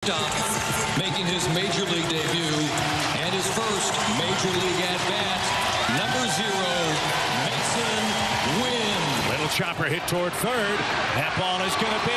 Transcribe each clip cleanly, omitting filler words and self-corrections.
Making his major league debut and his first major league at-bat, number 0, Masyn Winn. Little chopper hit toward third. That ball is going to be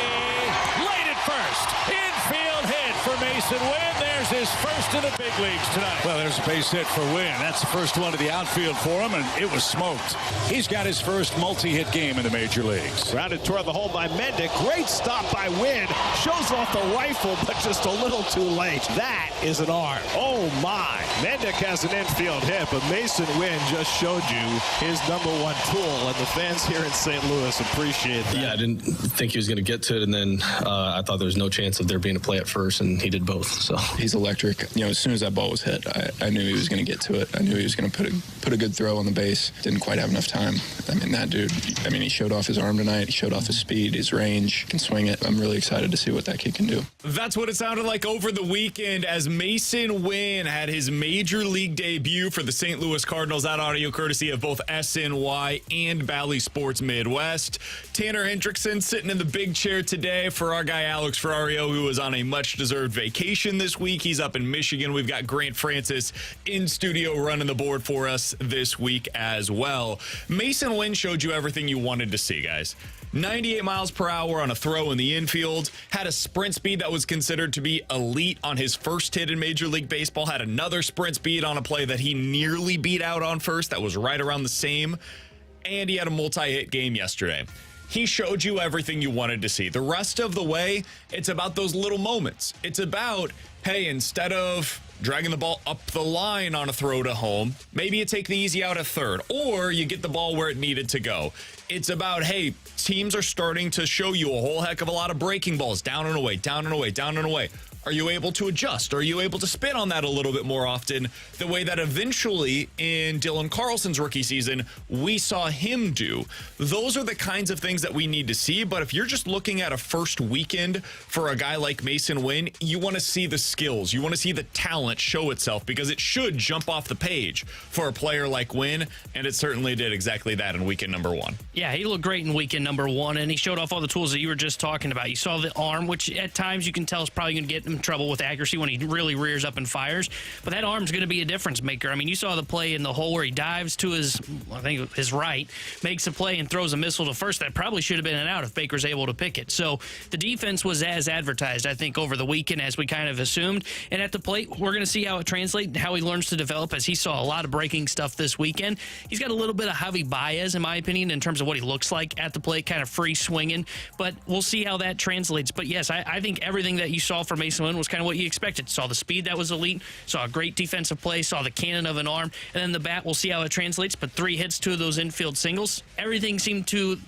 late at first. Infield hit for Masyn Winn. There's his first in the big leagues tonight. Well, there's a base hit for Winn. That's the first one to the outfield for him, and it was smoked. He's got his first multi-hit game in the major leagues. Grounded toward the hole by Mendick. Great stop by Winn. Shows off the rifle, but just a little too late. That is an arm. Oh, my. Mendick has an infield hit, but Masyn Winn just showed you his #1 tool, and the fans here in St. Louis appreciate that. Yeah, I didn't think he was going to get to it, and then I thought there was no chance of there being a play at first, and he did both. So he's electric. You know, as soon as that ball was hit, I knew he was going to get to it. I knew he was going to put a good throw on the base. Didn't quite have enough time. I mean, that dude, he showed off his arm tonight. He showed off his speed, his range, can swing it. I'm really excited to see what that kid can do. That's what it sounded like over the weekend as Masyn Winn had his major league debut for the St. Louis Cardinals. That audio courtesy of both SNY and Bally Sports Midwest. Tanner Hendrickson sitting in the big chair today for our guy Alex Ferrario, who was on a much-deserved vacation this week. He's up in Michigan. We've got Grant Francis in studio running the board for us this week as well. Masyn Winn showed you everything you wanted to see, guys. 98 miles per hour on a throw in the infield, had a sprint speed that was considered to be elite on his first hit in Major League Baseball, had another sprint speed on a play that he nearly beat out on first that was right around the same, and he had a multi-hit game yesterday. He showed you everything you wanted to see. The rest of the way, it's about those little moments. It's about, hey, instead of dragging the ball up the line on a throw to home, maybe you take the easy out at third, or you get the ball where it needed to go. It's about, hey, teams are starting to show you a whole heck of a lot of breaking balls, down and away, down and away, down and away. Are you able to adjust? Are you able to spin on that a little bit more often, the way that eventually in Dylan Carlson's rookie season, we saw him do? Those are the kinds of things that we need to see, but if you're just looking at a first weekend for a guy like Masyn Winn, you want to see the skills. You want to see the talent show itself, because it should jump off the page for a player like Winn, and it certainly did exactly that in weekend #1. Yeah, he looked great in weekend #1, and he showed off all the tools that you were just talking about. You saw the arm, which at times you can tell is probably going to get him in trouble with accuracy when he really rears up and fires, but that arm's going to be a difference maker. I mean, you saw the play in the hole where he dives to his right, makes a play and throws a missile to first. That probably should have been an out if Baker's able to pick it. So the defense was as advertised, I think, over the weekend, as we kind of assumed. And at the plate, we're going to see how it translates and how he learns to develop, as he saw a lot of breaking stuff this weekend. He's got a little bit of Javi Baez, in my opinion, in terms of what he looks like at the plate, kind of free swinging, but we'll see how that translates. But yes, I think everything that you saw from Masyn Winn was kind of what you expected. Saw the speed that was elite, saw a great defensive play, saw the cannon of an arm, and then the bat, we'll see how it translates. But 3 hits, 2 of those infield singles, everything seemed to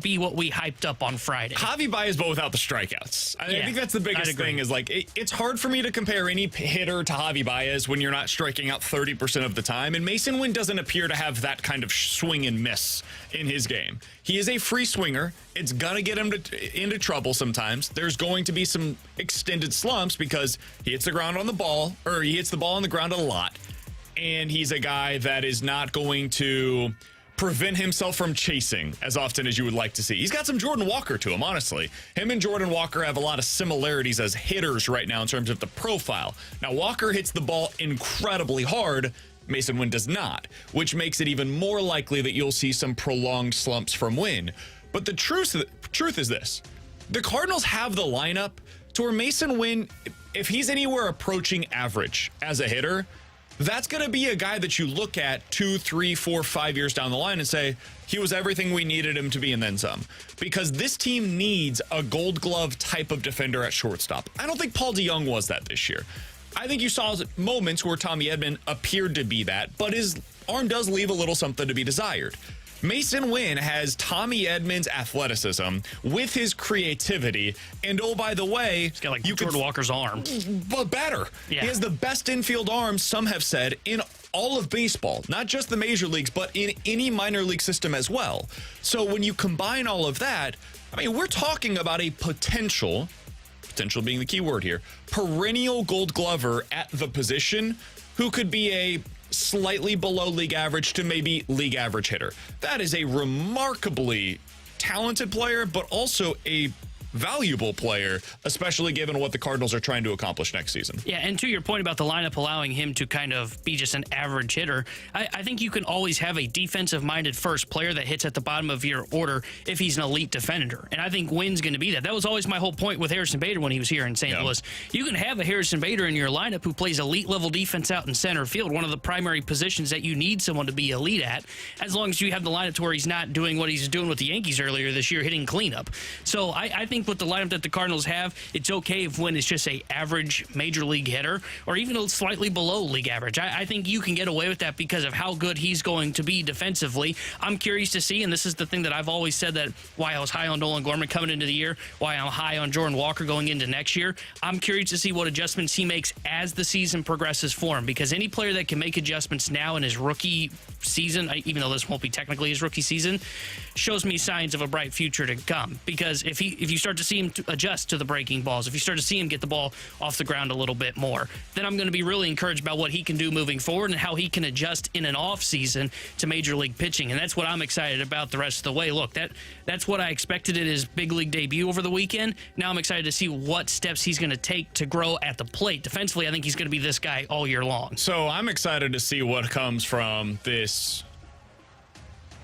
be what we hyped up on Friday. Javi Baez, but without the strikeouts. I think that's the biggest thing, is like, it's hard for me to compare any hitter to Javi Baez when you're not striking out 30% of the time, and Masyn Winn doesn't appear to have that kind of swing and miss in his game. He is a free swinger. It's going to get him into trouble sometimes. There's going to be some extended slumps because he hits the ground on the ball, or he hits the ball on the ground a lot, and he's a guy that is not going to prevent himself from chasing as often as you would like to see. He's got some Jordan Walker to him, honestly. Him and Jordan Walker have a lot of similarities as hitters right now in terms of the profile. Now, Walker hits the ball incredibly hard. Masyn Winn does not, which makes it even more likely that you'll see some prolonged slumps from Winn. But the truth is this. The Cardinals have the lineup to where Masyn Winn, if he's anywhere approaching average as a hitter, that's going to be a guy that you look at 2, 3, 4, 5 years down the line and say, he was everything we needed him to be and then some. Because this team needs a Gold Glove type of defender at shortstop. I don't think Paul DeJong was that this year. I think you saw moments where Tommy Edman appeared to be that, but his arm does leave a little something to be desired. Masyn Winn has Tommy Edman's athleticism with his creativity, and oh, by the way, he's got like Jordan Walker's arm, but better. Yeah. He has the best infield arm, some have said, in all of baseball, not just the major leagues, but in any minor league system as well. So when you combine all of that, I mean, we're talking about a potential being the key word here, perennial Gold Glover at the position who could be a slightly below league average to maybe league average hitter. That is a remarkably talented player, but also a valuable player, especially given what the Cardinals are trying to accomplish next season. Yeah, and to your point about the lineup allowing him to kind of be just an average hitter, I think you can always have a defensive-minded first player that hits at the bottom of your order if he's an elite defender. And I think Winn's going to be that. That was always my whole point with Harrison Bader when he was here in St. Louis. You can have a Harrison Bader in your lineup who plays elite-level defense out in center field, one of the primary positions that you need someone to be elite at, as long as you have the lineup to where he's not doing what he's doing with the Yankees earlier this year, hitting cleanup. So I think with the lineup that the Cardinals have, it's okay if Winn is just a average major league hitter or even slightly below league average. I think you can get away with that because of how good he's going to be defensively. I'm curious to see, and this is the thing that I've always said, that why I was high on Nolan Gorman coming into the year, why I'm high on Jordan Walker going into next year. I'm curious to see what adjustments he makes as the season progresses for him, because any player that can make adjustments now in his rookie season, even though this won't be technically his rookie season, shows me signs of a bright future to come. Because if you start to see him adjust to the breaking balls, if you start to see him get the ball off the ground a little bit more, then I'm going to be really encouraged about what he can do moving forward and how he can adjust in an off season to major league pitching. And that's what I'm excited about the rest of the way. Look, that's what I expected in his big league debut over the weekend. Now I'm excited to see what steps he's going to take to grow at the plate. Defensively, I think he's going to be this guy all year long. So I'm excited to see what comes from this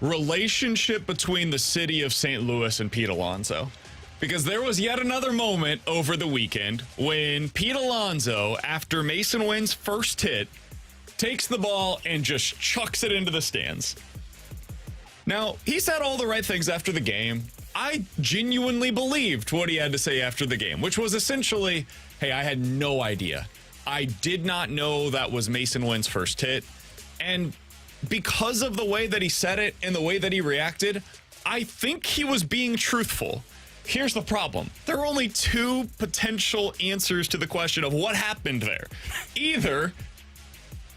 relationship between the city of St. Louis and Pete Alonso. Because there was yet another moment over the weekend when Pete Alonso, after Masyn Winn's first hit, takes the ball and just chucks it into the stands. Now, he said all the right things after the game. I genuinely believed what he had to say after the game, which was essentially, hey, I had no idea. I did not know that was Masyn Winn's first hit. And because of the way that he said it and the way that he reacted, I think he was being truthful. Here's the problem. There are only two potential answers to the question of what happened there. Either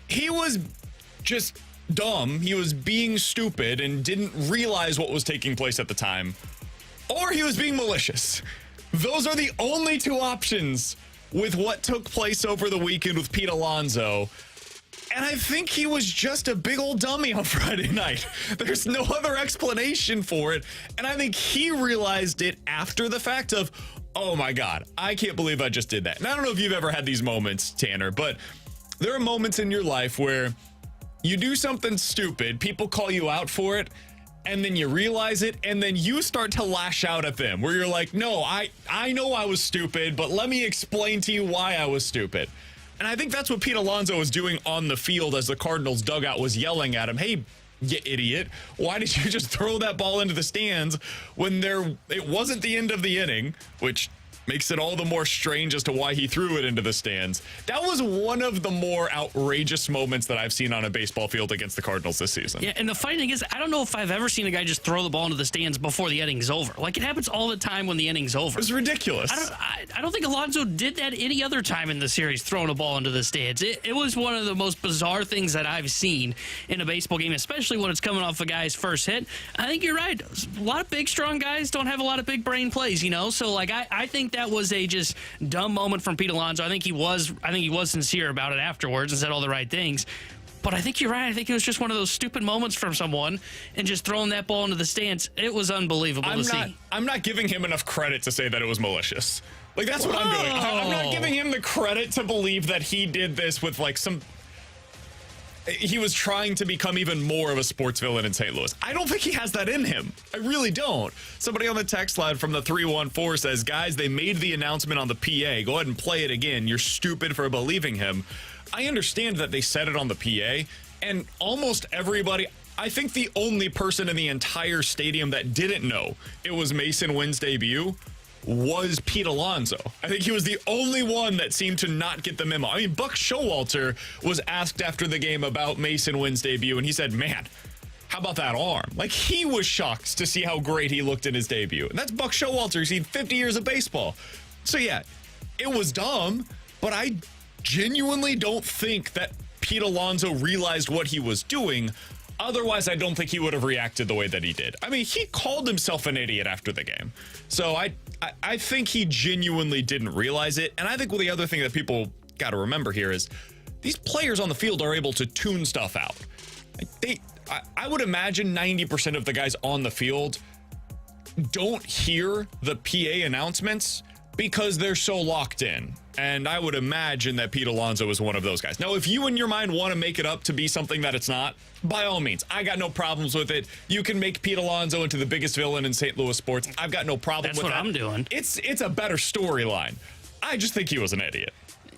he was just dumb, he was being stupid and didn't realize what was taking place at the time, or he was being malicious. Those are the only two options with what took place over the weekend with Pete Alonso. And I think he was just a big old dummy on Friday night. There's no other explanation for it. And I think he realized it after the fact of, oh my God, I can't believe I just did that. And I don't know if you've ever had these moments, Tanner, but there are moments in your life where you do something stupid, people call you out for it, and then you realize it, and then you start to lash out at them, where you're like, no, I know I was stupid, but let me explain to you why I was stupid. And I think that's what Pete Alonso was doing on the field as the Cardinals dugout was yelling at him, hey, you idiot, why did you just throw that ball into the stands when it wasn't the end of the inning, which makes it all the more strange as to why he threw it into the stands. That was one of the more outrageous moments that I've seen on a baseball field against the Cardinals this season. Yeah, and the funny thing is, I don't know if I've ever seen a guy just throw the ball into the stands before the inning's over. Like, it happens all the time when the inning's over. It's ridiculous. I don't think Alonso did that any other time in the series, throwing a ball into the stands. It was one of the most bizarre things that I've seen in a baseball game, especially when it's coming off a guy's first hit. I think you're right. A lot of big, strong guys don't have a lot of big brain plays, you know? So, like, I think that was a just dumb moment from Pete Alonso. I think he was sincere about it afterwards and said all the right things. But I think you're right. I think it was just one of those stupid moments from someone, and just throwing that ball into the stands, it was unbelievable to see. I'm not giving him enough credit to say that it was malicious. Like, that's what I'm doing. I'm not giving him the credit to believe that he did this with, like, he was trying to become even more of a sports villain in St. Louis. I don't think he has that in him. I really don't. Somebody on the text line from the 314 says, guys, they made the announcement on the PA. Go ahead and play it again. You're stupid for believing him. I understand that they said it on the PA, and almost everybody, I think the only person in the entire stadium that didn't know it was Masyn Winn's debut was Pete Alonso. I think he was the only one that seemed to not get the memo. I mean, Buck Showalter was asked after the game about Masyn Winn's debut, and he said, man, how about that arm? Like, he was shocked to see how great he looked in his debut. And that's Buck Showalter. He's seen 50 years of baseball. So, yeah, it was dumb, but I genuinely don't think that Pete Alonso realized what he was doing. Otherwise, I don't think he would have reacted the way that he did. I mean, he called himself an idiot after the game. So I think he genuinely didn't realize it. And I think the other thing that people got to remember here is these players on the field are able to tune stuff out. I would imagine 90% of the guys on the field don't hear the PA announcements because they're so locked in. And I would imagine that Pete Alonso is one of those guys. Now, if you in your mind want to make it up to be something that it's not, by all means, I got no problems with it. You can make Pete Alonso into the biggest villain in St. Louis sports. I've got no problem with that. That's what I'm doing. It's a better storyline. I just think he was an idiot.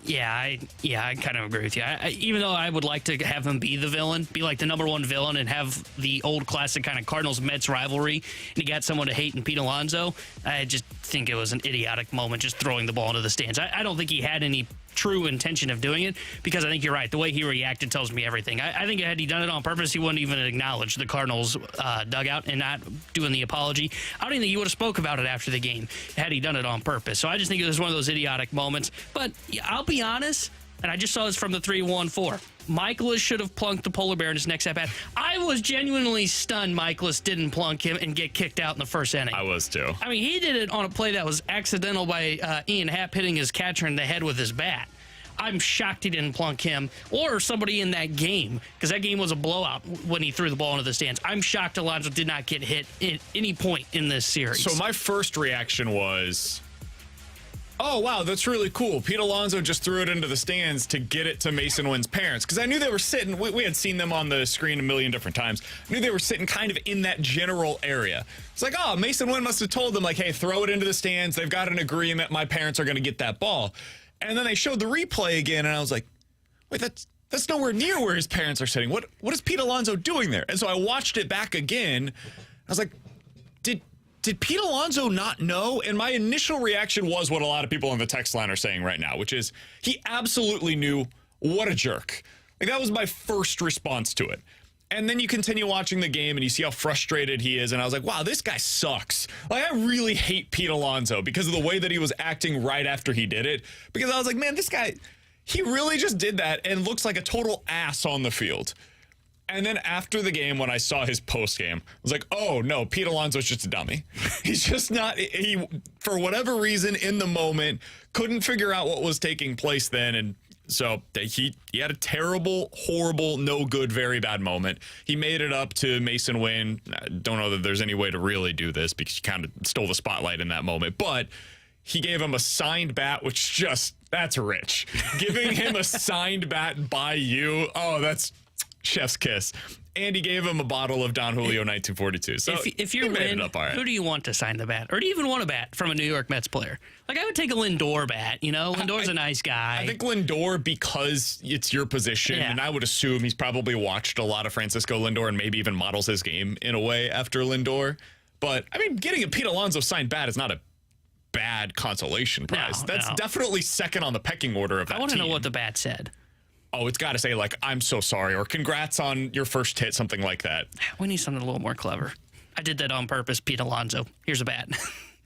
Yeah, I kind of agree with you. Even though I would like to have him be the villain, be like the number one villain and have the old classic kind of Cardinals-Mets rivalry, and you got someone to hate in Pete Alonso, I just think it was an idiotic moment just throwing the ball into the stands. I don't think he had any true intention of doing it, because I think you're right. The way he reacted tells me everything. I think had he done it on purpose, he wouldn't even acknowledge the Cardinals dugout and not doing the apology. I don't even think he would have spoke about it after the game had he done it on purpose. So I just think it was one of those idiotic moments. But I'll be honest, and I just saw this from the 3-1-4. Michaelis should have plunked the polar bear in his next at-bat. I was genuinely stunned Michaelis didn't plunk him and get kicked out in the first inning. I was too. I mean, he did it on a play that was accidental by Ian Happ hitting his catcher in the head with his bat. I'm shocked he didn't plunk him or somebody in that game, because that game was a blowout when he threw the ball into the stands. I'm shocked Alonso did not get hit at any point in this series. So my first reaction was, oh, wow, that's really cool. Pete Alonso just threw it into the stands to get it to Masyn Winn's parents, because I knew they were sitting, we had seen them on the screen a million different times. I knew they were sitting kind of in that general area. It's like, oh, Masyn Winn must have told them, like, hey, throw it into the stands. They've got an agreement. My parents are going to get that ball. And then they showed the replay again, and I was like, wait, that's nowhere near where his parents are sitting. What is Pete Alonso doing there? And so I watched it back again. I was like, did Pete Alonso not know? And my initial reaction was what a lot of people on the text line are saying right now, which is he absolutely knew. What a jerk. Like, that was my first response to it. And then you continue watching the game and you see how frustrated he is. And I was like, wow, this guy sucks. Like, I really hate Pete Alonso because of the way that he was acting right after he did it. Because I was like, man, this guy, he really just did that and looks like a total ass on the field. And then after the game, when I saw his post game, I was like, oh, no, Pete Alonso's just a dummy. He's just not, he, for whatever reason in the moment, couldn't figure out what was taking place then. And so he had a terrible, horrible, no good, very bad moment. He made it up to Masyn Winn. I don't know that there's any way to really do this because he kind of stole the spotlight in that moment. But he gave him a signed bat, which just, that's rich. Giving him a signed bat by you, oh, that's chef's kiss. And he gave him a bottle of Don Julio 1942. So if you're Winn, right. Who do you want to sign the bat? Or do you even want a bat from a New York Mets player? Like, I would take a Lindor bat, you know? Lindor's a nice guy. I think Lindor, because it's your position, and I would assume he's probably watched a lot of Francisco Lindor and maybe even models his game in a way after Lindor. But, I mean, getting a Pete Alonso signed bat is not a bad consolation prize. That's definitely second on the pecking order of that team. I want to know what the bat said. Oh, it's got to say, like, I'm so sorry, or congrats on your first hit, something like that. We need something a little more clever. I did that on purpose, Pete Alonso. Here's a bat.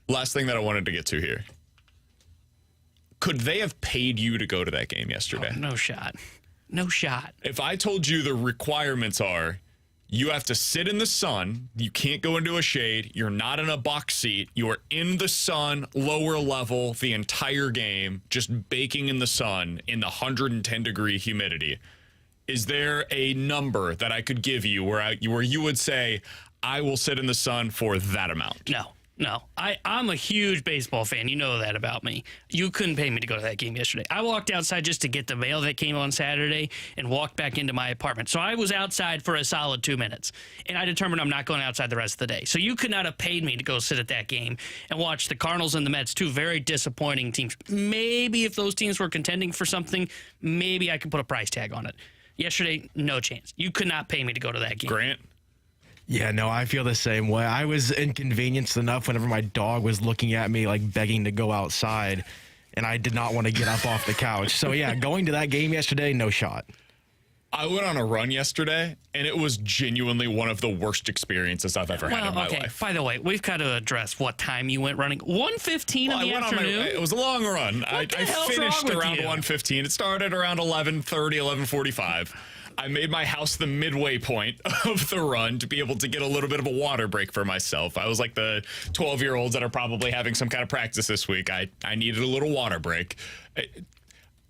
Last thing that I wanted to get to here. Could they have paid you to go to that game yesterday? Oh, no shot. No shot. If I told you the requirements are, you have to sit in the sun, you can't go into a shade, you're not in a box seat, you are in the sun, lower level, the entire game, just baking in the sun in the 110-degree humidity. Is there a number that I could give you where you would say, I will sit in the sun for that amount? No. I'm a huge baseball fan. You know that about me. You couldn't pay me to go to that game yesterday. I walked outside just to get the mail that came on Saturday and walked back into my apartment. So I was outside for a solid 2 minutes, and I determined I'm not going outside the rest of the day. So you could not have paid me to go sit at that game and watch the Cardinals and the Mets, two very disappointing teams. Maybe if those teams were contending for something, maybe I could put a price tag on it. Yesterday, no chance. You could not pay me to go to that game. Grant? Yeah, no, I feel the same way. I was inconvenienced enough whenever my dog was looking at me, like, begging to go outside, and I did not want to get up off the couch. So, yeah, going to that game yesterday, no shot. I went on a run yesterday, and it was genuinely one of the worst experiences I've ever had in my life. By the way, we've got to address what time you went running. 1:15 in the afternoon? It was a long run. I finished around 1:15. It started around 11:30, 11:45. I made my house the midway point of the run to be able to get a little bit of a water break for myself. I was like the 12-year-olds that are probably having some kind of practice this week. I needed a little water break.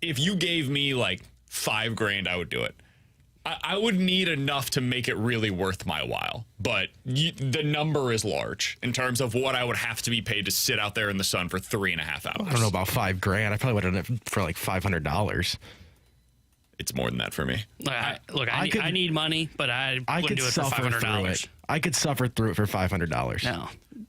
If you gave me like $5,000, I would do it. I would need enough to make it really worth my while, but the number is large in terms of what I would have to be paid to sit out there in the sun for 3.5 hours. I don't know about $5,000. I probably would have done it for like $500. It's more than that for me. Look, I need money, but I wouldn't do it for $500. I could suffer through it for $500.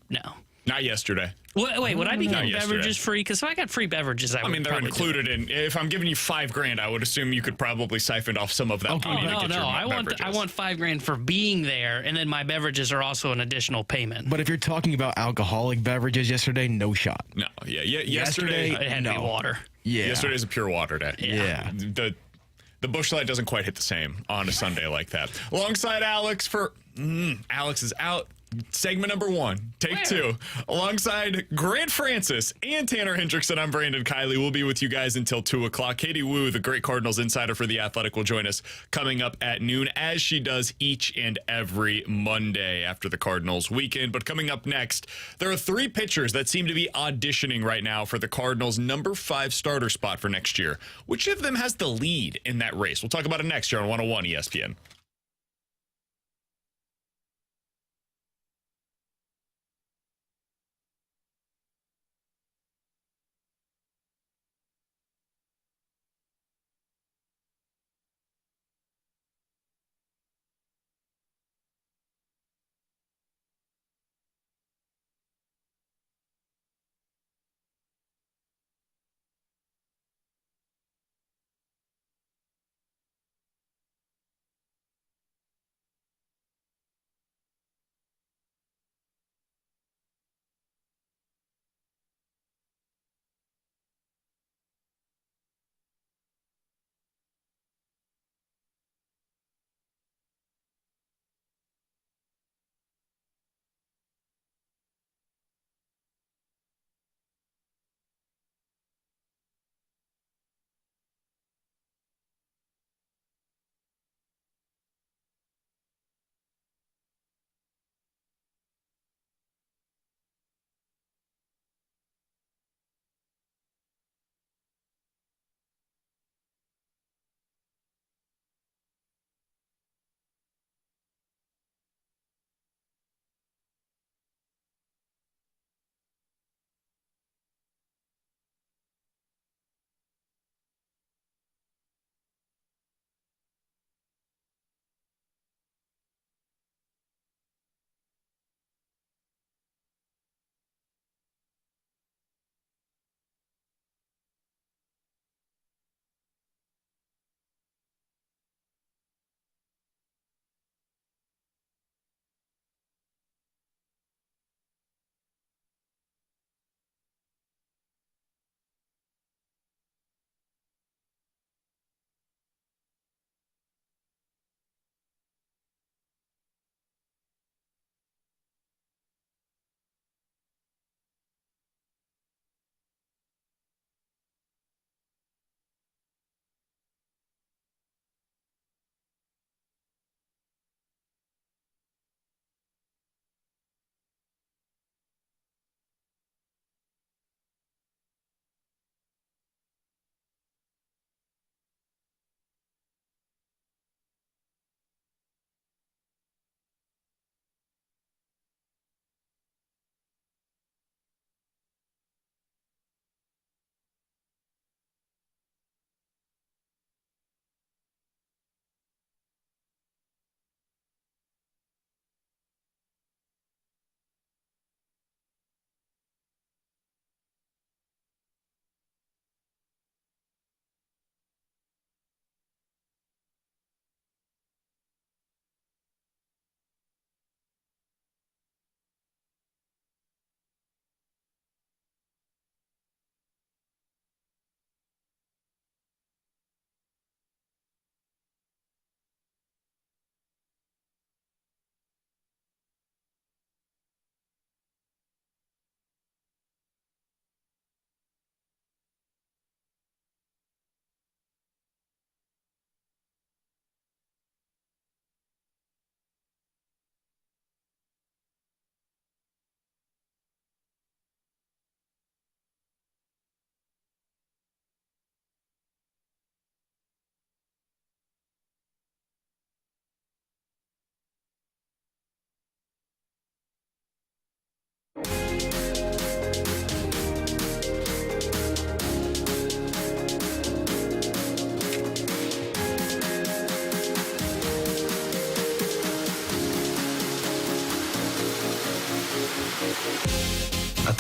No. Not yesterday. Wait, would I be getting beverages free? Because if I got free beverages, I mean, they're included in. If I'm giving you $5,000, I would assume you could probably siphon off some of that money to get your beverages. I want $5,000 for being there, and then my beverages are also an additional payment. But if you're talking about alcoholic beverages yesterday, no shot. No, yesterday it had to be water. Yeah, yesterday's a pure water day. Yeah. The Busch Light doesn't quite hit the same on a Sunday like that. Alongside Alex Alex is out. Segment number 1, take 2. Alongside Grant Francis and Tanner Hendrickson, I'm Brandon Kiley. We'll be with you guys until 2 o'clock. Katie Wu, the great Cardinals insider for The Athletic, will join us coming up at noon, as she does each and every Monday after the Cardinals weekend. But coming up next, there are 3 pitchers that seem to be auditioning right now for the Cardinals' number 5 starter spot for next year. Which of them has the lead in that race? We'll talk about it next year on 101 ESPN.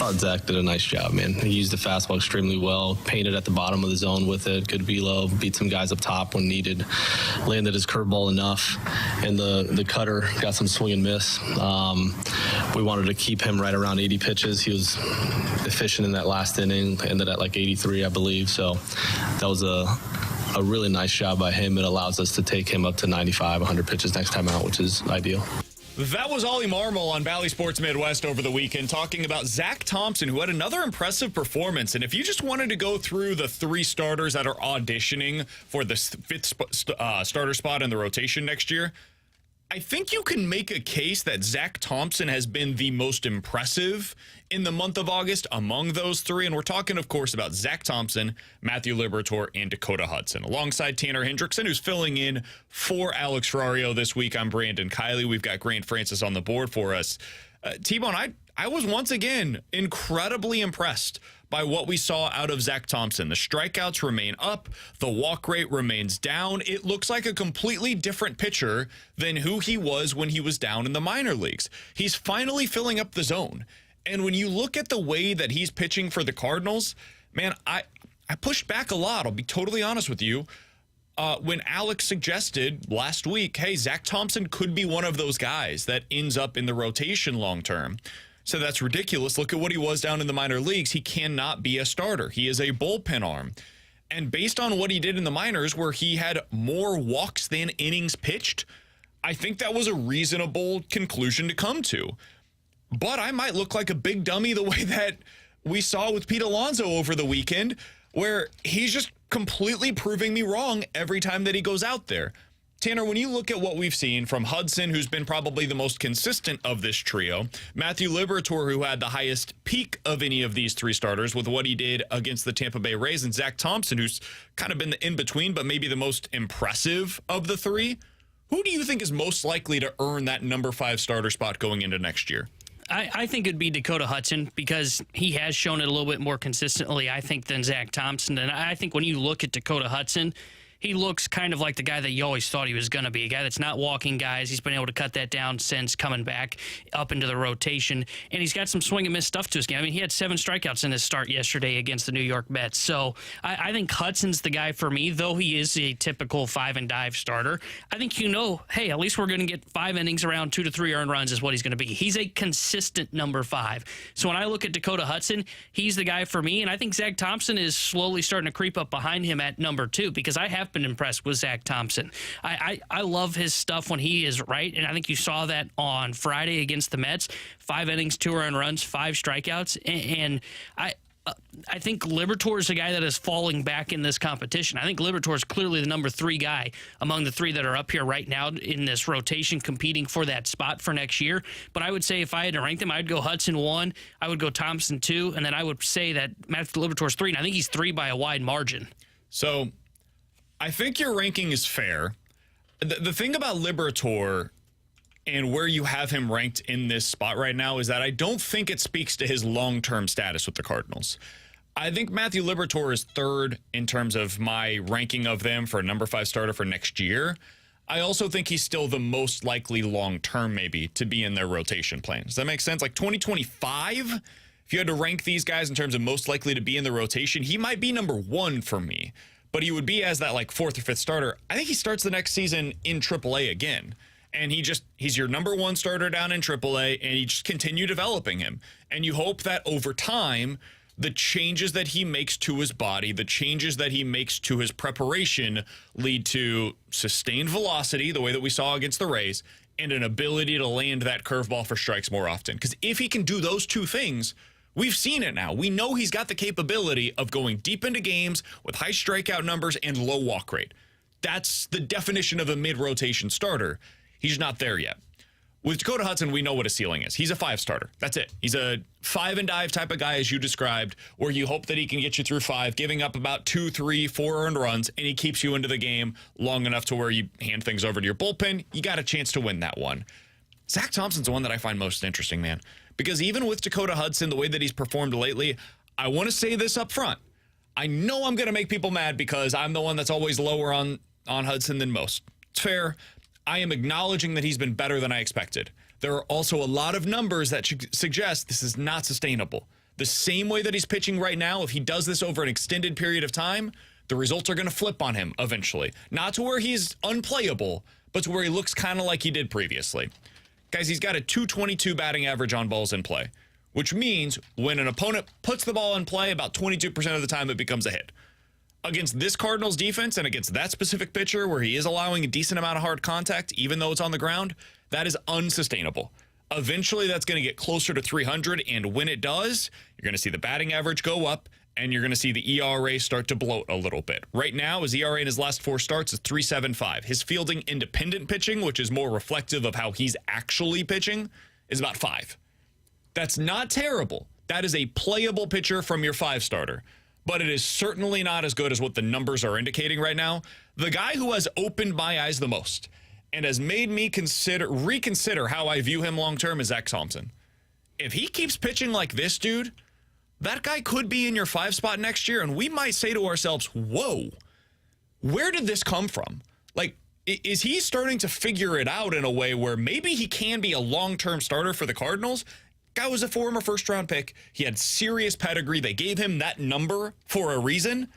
thought Zach did a nice job, man. He used the fastball extremely well, painted at the bottom of the zone with it, good velo, beat some guys up top when needed, landed his curveball enough, and the cutter got some swing and miss. We wanted to keep him right around 80 pitches. He was efficient in that last inning, ended at like 83, I believe. So that was a really nice job by him. It allows us to take him up to 95, 100 pitches next time out, which is ideal. That was Ollie Marmol on Bally Sports Midwest over the weekend talking about Zach Thompson, who had another impressive performance. And if you just wanted to go through the 3 starters that are auditioning for the 5th starter spot in the rotation next year, I think you can make a case that Zach Thompson has been the most impressive in the month of August among those 3. And we're talking, of course, about Zach Thompson, Matthew Liberatore, and Dakota Hudson. Alongside Tanner Hendrickson, who's filling in for Alex Ferrario this week, I'm Brandon Kiley. We've got Grant Francis on the board for us. T-Bone, I was once again incredibly impressed by what we saw out of Zach Thompson. The strikeouts remain up. The walk rate remains down. It looks like a completely different pitcher than who he was when he was down in the minor leagues. He's finally filling up the zone. And when you look at the way that he's pitching for the Cardinals, man, I pushed back a lot. I'll be totally honest with you. When Alex suggested last week, hey, Zach Thompson could be one of those guys that ends up in the rotation long term. So that's ridiculous. Look at what he was down in the minor leagues. He cannot be a starter. He is a bullpen arm. And based on what he did in the minors, where he had more walks than innings pitched, I think that was a reasonable conclusion to come to. But I might look like a big dummy the way that we saw with Pete Alonso over the weekend, where he's just completely proving me wrong every time that he goes out there. Tanner, when you look at what we've seen from Hudson, who's been probably the most consistent of this trio, Matthew Liberatore, who had the highest peak of any of these 3 starters with what he did against the Tampa Bay Rays, and Zach Thompson, who's kind of been the in-between, but maybe the most impressive of the 3, who do you think is most likely to earn that number 5 starter spot going into next year? I think it'd be Dakota Hudson because he has shown it a little bit more consistently, I think, than Zach Thompson. And I think when you look at Dakota Hudson, he looks kind of like the guy that you always thought he was going to be, a guy that's not walking guys. He's been able to cut that down since coming back up into the rotation, and he's got some swing and miss stuff to his game. I mean, he had 7 strikeouts in his start yesterday against the New York Mets. So I think Hudson's the guy for me, though he is a typical 5-and-dive starter. I think hey, at least we're going to get 5 innings around 2 to 3 earned runs is what he's going to be. He's a consistent number 5. So when I look at Dakota Hudson, he's the guy for me, and I think Zach Thompson is slowly starting to creep up behind him at number 2 because I have been impressed with Zach Thompson. I love his stuff when he is right, and I think you saw that on Friday against the Mets. 5 innings, 2 earned runs, 5 strikeouts, and I think Liberatore is a guy that is falling back in this competition. I think Liberatore is clearly the number 3 guy among the 3 that are up here right now in this rotation competing for that spot for next year. But I would say if I had to rank them, I'd go Hudson 1, I would go Thompson 2, and then I would say that Matthew Liberatore is 3, and I think he's 3 by a wide margin. So I think your ranking is fair. The thing about Liberatore and where you have him ranked in this spot right now is that I don't think it speaks to his long-term status with the Cardinals. I think Matthew Liberatore is 3rd in terms of my ranking of them for a number 5 starter for next year. I also think he's still the most likely long-term maybe to be in their rotation plan. Does that make sense? Like 2025, if you had to rank these guys in terms of most likely to be in the rotation, he might be number 1 for me. But he would be as that like 4th or 5th starter. I think he starts the next season in AAA again. And he's your number 1 starter down in AAA, and you just continue developing him. And you hope that over time, the changes that he makes to his body, the changes that he makes to his preparation lead to sustained velocity, the way that we saw against the Rays, and an ability to land that curveball for strikes more often. Because if he can do those 2 things, we've seen it now. We know he's got the capability of going deep into games with high strikeout numbers and low walk rate. That's the definition of a mid-rotation starter. He's not there yet. With Dakota Hudson, we know what his ceiling is. He's a 5 starter. That's it. He's a 5-and-dive type of guy, as you described, where you hope that he can get you through 5, giving up about 2, 3, 4 earned runs, and he keeps you into the game long enough to where you hand things over to your bullpen. You got a chance to win that one. Zach Thompson's the one that I find most interesting, man. Because even with Dakota Hudson, the way that he's performed lately, I want to say this up front. I know I'm going to make people mad because I'm the one that's always lower on Hudson than most. It's fair. I am acknowledging that he's been better than I expected. There are also a lot of numbers that suggest this is not sustainable. the same way that he's pitching right now, if he does this over an extended period of time, the results are going to flip on him eventually. Not to where he's unplayable, but to where he looks kind of like he did previously. Guys, he's got a .222 batting average on balls in play, which means when an opponent puts the ball in play, about 22% of the time it becomes a hit. Against this Cardinals defense and against that specific pitcher where he is allowing a decent amount of hard contact, even though it's on the ground, that is unsustainable. Eventually, that's going to get closer to 300, and when it does, you're going to see the batting average go up, and you're going to see the ERA start to bloat a little bit. Right now, his ERA in his last 4 starts is 3.75. His fielding independent pitching, which is more reflective of how he's actually pitching, is about 5. That's not terrible. That is a playable pitcher from your 5-starter. But it is certainly not as good as what the numbers are indicating right now. The guy who has opened my eyes the most and has made me reconsider how I view him long-term is Zach Thompson. If he keeps pitching like this, dude, that guy could be in your 5 spot next year, and we might say to ourselves, whoa, where did this come from? Like, is he starting to figure it out in a way where maybe he can be a long-term starter for the Cardinals? Guy was a former first-round pick. He had serious pedigree. They gave him that number for a reason.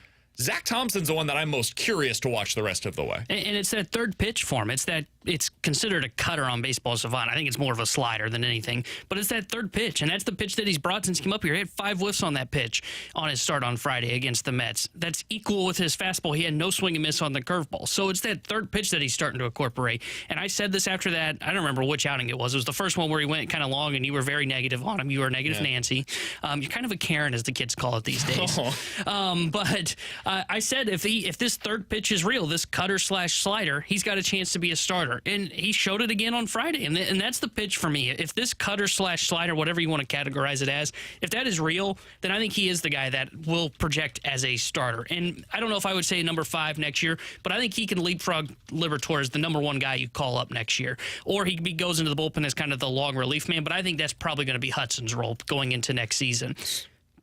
Zach Thompson's the one that I'm most curious to watch the rest of the way. And it's that third pitch form. It's considered a cutter on Baseball Savant. I think it's more of a slider than anything. But it's that third pitch, and that's the pitch that he's brought since he came up here. He had 5 whiffs on that pitch on his start on Friday against the Mets. That's equal with his fastball. He had no swing and miss on the curveball. So it's that third pitch that he's starting to incorporate. And I said this after that. I don't remember which outing it was. It was the first one where he went kind of long, and you were very negative on him. You were negative Nancy. You're kind of a Karen, as the kids call it these days. But I said if this third pitch is real, this cutter/slider, he's got a chance to be a starter. And he showed it again on Friday. And that's the pitch for me. If this cutter/slider, whatever you want to categorize it as, if that is real, then I think he is the guy that will project as a starter. And I don't know if I would say number 5 next year, but I think he can leapfrog Liberatore as the number 1 guy you call up next year. Or he goes into the bullpen as kind of the long relief man, but I think that's probably going to be Hudson's role going into next season.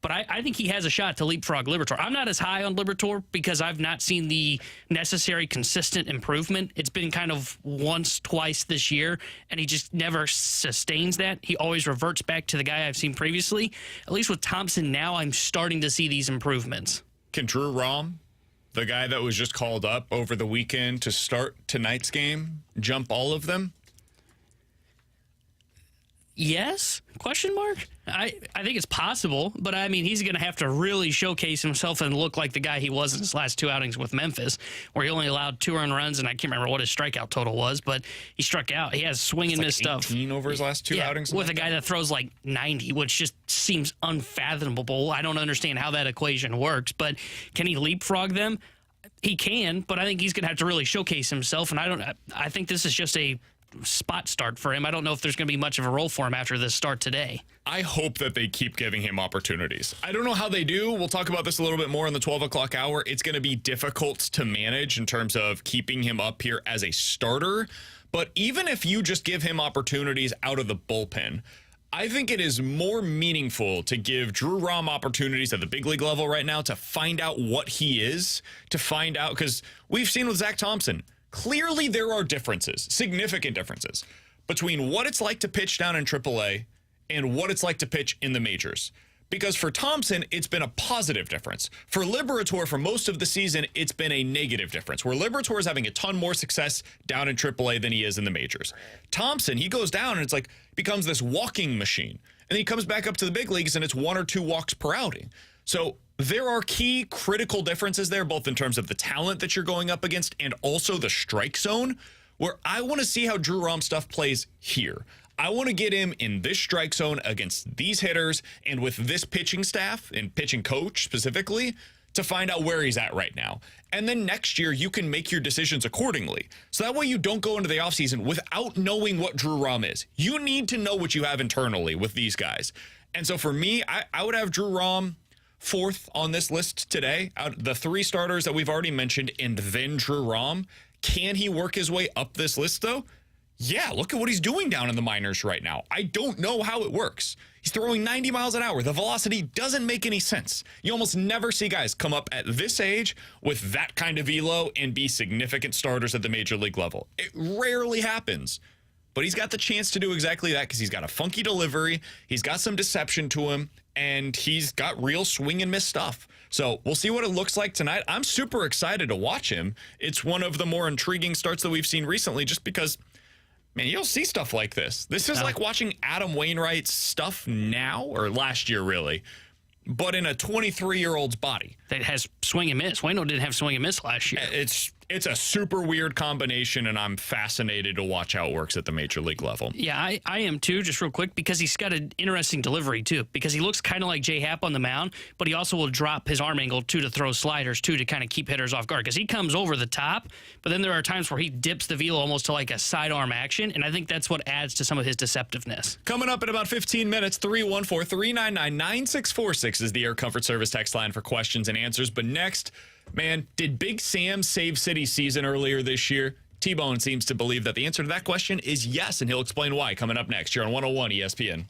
But I think he has a shot to leapfrog Liberatore. I'm not as high on Liberatore because I've not seen the necessary consistent improvement. It's been kind of once, twice this year, and he just never sustains that. He always reverts back to the guy I've seen previously. At least with Thompson now, I'm starting to see these improvements. Can Drew Rom, the guy that was just called up over the weekend to start tonight's game, jump all of them? Yes? Question mark? I think it's possible, but I mean, he's going to have to really showcase himself and look like the guy he was in his last 2 outings with Memphis, where he only allowed 2 earned runs, and I can't remember what his strikeout total was, but he struck out. He has swing and miss stuff. 18 over his last 2 outings? With a guy that throws like 90, which just seems unfathomable. I don't understand how that equation works, but can he leapfrog them? He can, but I think he's going to have to really showcase himself, and I think this is just a spot start for him. I don't know if there's going to be much of a role for him after this start today. I hope that they keep giving him opportunities. I don't know how they do. We'll talk about this a little bit more in the 12 o'clock hour. It's going to be difficult to manage in terms of keeping him up here as a starter. But even if you just give him opportunities out of the bullpen, I think it is more meaningful to give Drew Rom opportunities at the big league level right now to find out what he is, to find out, because we've seen with Zach Thompson, clearly there are differences, significant differences, between what it's like to pitch down in AAA and what it's like to pitch in the majors. Because for Thompson, it's been a positive difference. For Liberatore, for most of the season, it's been a negative difference, where Liberatore is having a ton more success down in AAA than he is in the majors. Thompson, he goes down and it's like becomes this walking machine. And he comes back up to the big leagues and it's 1 or 2 walks per outing. So there are key critical differences there, both in terms of the talent that you're going up against and also the strike zone, where I want to see how Drew Rom stuff plays here. I want to get him in this strike zone against these hitters and with this pitching staff and pitching coach specifically to find out where he's at right now. And then next year, you can make your decisions accordingly. So that way you don't go into the offseason without knowing what Drew Rom is. You need to know what you have internally with these guys. And so for me, I would have Drew Rom 4th on this list today. Out the 3 starters that we've already mentioned and then Drew Rom. Can he work his way up this list, though? Yeah, look at what he's doing down in the minors right now. I don't know how it works. He's throwing 90 miles an hour. The velocity doesn't make any sense. You almost never see guys come up at this age with that kind of velo and be significant starters at the major league level. It rarely happens. but he's got the chance to do exactly that because he's got a funky delivery, he's got some deception to him, and he's got real swing and miss stuff. So we'll see what it looks like tonight. I'm super excited to watch him. It's one of the more intriguing starts that we've seen recently just because, man, you don't see stuff like this. This is like watching Adam Wainwright's stuff now, or last year really, but in a 23-year-old's body. That has swing and miss. Waino didn't have swing and miss last year. It's a super weird combination, and I'm fascinated to watch how it works at the major league level. Yeah, I am too, just real quick, because he's got an interesting delivery too, because he looks kind of like J Happ on the mound, but he also will drop his arm angle too to throw sliders too to kind of keep hitters off guard, because he comes over the top, but then there are times where he dips the velo almost to like a sidearm action, and I think that's what adds to some of his deceptiveness. Coming up in about 15 minutes, 314-399-9646 is the Air Comfort Service text line for questions and answers. But next, man, did Big Sam save City's season earlier this year? T-Bone seems to believe that the answer to that question is yes, and he'll explain why coming up next here on 101 ESPN.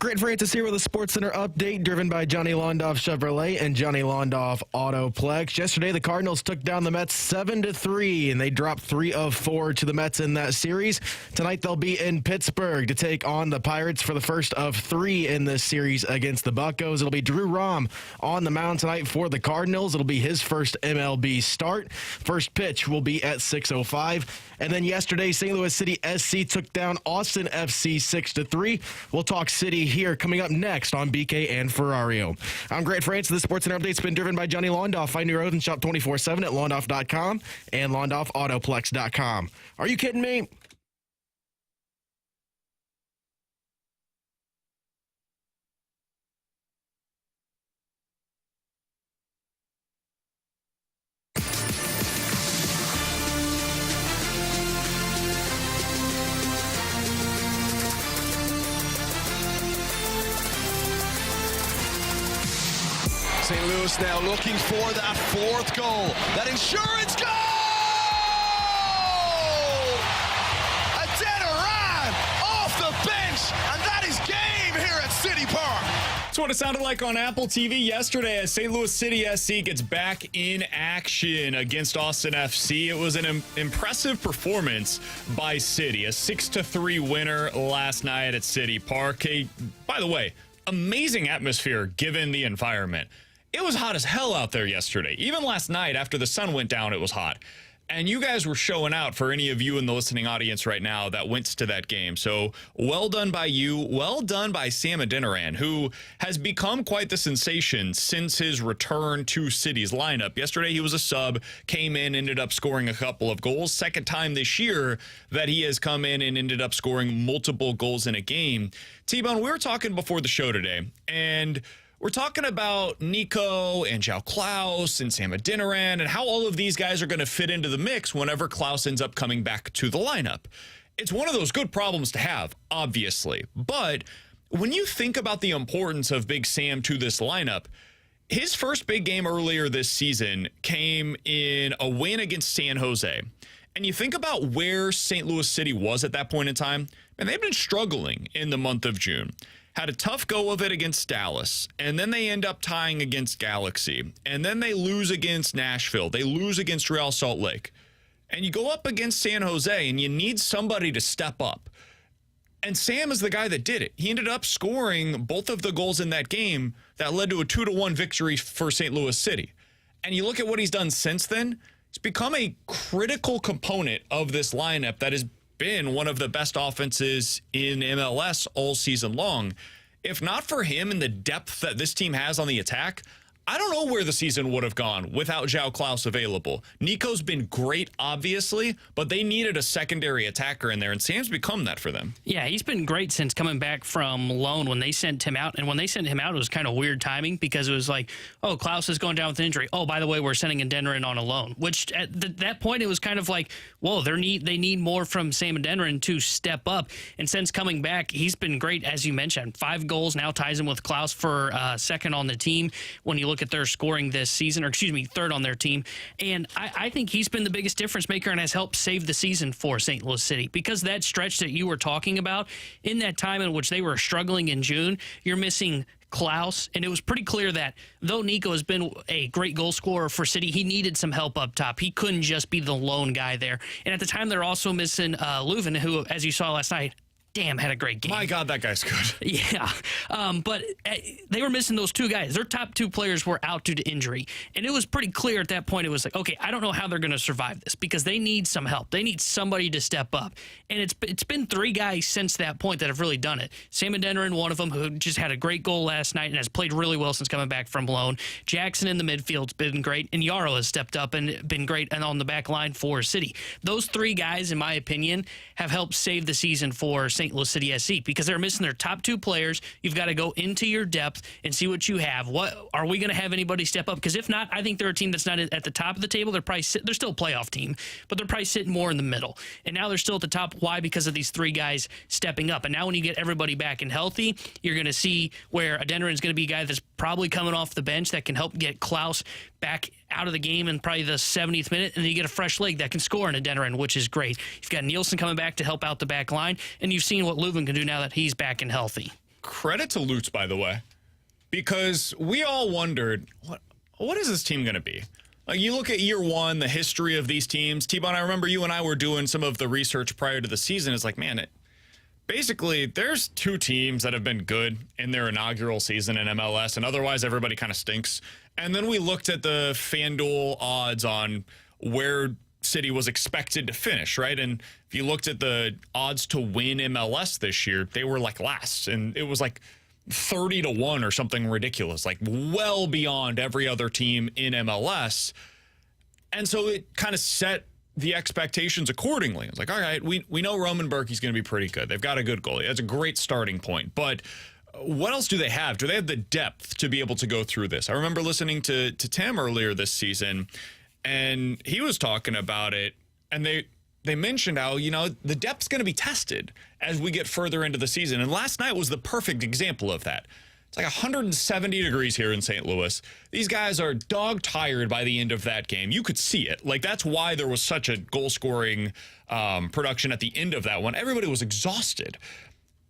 Grant Francis here with a SportsCenter update driven by Johnny Londoff Chevrolet and Johnny Londoff Autoplex. Yesterday, the Cardinals took down the Mets 7-3, and they dropped 3 of 4 to the Mets in that series. Tonight, they'll be in Pittsburgh to take on the Pirates for the first of 3 in this series against the Buccos. It'll be Drew Rom on the mound tonight for the Cardinals. It'll be his first MLB start. First pitch will be at 6:05. And then yesterday, St. Louis City SC took down Austin FC 6-3. We'll talk City here coming up next on BK and Ferrario. I'm Grant Francis. The SportsCenter update's been driven by Johnny Londoff. Find your oath and shop 24/7 at londoff.com and londoffautoplex.com. Are you kidding me? St. Louis now looking for that 4th goal. That insurance goal! Adeniran off the bench, and that is game here at City Park. That's what it sounded like on Apple TV yesterday as St. Louis City SC gets back in action against Austin FC. It was an impressive performance by City, a 6-3 winner last night at City Park. By the way, amazing atmosphere given the environment. It was hot as hell out there yesterday. Even last night after the sun went down, it was hot. And you guys were showing out for any of you in the listening audience right now that went to that game. So well done by you. Well done by Sam Adeniran, who has become quite the sensation since his return to City's lineup. Yesterday, he was a sub, came in, ended up scoring a couple of goals. Second time this year that he has come in and ended up scoring multiple goals in a game. T-Bone, we were talking before the show today, and we're talking about Nico and João Klaus and Sam Adeniran and how all of these guys are going to fit into the mix whenever Klaus ends up coming back to the lineup. It's one of those good problems to have, obviously. But when you think about the importance of Big Sam to this lineup, his first big game earlier this season came in a win against San Jose. And you think about where St. Louis City was at that point in time, and they've been struggling in the month of June. Had a tough go of it against Dallas, and then they end up tying against Galaxy, and then they lose against Nashville. They lose against Real Salt Lake. And you go up against San Jose, and you need somebody to step up. And Sam is the guy that did it. He ended up scoring both of the goals in that game that led to a 2-1 victory for St. Louis City. And you look at what he's done since then, he's become a critical component of this lineup that has been one of the best offenses in MLS all season long. If not for him and the depth that this team has on the attack, I don't know where the season would have gone without João Klaus available. Nico's been great, obviously, but they needed a secondary attacker in there, and Sam's become that for them. Yeah, he's been great since coming back from loan when they sent him out. And when they sent him out, it was kind of weird timing because it was like, oh, Klaus is going down with an injury. Oh, by the way, we're sending Adeniran on a loan, which at that point, it was kind of like, whoa, they need more from Sam Adeniran to step up. And since coming back, he's been great, as you mentioned. 5 goals now ties him with Klaus for second on the team when you look at their scoring this season, or excuse me, third on their team. And I think he's been the biggest difference maker and has helped save the season for St. Louis City, because that stretch that you were talking about in that time in which they were struggling in June, you're missing Klaus, and it was pretty clear that though Nico has been a great goal scorer for City, he needed some help up top. He couldn't just be the lone guy there. And at the time, they're also missing Leuven, who, as you saw last night, had a great game. My God, that guy's good. Yeah. But they were missing those 2 guys. Their top 2 players were out due to injury. And it was pretty clear at that point. It was like, okay, I don't know how they're going to survive this because they need some help. They need somebody to step up. And it's been 3 guys since that point that have really done it. Sam Adeniran, one of them, who just had a great goal last night and has played really well since coming back from loan. Jackson in the midfield's been great. And Yarrow has stepped up and been great and on the back line for City. Those 3 guys, in my opinion, have helped save the season for St. Louis City SC because they're missing their top 2 players. You've got to go into your depth and see what you have. What are we going to have anybody step up? Because if not, I think they're a team that's not at the top of the table. They're still a playoff team, but they're probably sitting more in the middle. And now they're still at the top. Why? Because of these 3 guys stepping up. And now when you get everybody back and healthy, you're going to see where Adeniran is going to be a guy that's probably coming off the bench that can help get Klaus back out of the game in probably the 70th minute, and then you get a fresh leg that can score in Adeniran, which is great. You've got Nielsen coming back to help out the back line, and you've seen what Leuven can do now that he's back and healthy. credit to Lutz, by the way, because we all wondered, what is this team going to be? Like, you look at year one, the history of these teams. T-Bone, I remember you and I were doing some of the research prior to the season. It's like, man, basically, there's two teams that have been good in their inaugural season in MLS, and otherwise everybody kind of stinks. And then we looked at the FanDuel odds on where City was expected to finish, right? And if you looked at the odds to win MLS this year, they were like last, and it was like 30-1 or something ridiculous, like well beyond every other team in MLS. And so it kind of set the expectations accordingly. It's like, all right, we know Roman Berkey's going to be pretty good. They've got a good goalie. That's a great starting point. But what else do they have? Do they have the depth to be able to go through this? I remember listening to Tim earlier this season, and he was talking about it, and they mentioned how, you know, the depth's going to be tested as we get further into the season. And last night was the perfect example of that. It's like 170 degrees here in St. Louis. These guys are dog tired by the end of that game. You could see it. Like, that's why there was such a goal scoring production at the end of that one. Everybody was exhausted.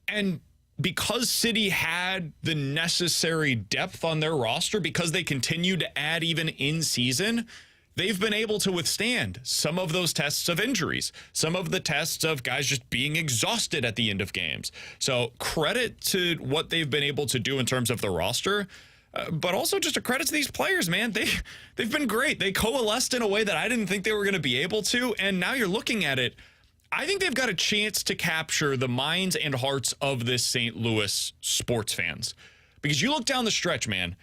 And because City had the necessary depth on their roster, because they continued to add even in season, they've been able to withstand some of those tests of injuries, some of the tests of guys just being exhausted at the end of games. So credit to what they've been able to do in terms of the roster, but also just a credit to these players, man. They've been great. They coalesced in a way that I didn't think they were going to be able to, and now you're looking at it. I think they've got a chance to capture the minds and hearts of this St. Louis sports fans. Because you look down the stretch, man,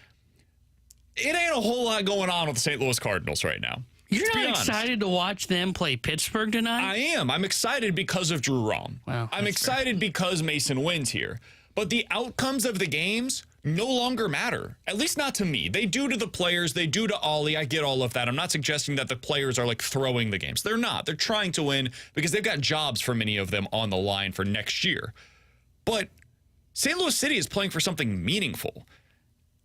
it ain't a whole lot going on with the St. Louis Cardinals right now. You're not excited to watch them play Pittsburgh tonight? I am. I'm excited because of Drew Rom. Wow, I'm excited because Masyn Winn's here. But the outcomes of the games no longer matter, at least not to me. They do to the players. They do to Ollie. I get all of that. I'm not suggesting that the players are like throwing the games. They're not. They're trying to win because they've got jobs for many of them on the line for next year. But St. Louis City is playing for something meaningful.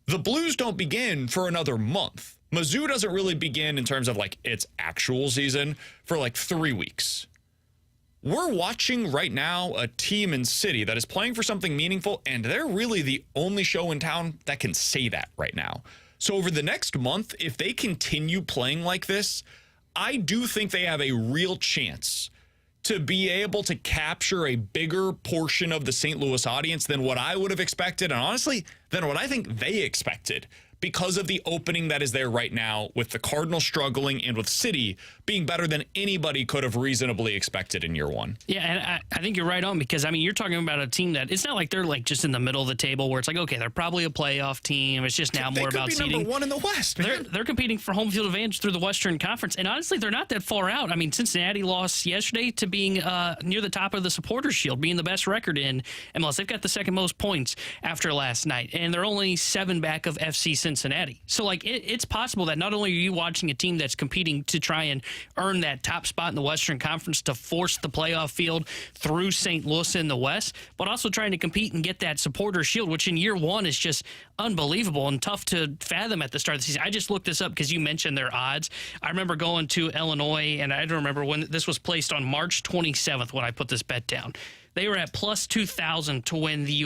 The Blues don't begin for another month. Mizzou doesn't really begin in terms of like its actual season for like 3 weeks. We're watching right now a team in City that is playing for something meaningful, and they're really the only show in town that can say that right now. So over the next month, if they continue playing like this, I do think they have a real chance to be able to capture a bigger portion of the St. Louis audience than what I would have expected, and honestly, than what I think they expected, because of the opening that is there right now with the Cardinals struggling and with City being better than anybody could have reasonably expected in year one. Yeah, and I think you're right on, because, I mean, you're talking about a team that it's not like they're like just in the middle of the table where it's like, okay, they're probably a playoff team. It's just now more about seeding. They could be number one in the West, man. They're competing for home field advantage through the Western Conference, and honestly, they're not that far out. I mean, Cincinnati lost yesterday to being near the top of the Supporters Shield, being the best record in MLS. They've got the second most points after last night, and they're only 7 back of FC Cincinnati. So, like, it's possible that not only are you watching a team that's competing to try and earn that top spot in the Western Conference to force the playoff field through St. Louis in the West, but also trying to compete and get that Supporters Shield, which in year one is just unbelievable and tough to fathom at the start of the season. I just looked this up because you mentioned their odds. I remember going to Illinois, and I don't remember when this was placed on March 27th when I put this bet down. They were at plus 2,000 to win the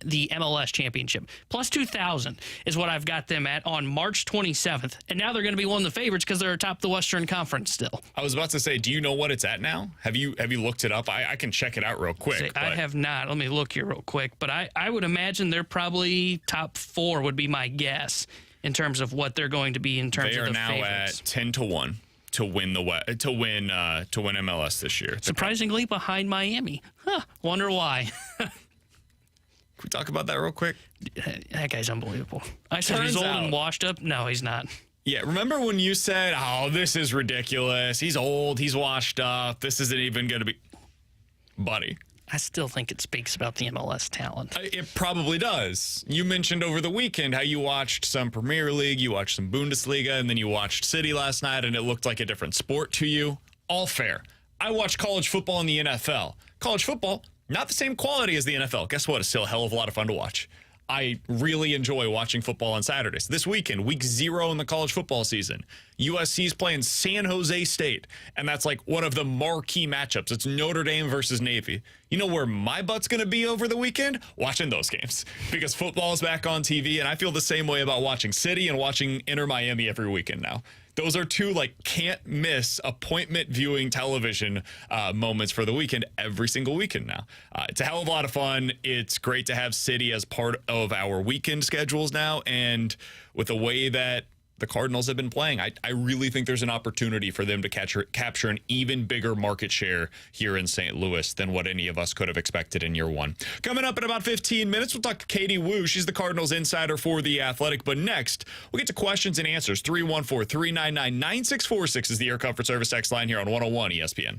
the MLS championship. Plus 2,000 is what I've got them at on March 27th. And now they're going to be one of the favorites because they're atop the Western Conference still. I was about to say, do you know what it's at now? Have you looked it up? I can check it out real quick. I have not. Let me look here real quick. But I would imagine they're probably top 4 would be my guess in terms of what they're going to be in terms of the favorites. They are now at 10-1. To win MLS this year. Surprisingly behind Miami. Wonder why. Can we talk about that real quick? That guy's unbelievable. I said he's old and washed up. No, he's not. Yeah, remember when you said, oh, this is ridiculous. He's old. He's washed up. This isn't even going to be... Buddy. I still think it speaks about the MLS talent. It probably does. You mentioned over the weekend how you watched some Premier League, you watched some Bundesliga, and then you watched City last night, and it looked like a different sport to you. All fair. I watched college football in the NFL. College football, not the same quality as the NFL. Guess what? It's still a hell of a lot of fun to watch. I really enjoy watching football on Saturdays. This weekend, week 0 in the college football season, USC's playing San Jose State, and that's like one of the marquee matchups. It's Notre Dame versus Navy. You know where my butt's going to be over the weekend? Watching those games, because football is back on TV, and I feel the same way about watching City and watching Inter Miami every weekend now. Those are two can't miss appointment viewing television moments for the weekend every single weekend now. It's a hell of a lot of fun. It's great to have City as part of our weekend schedules now, and with the way that the Cardinals have been playing, I really think there's an opportunity for them to capture an even bigger market share here in St. Louis than what any of us could have expected in year one. Coming up in about 15 minutes, we'll talk to Katie Wu. She's the Cardinals insider for The Athletic. But next, we'll get to questions and answers. 314-399-9646 is the Air Comfort Service text line here on 101 ESPN.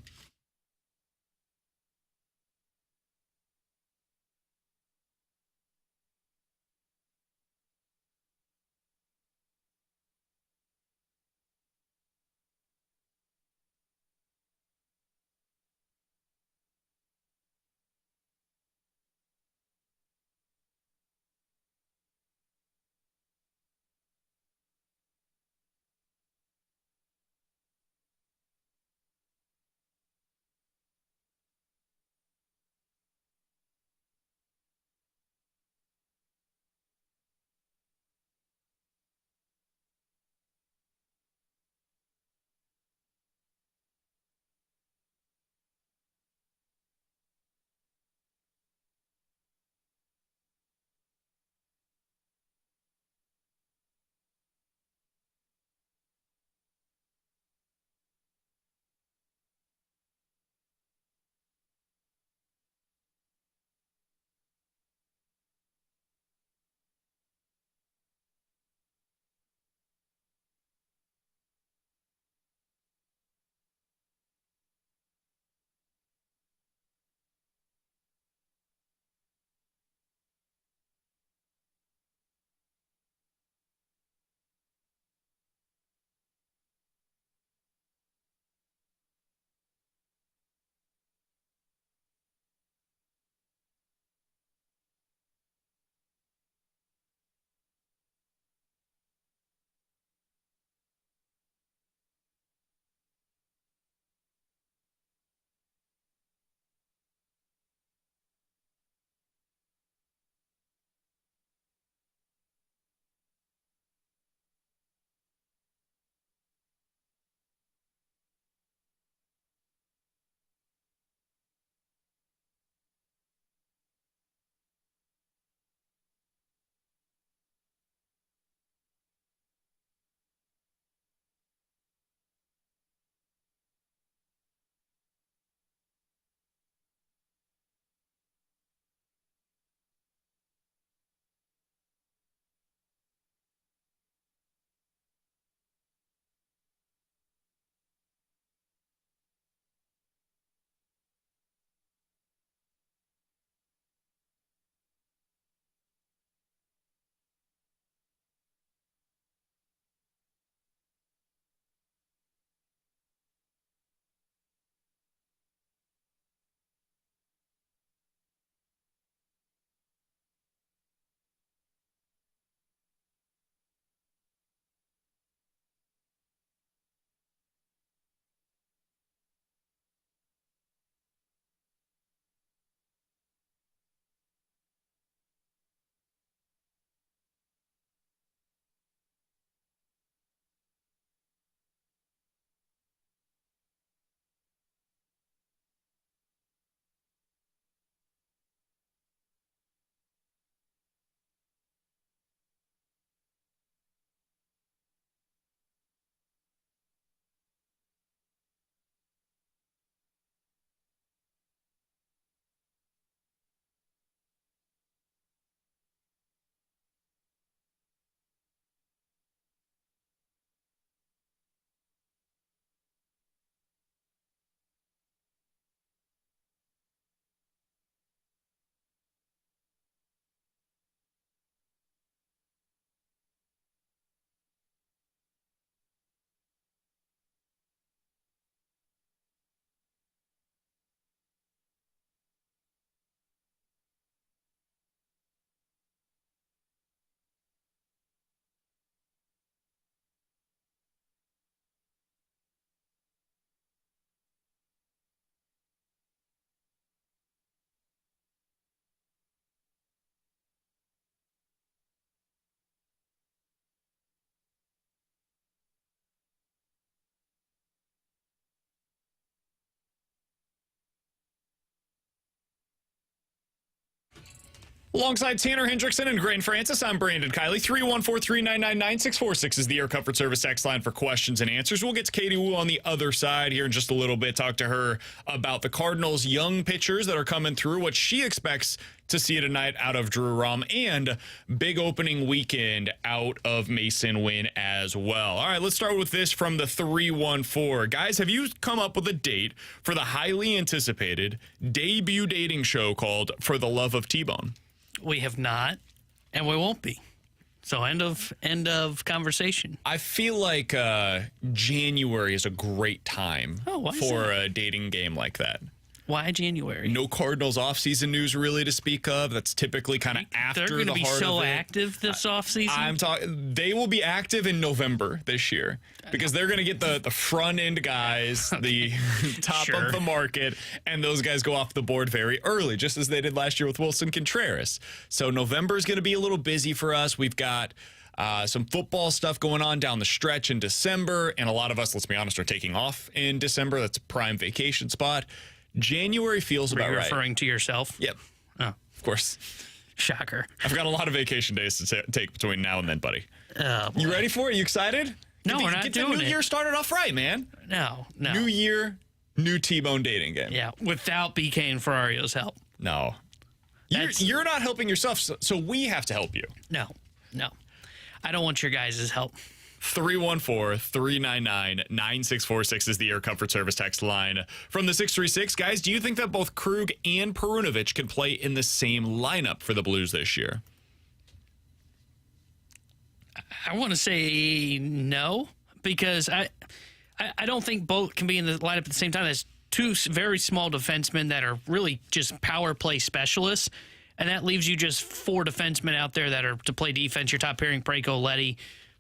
Alongside Tanner Hendrickson and Grant Francis, I'm Brandon Kiley. 314-399-9646 is the Air Comfort Service text line for questions and answers. We'll get to Katie Woo on the other side here in just a little bit. Talk to her about the Cardinals' young pitchers that are coming through, what she expects to see tonight out of Drew Rom, and big opening weekend out of Masyn Winn as well. All right, let's start with this from the 314. Guys, have you come up with a date for the highly anticipated debut dating show called For the Love of T-Bone? We have not, and we won't be. So end of conversation. I feel like January is a great time for a dating game like that. Why January? No Cardinals offseason news really to speak of. That's typically kind of after the heart of it. They're going to be so active this offseason? They will be active in November this year because they're going to get the front end guys, the top of the market, and those guys go off the board very early, just as they did last year with Wilson Contreras. So November is going to be a little busy for us. We've got some football stuff going on down the stretch in December, and a lot of us, let's be honest, are taking off in December. That's a prime vacation spot. January feels about right. Referring to yourself? Yep. Oh. Of course. Shocker. I've got a lot of vacation days to take between now and then, buddy. You ready for it? You excited? No, we're not doing it. Get the new year started off right, man. No. New year, new T-Bone dating game. Yeah, without BK and Ferrario's help. No. You're not helping yourself, so we have to help you. No. I don't want your guys' help. 314-399-9646 is the Air Comfort Service text line. From the 636, guys, do you think that both Krug and Perunovich can play in the same lineup for the Blues this year? I want to say no, because I don't think both can be in the lineup at the same time. There's two very small defensemen that are really just power play specialists, and that leaves you just four defensemen out there that are to play defense. Your top pairing, Parayko, Leddy,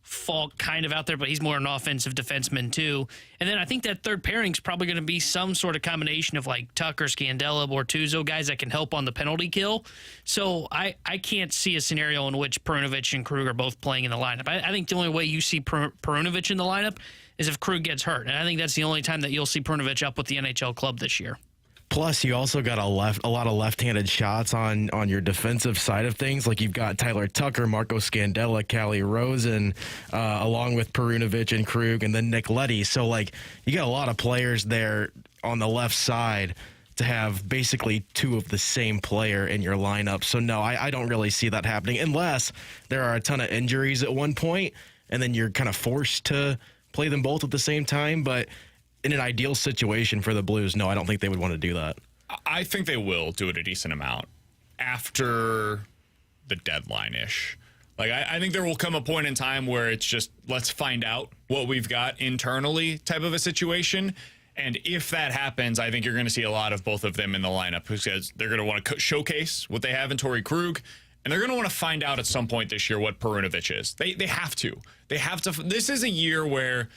Falk kind of out there, but he's more an offensive defenseman too. And then I think that third pairing is probably going to be some sort of combination of like Tucker, Scandella, Bortuzzo, guys that can help on the penalty kill. So I can't see a scenario in which Perunovich and Krug are both playing in the lineup. I think the only way you see Perunovich in the lineup is if Krug gets hurt. And I think that's the only time that you'll see Perunovich up with the NHL club this year. Plus, you also got a lot of left-handed shots on your defensive side of things. Like you've got Tyler Tucker, Marco Scandella, Callie Rosen, along with Perunovich and Krug, and then Nick Leddy. So, like, you got a lot of players there on the left side to have basically two of the same player in your lineup. So, no, I don't really see that happening unless there are a ton of injuries at one point, and then you're kind of forced to play them both at the same time. But in an ideal situation for the Blues, no, I don't think they would want to do that. I think they will do it a decent amount after the deadline-ish. Like, I think there will come a point in time where it's just, let's find out what we've got internally type of a situation. And if that happens, I think you're going to see a lot of both of them in the lineup because they're going to want to showcase what they have in Torrey Krug. And they're going to want to find out at some point this year what Perunovich is. They have to. They have to. This is a year where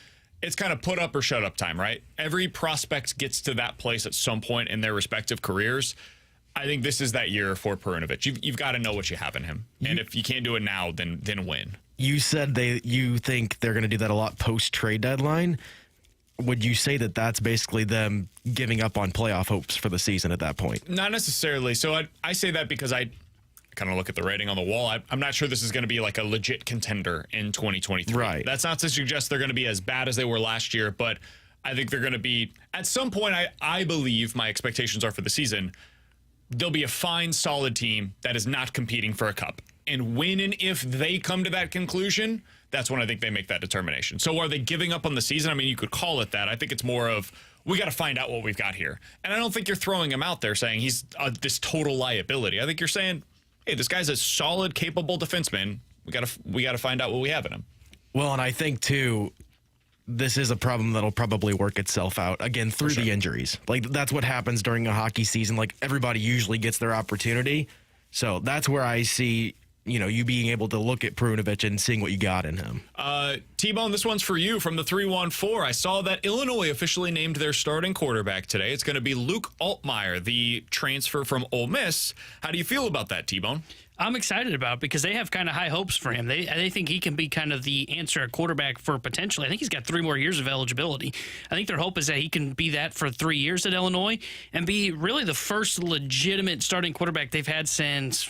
it's kind of put up or shut up time, right? Every prospect gets to that place at some point in their respective careers. I think this is that year for Perunovich. You've got to know what you have in him. And if you can't do it now, then win. You said you think they're going to do that a lot post-trade deadline. Would you say that that's basically them giving up on playoff hopes for the season at that point? Not necessarily. So I say that because I kind of look at the writing on the wall. I'm not sure this is going to be like a legit contender in 2023. Right. That's not to suggest they're going to be as bad as they were last year, but I think they're going to be, at some point, I believe my expectations are for the season, they'll be a fine, solid team that is not competing for a cup. And when and if they come to that conclusion, that's when I think they make that determination. So are they giving up on the season? I mean, you could call it that. I think it's more of, we got to find out what we've got here. And I don't think you're throwing him out there saying he's this total liability. I think you're saying, hey, this guy's a solid, capable defenseman. We gotta find out what we have in him. Well, and I think too, this is a problem that'll probably work itself out again through the injuries. Like that's what happens during a hockey season. Like everybody usually gets their opportunity, so that's where I see you being able to look at Perunovich and seeing what you got in him. T-Bone, this one's for you from the 314. I saw that Illinois officially named their starting quarterback today. It's going to be Luke Altmaier, the transfer from Ole Miss. How do you feel about that, T-Bone? I'm excited about it because they have kind of high hopes for him. They think he can be kind of the answer at quarterback for potentially. I think he's got 3 more years of eligibility. I think their hope is that he can be that for 3 years at Illinois and be really the first legitimate starting quarterback they've had since,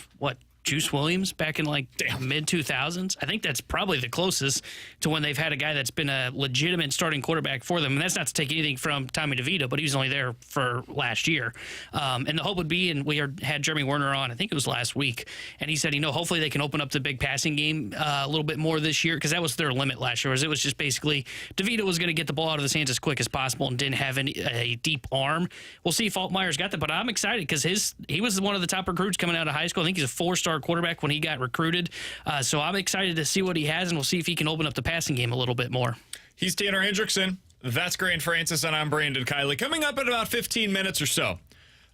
Juice Williams back in like mid 2000s. I think that's probably the closest to when they've had a guy that's been a legitimate starting quarterback for them. And that's not to take anything from Tommy DeVito, but he was only there for last year. And the hope would be, and we had Jeremy Werner on, I think it was last week, and he said, hopefully they can open up the big passing game a little bit more this year, because that was their limit last year. It was just basically DeVito was going to get the ball out of his hands as quick as possible and didn't have a deep arm. We'll see if Altmaier's got that, but I'm excited because he was one of the top recruits coming out of high school. I think he's a 4-star quarterback when he got recruited. So I'm excited to see what he has, and we'll see if he can open up the passing game a little bit more. He's Tanner Hendrickson. That's Grant Francis, and I'm Brandon Kiley. Coming up in about 15 minutes or so,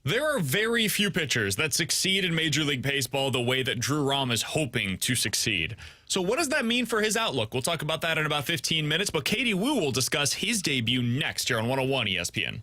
there are very few pitchers that succeed in Major League Baseball the way that Drew Rom is hoping to succeed. So what does that mean for his outlook? We'll talk about that in about 15 minutes, but Katie Woo will discuss his debut next here on 101 ESPN.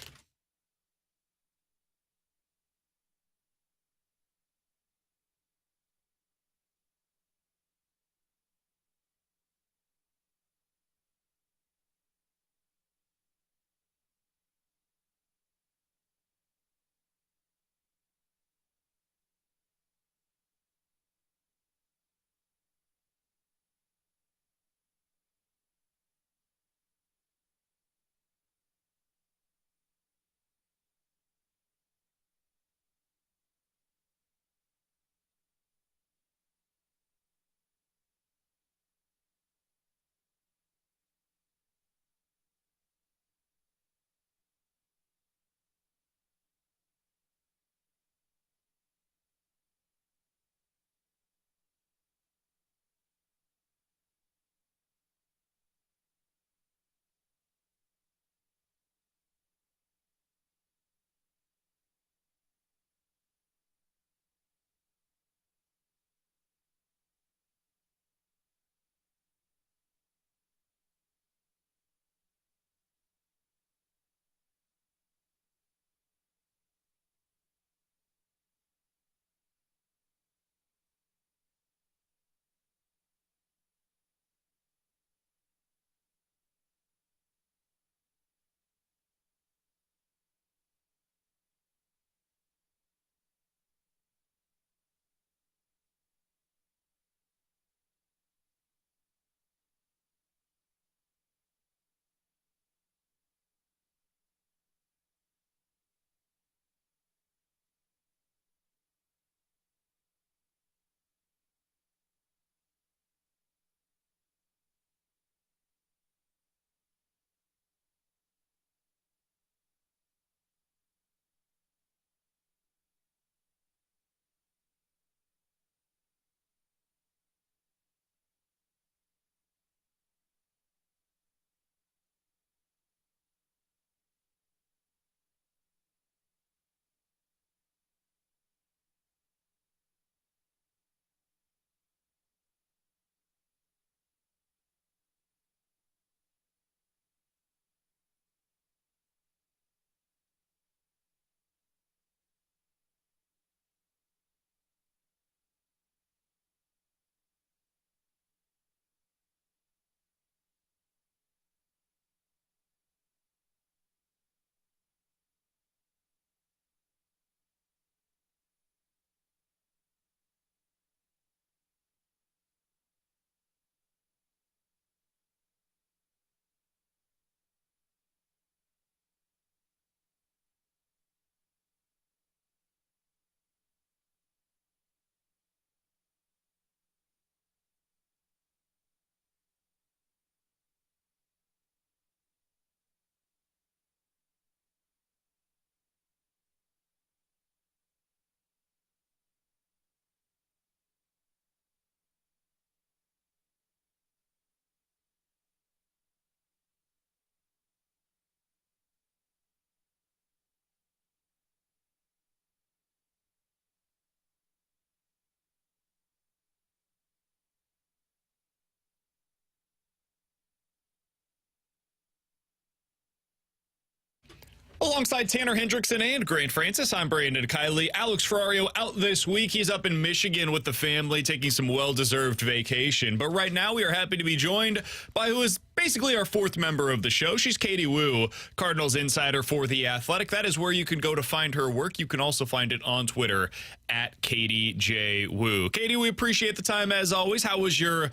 Alongside Tanner Hendrickson and Grant Francis, I'm Brandon Kiley. Alex Ferrario out this week. He's up in Michigan with the family, taking some well-deserved vacation. But right now, we are happy to be joined by who is basically our fourth member of the show. She's Katie Woo, Cardinals insider for The Athletic. That is where you can go to find her work. You can also find it on Twitter at Katie J. Woo. Katie, we appreciate the time as always. How was your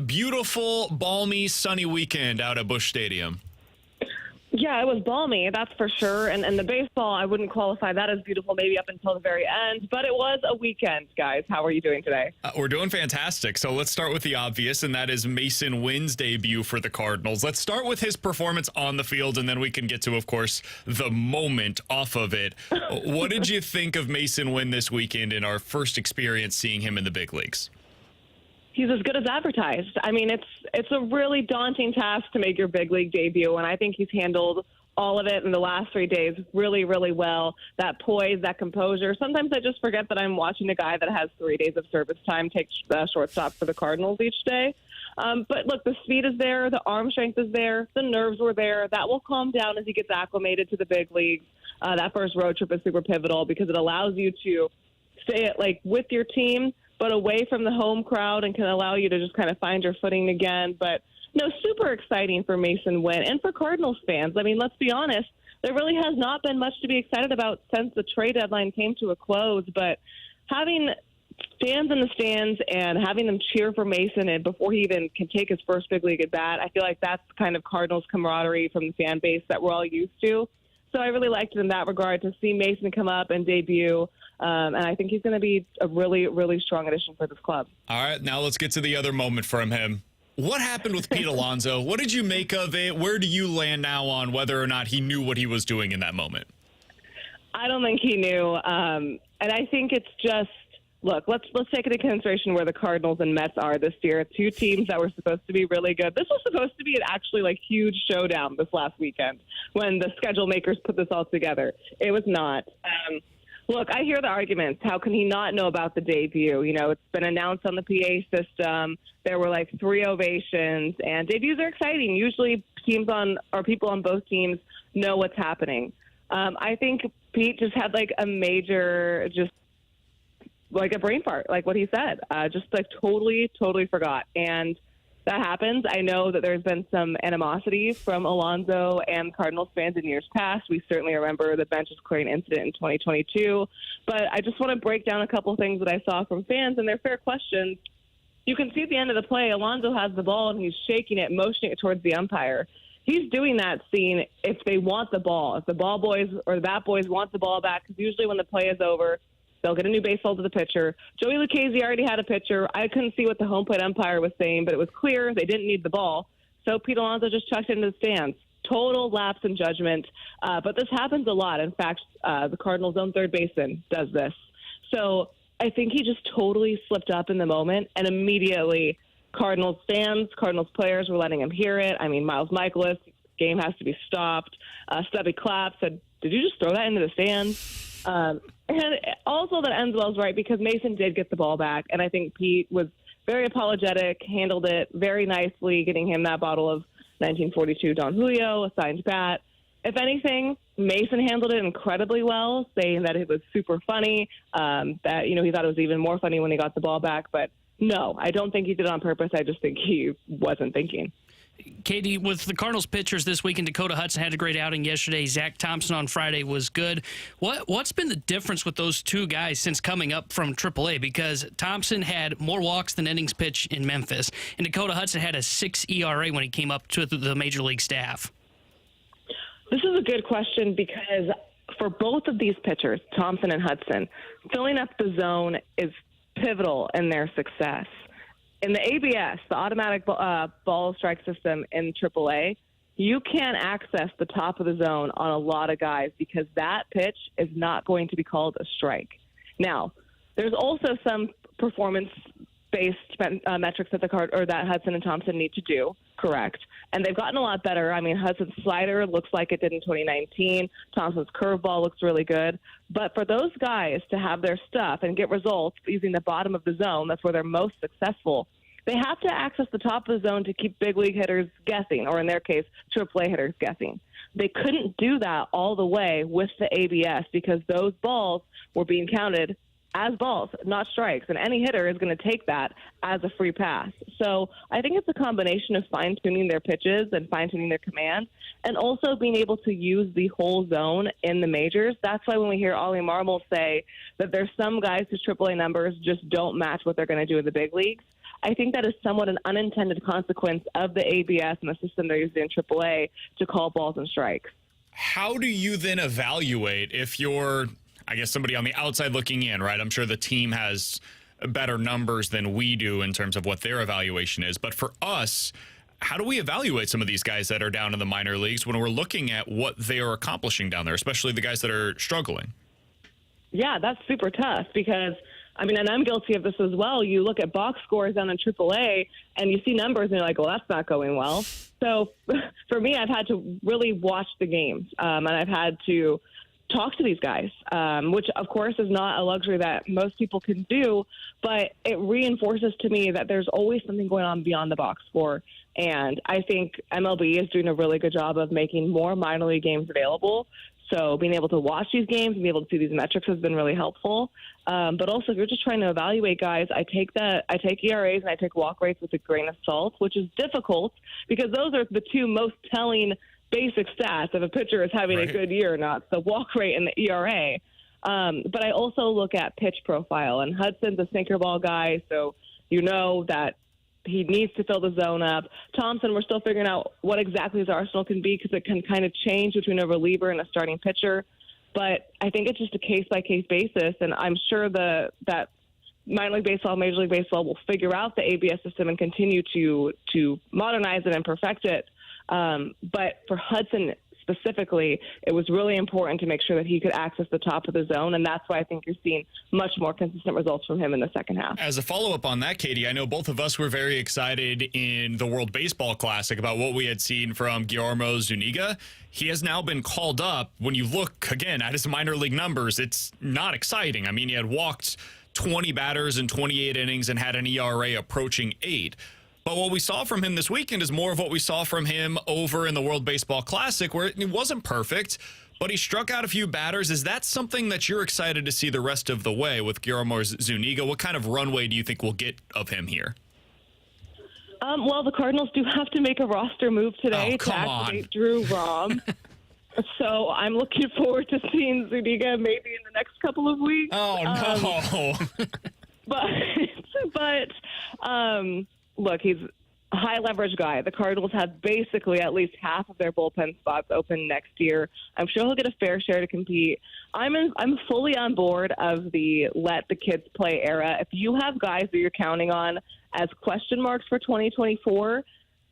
beautiful, balmy, sunny weekend out at Busch Stadium? Yeah, it was balmy, that's for sure. And the baseball, I wouldn't qualify that as beautiful maybe up until the very end. But it was a weekend, guys. How are you doing today? We're doing fantastic. So let's start with the obvious, and that is Masyn Winn's debut for the Cardinals. Let's start with his performance on the field, and then we can get to, of course, the moment off of it. What did you think of Masyn Winn this weekend in our first experience seeing him in the big leagues? He's as good as advertised. I mean, it's a really daunting task to make your big league debut, and I think he's handled all of it in the last 3 days really, really well. That poise, that composure. Sometimes I just forget that I'm watching a guy that has 3 days of service time take shortstop for the Cardinals each day. But look, the speed is there, the arm strength is there, the nerves were there. That will calm down as he gets acclimated to the big leagues. That first road trip is super pivotal because it allows you to stay with your team, but away from the home crowd, and can allow you to just kind of find your footing again. But no, super exciting for Masyn Winn and for Cardinals fans. I mean, let's be honest, there really has not been much to be excited about since the trade deadline came to a close. But having fans in the stands and having them cheer for Masyn and before he even can take his first big league at bat, I feel like that's kind of Cardinals camaraderie from the fan base that we're all used to. So I really liked it in that regard to see Masyn come up and debut. And I think he's going to be a really, really strong addition for this club. All right, now let's get to the other moment from him. What happened with Pete Alonso? What did you make of it? Where do you land now on whether or not he knew what he was doing in that moment? I don't think he knew. And I think it's just, look, let's take into consideration where the Cardinals and Mets are this year. Two teams that were supposed to be really good. This was supposed to be an actually huge showdown this last weekend when the schedule makers put this all together. It was not. Look, I hear the arguments. How can he not know about the debut? You know, it's been announced on the PA system. There were 3 ovations, and debuts are exciting. Usually people on both teams know what's happening. I think Pete just had a major, a brain fart, like what he said. Totally forgot. And that happens. I know that there's been some animosity from Alonso and Cardinals fans in years past. We certainly remember the benches clearing incident in 2022. But I just want to break down a couple of things that I saw from fans, and they're fair questions. You can see at the end of the play, Alonso has the ball, and he's shaking it, motioning it towards the umpire. He's doing that scene if they want the ball. If the ball boys or the bat boys want the ball back, because usually when the play is over, they'll get a new baseball to the pitcher. Joey Lucchesi already had a pitcher. I couldn't see what the home plate umpire was saying, but it was clear they didn't need the ball. So Pete Alonso just chucked it into the stands. Total lapse in judgment. But this happens a lot. In fact, the Cardinals' own third baseman does this. So I think he just totally slipped up in the moment, and immediately Cardinals fans, Cardinals players were letting him hear it. I mean, Miles Michaelis, game has to be stopped. Stubby Clapp said, "Did you just throw that into the stands?" And also that Enswell's right, because Masyn did get the ball back, and I think Pete was very apologetic, handled it very nicely, getting him that bottle of 1942 Don Julio, a signed bat. If anything, Masyn handled it incredibly well, saying that it was super funny, that, he thought it was even more funny when he got the ball back. But no, I don't think he did it on purpose. I just think he wasn't thinking. Katie, with the Cardinals pitchers this week, and Dakota Hudson had a great outing yesterday. Zach Thompson on Friday was good. What's been the difference with those two guys since coming up from AAA? Because Thompson had more walks than innings pitched in Memphis, and Dakota Hudson had a 6 ERA when he came up to the major league staff. This is a good question because for both of these pitchers, Thompson and Hudson, filling up the zone is pivotal in their success. In the ABS, the automatic ball strike system in AAA, you can't access the top of the zone on a lot of guys because that pitch is not going to be called a strike. Now, there's also some performance-based metrics that that Hudson and Thompson need to do, correct? And they've gotten a lot better. I mean, Hudson's slider looks like it did in 2019. Thompson's curveball looks really good. But for those guys to have their stuff and get results using the bottom of the zone, that's where they're most successful, they have to access the top of the zone to keep big league hitters guessing, or in their case, AAA hitters guessing. they couldn't do that all the way with the ABS because those balls were being counted as balls, not strikes. And any hitter is going to take that as a free pass. So I think it's a combination of fine-tuning their pitches and fine-tuning their command and also being able to use the whole zone in the majors. That's why when we hear Ollie Marmol say that there's some guys whose AAA numbers just don't match what they're going to do in the big leagues, I think that is somewhat an unintended consequence of the ABS and the system they're using in AAA to call balls and strikes. How do you then evaluate if you're, I guess, somebody on the outside looking in, right? I'm sure the team has better numbers than we do in terms of what their evaluation is. But for us, how do we evaluate some of these guys that are down in the minor leagues when we're looking at what they are accomplishing down there, especially the guys that are struggling? Yeah, that's super tough because, I mean, and I'm guilty of this as well. You look at box scores down in AAA and you see numbers and you're like, well, that's not going well. So for me, I've had to really watch the games and I've had to talk to these guys, which, of course, is not a luxury that most people can do, but it reinforces to me that there's always something going on beyond the box score. And I think MLB is doing a really good job of making more minor league games available. So being able to watch these games and be able to see these metrics has been really helpful. But also, if you're just trying to evaluate guys, I take ERAs and I take walk rates with a grain of salt, which is difficult because those are the two most telling basic stats if a pitcher is having a good year or not, the walk rate and the ERA. But I also look at pitch profile, and Hudson's a sinker ball guy, so you know that he needs to fill the zone up. Thompson, we're still figuring out what exactly his arsenal can be because it can kind of change between a reliever and a starting pitcher. But I think it's just a case-by-case basis, and I'm sure that minor league baseball, Major League Baseball will figure out the ABS system and continue to modernize it and perfect it. But for Hudson specifically, it was really important to make sure that he could access the top of the zone, and that's why I think you're seeing much more consistent results from him in the second half. As a follow-up on that, Katie, I know both of us were very excited in the World Baseball Classic about what we had seen from Guillermo Zuniga. He has now been called up. When you look, again, at his minor league numbers, it's not exciting. I mean, he had walked 20 batters in 28 innings and had an ERA approaching 8. But what we saw from him this weekend is more of what we saw from him over in the World Baseball Classic, where it wasn't perfect, but he struck out a few batters. Is that something that you're excited to see the rest of the way with Guillermo Zuniga? What kind of runway do you think we'll get of him here? Well, the Cardinals do have to make a roster move today to activate Drew Rom. So I'm looking forward to seeing Zuniga maybe in the next couple of weeks. Oh, no. But look, he's a high leverage guy. The Cardinals have basically at least half of their bullpen spots open next year. I'm sure he'll get a fair share to compete. I'm fully on board of the let the kids play era. If you have guys that you're counting on as question marks for 2024,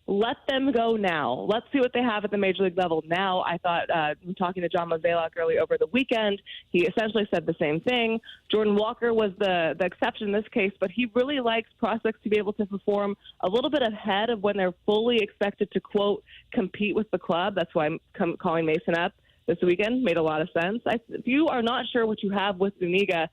let them go now. Let's see what they have at the major league level now. I thought, talking to John Mozeliak early over the weekend, he essentially said the same thing. Jordan Walker was the exception in this case, but he really likes prospects to be able to perform a little bit ahead of when they're fully expected to, quote, compete with the club. That's why I'm calling Masyn up this weekend. Made a lot of sense. If you are not sure what you have with Zuniga,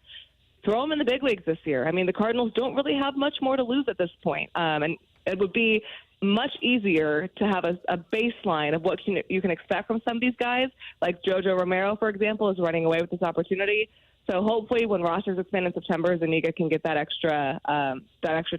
throw him in the big leagues this year. I mean, the Cardinals don't really have much more to lose at this point. And it would be much easier to have a baseline of what you can expect from some of these guys, like Jojo Romero, for example, is running away with this opportunity. So hopefully when rosters expand in September, Zuniga can get that extra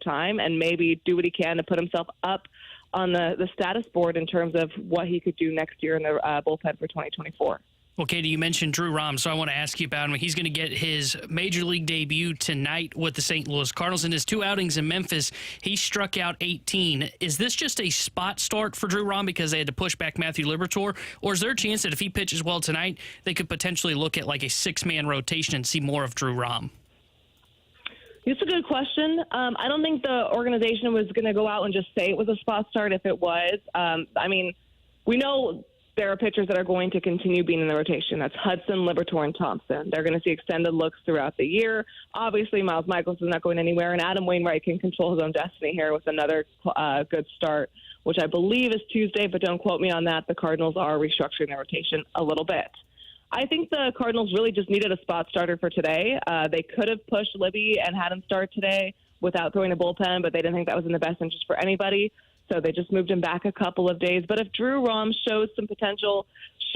time and maybe do what he can to put himself up on the status board in terms of what he could do next year in the bullpen for 2024. Well, Katie, you mentioned Drew Rom, so I want to ask you about him. He's going to get his major league debut tonight with the St. Louis Cardinals. In his 2 outings in Memphis, he struck out 18. Is this just a spot start for Drew Rom because they had to push back Matthew Liberatore? Or is there a chance that if he pitches well tonight, they could potentially look at like a 6-man rotation and see more of Drew Rom? It's a good question. I don't think the organization was going to go out and just say it was a spot start if it was. I mean, we know there are pitchers that are going to continue being in the rotation. That's Hudson, Liberatore, and Thompson. They're going to see extended looks throughout the year. Obviously, Miles Michaels is not going anywhere, and Adam Wainwright can control his own destiny here with another good start, which I believe is Tuesday, but don't quote me on that. The Cardinals are restructuring their rotation a little bit. I think the Cardinals really just needed a spot starter for today. They could have pushed Libby and had him start today without throwing a bullpen, but they didn't think that was in the best interest for anybody. So they just moved him back a couple of days. But if Drew Rom shows some potential,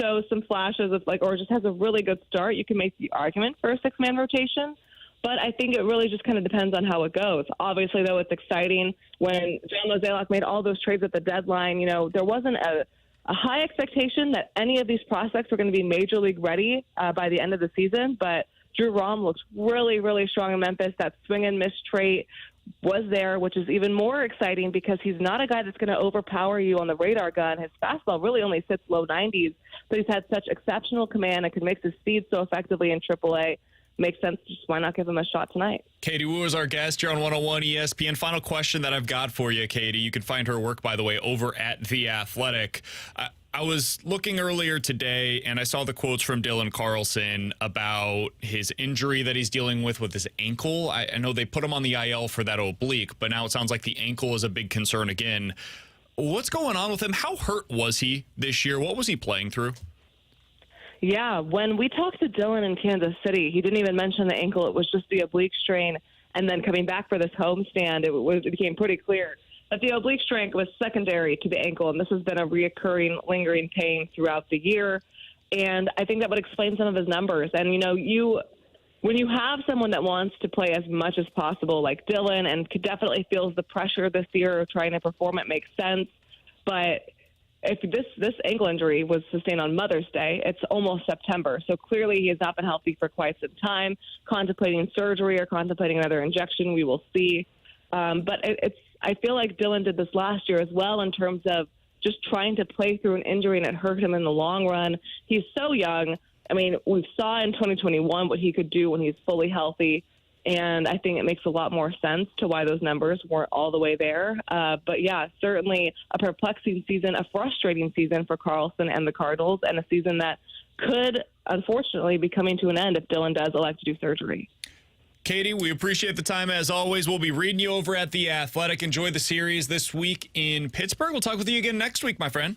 shows some flashes of or just has a really good start, you can make the argument for a 6-man rotation. But I think it really just kind of depends on how it goes. Obviously, though, it's exciting. When John Mozeliak made all those trades at the deadline, there wasn't a high expectation that any of these prospects were going to be major league ready by the end of the season. But Drew Rom looks really, really strong in Memphis. That swing and miss trait was there, which is even more exciting because he's not a guy that's going to overpower you on the radar gun. His fastball really only sits low 90s, but he's had such exceptional command and can mix his speed so effectively in AAA. Makes sense. Just why not give him a shot tonight? Katie Woo is our guest here on 101 ESPN. Final question that I've got for you, Katie. You can find her work, by the way, over at The Athletic. I was looking earlier today, and I saw the quotes from Dylan Carlson about his injury that he's dealing with his ankle. I know they put him on the IL for that oblique, but now it sounds like the ankle is a big concern again. What's going on with him? How hurt was he this year? What was he playing through? Yeah, when we talked to Dylan in Kansas City, he didn't even mention the ankle. It was just the oblique strain. And then coming back for this homestand, it became pretty clear that the oblique strain was secondary to the ankle, and this has been a reoccurring, lingering pain throughout the year. And I think that would explain some of his numbers. And, when you have someone that wants to play as much as possible, like Dylan, and definitely feels the pressure this year of trying to perform, it makes sense. But if this ankle injury was sustained on Mother's Day, it's almost September. So clearly he has not been healthy for quite some time. Contemplating surgery or contemplating another injection, we will see. But I feel like Dylan did this last year as well in terms of just trying to play through an injury, and it hurt him in the long run. He's so young. I mean, we saw in 2021 what he could do when he's fully healthy. And I think it makes a lot more sense to why those numbers weren't all the way there. But, yeah, certainly a perplexing season, a frustrating season for Carlson and the Cardinals, and a season that could, unfortunately, be coming to an end if Dylan does elect to do surgery. Katie, we appreciate the time as always. We'll be reading you over at The Athletic. Enjoy the series this week in Pittsburgh. We'll talk with you again next week, my friend.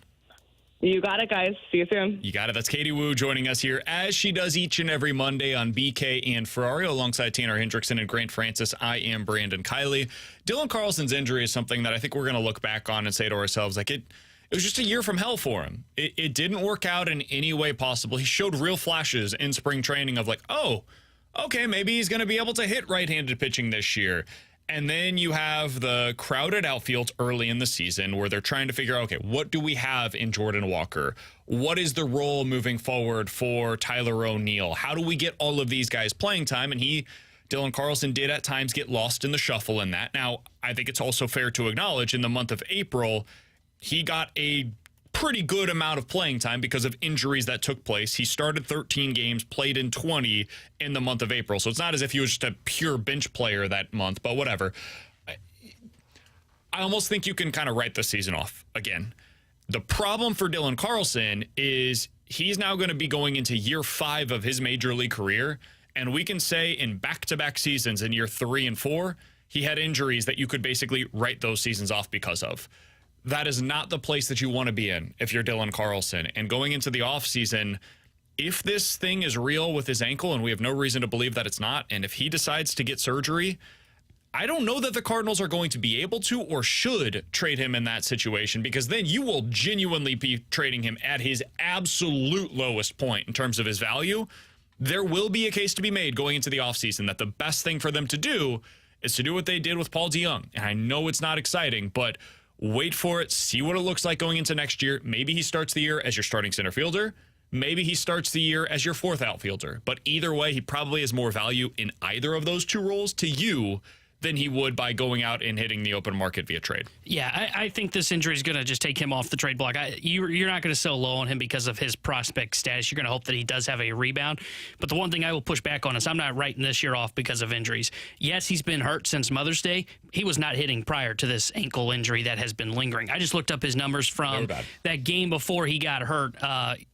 You got it, guys. See you soon. You got it. That's Katie Woo joining us here, as she does each and every Monday on BK and Ferrario, alongside Tanner Hendrickson and Grant Francis. I am Brandon Kiley. Dylan Carlson's injury is something that I think we're going to look back on and say to ourselves, like, it was just a year from hell for him. It didn't work out in any way possible. He showed real flashes in spring training of like, oh, okay, maybe he's going to be able to hit right-handed pitching this year. And then you have the crowded outfield early in the season where they're trying to figure out, okay, what do we have in Jordan Walker? What is the role moving forward for Tyler O'Neill? How do we get all of these guys playing time? And Dylan Carlson did at times get lost in the shuffle in that. Now, I think it's also fair to acknowledge in the month of April, he got a pretty good amount of playing time because of injuries that took place. He started 13 games, played in 20 in the month of April. So it's not as if he was just a pure bench player that month, but whatever. I almost think you can kind of write the season off again. The problem for Dylan Carlson is he's now going to be going into year 5 of his major league career. And we can say in back-to-back seasons in year 3 and 4, he had injuries that you could basically write those seasons off because of. That is not the place that you want to be in if you're Dylan Carlson. And going into the offseason, if this thing is real with his ankle, and we have no reason to believe that it's not, and if he decides to get surgery, I don't know that the Cardinals are going to be able to or should trade him in that situation, because then you will genuinely be trading him at his absolute lowest point in terms of his value. There will be a case to be made going into the offseason that the best thing for them to do is to do what they did with Paul DeJong. And I know it's not exciting, but wait for it, see what it looks like going into next year. Maybe he starts the year as your starting center fielder. Maybe he starts the year as your 4th outfielder. But either way, he probably has more value in either of those two roles to you than he would by going out and hitting the open market via trade. Yeah, I think this injury is going to just take him off the trade block. You're not going to sell low on him because of his prospect status. You're going to hope that he does have a rebound. But the one thing I will push back on is I'm not writing this year off because of injuries. Yes, he's been hurt since Mother's Day. He was not hitting prior to this ankle injury that has been lingering. I just looked up his numbers from that game before he got hurt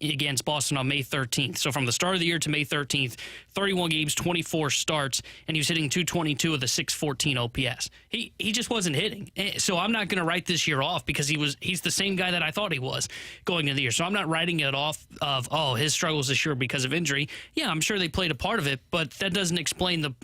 against Boston on May 13th. So from the start of the year to May 13th, 31 games, 24 starts, and he was hitting .222 with a .614 OPS. He just wasn't hitting. So I'm not going to write this year off because he's the same guy that I thought he was going into the year. So I'm not writing it off of, his struggles this year because of injury. Yeah, I'm sure they played a part of it, but that doesn't explain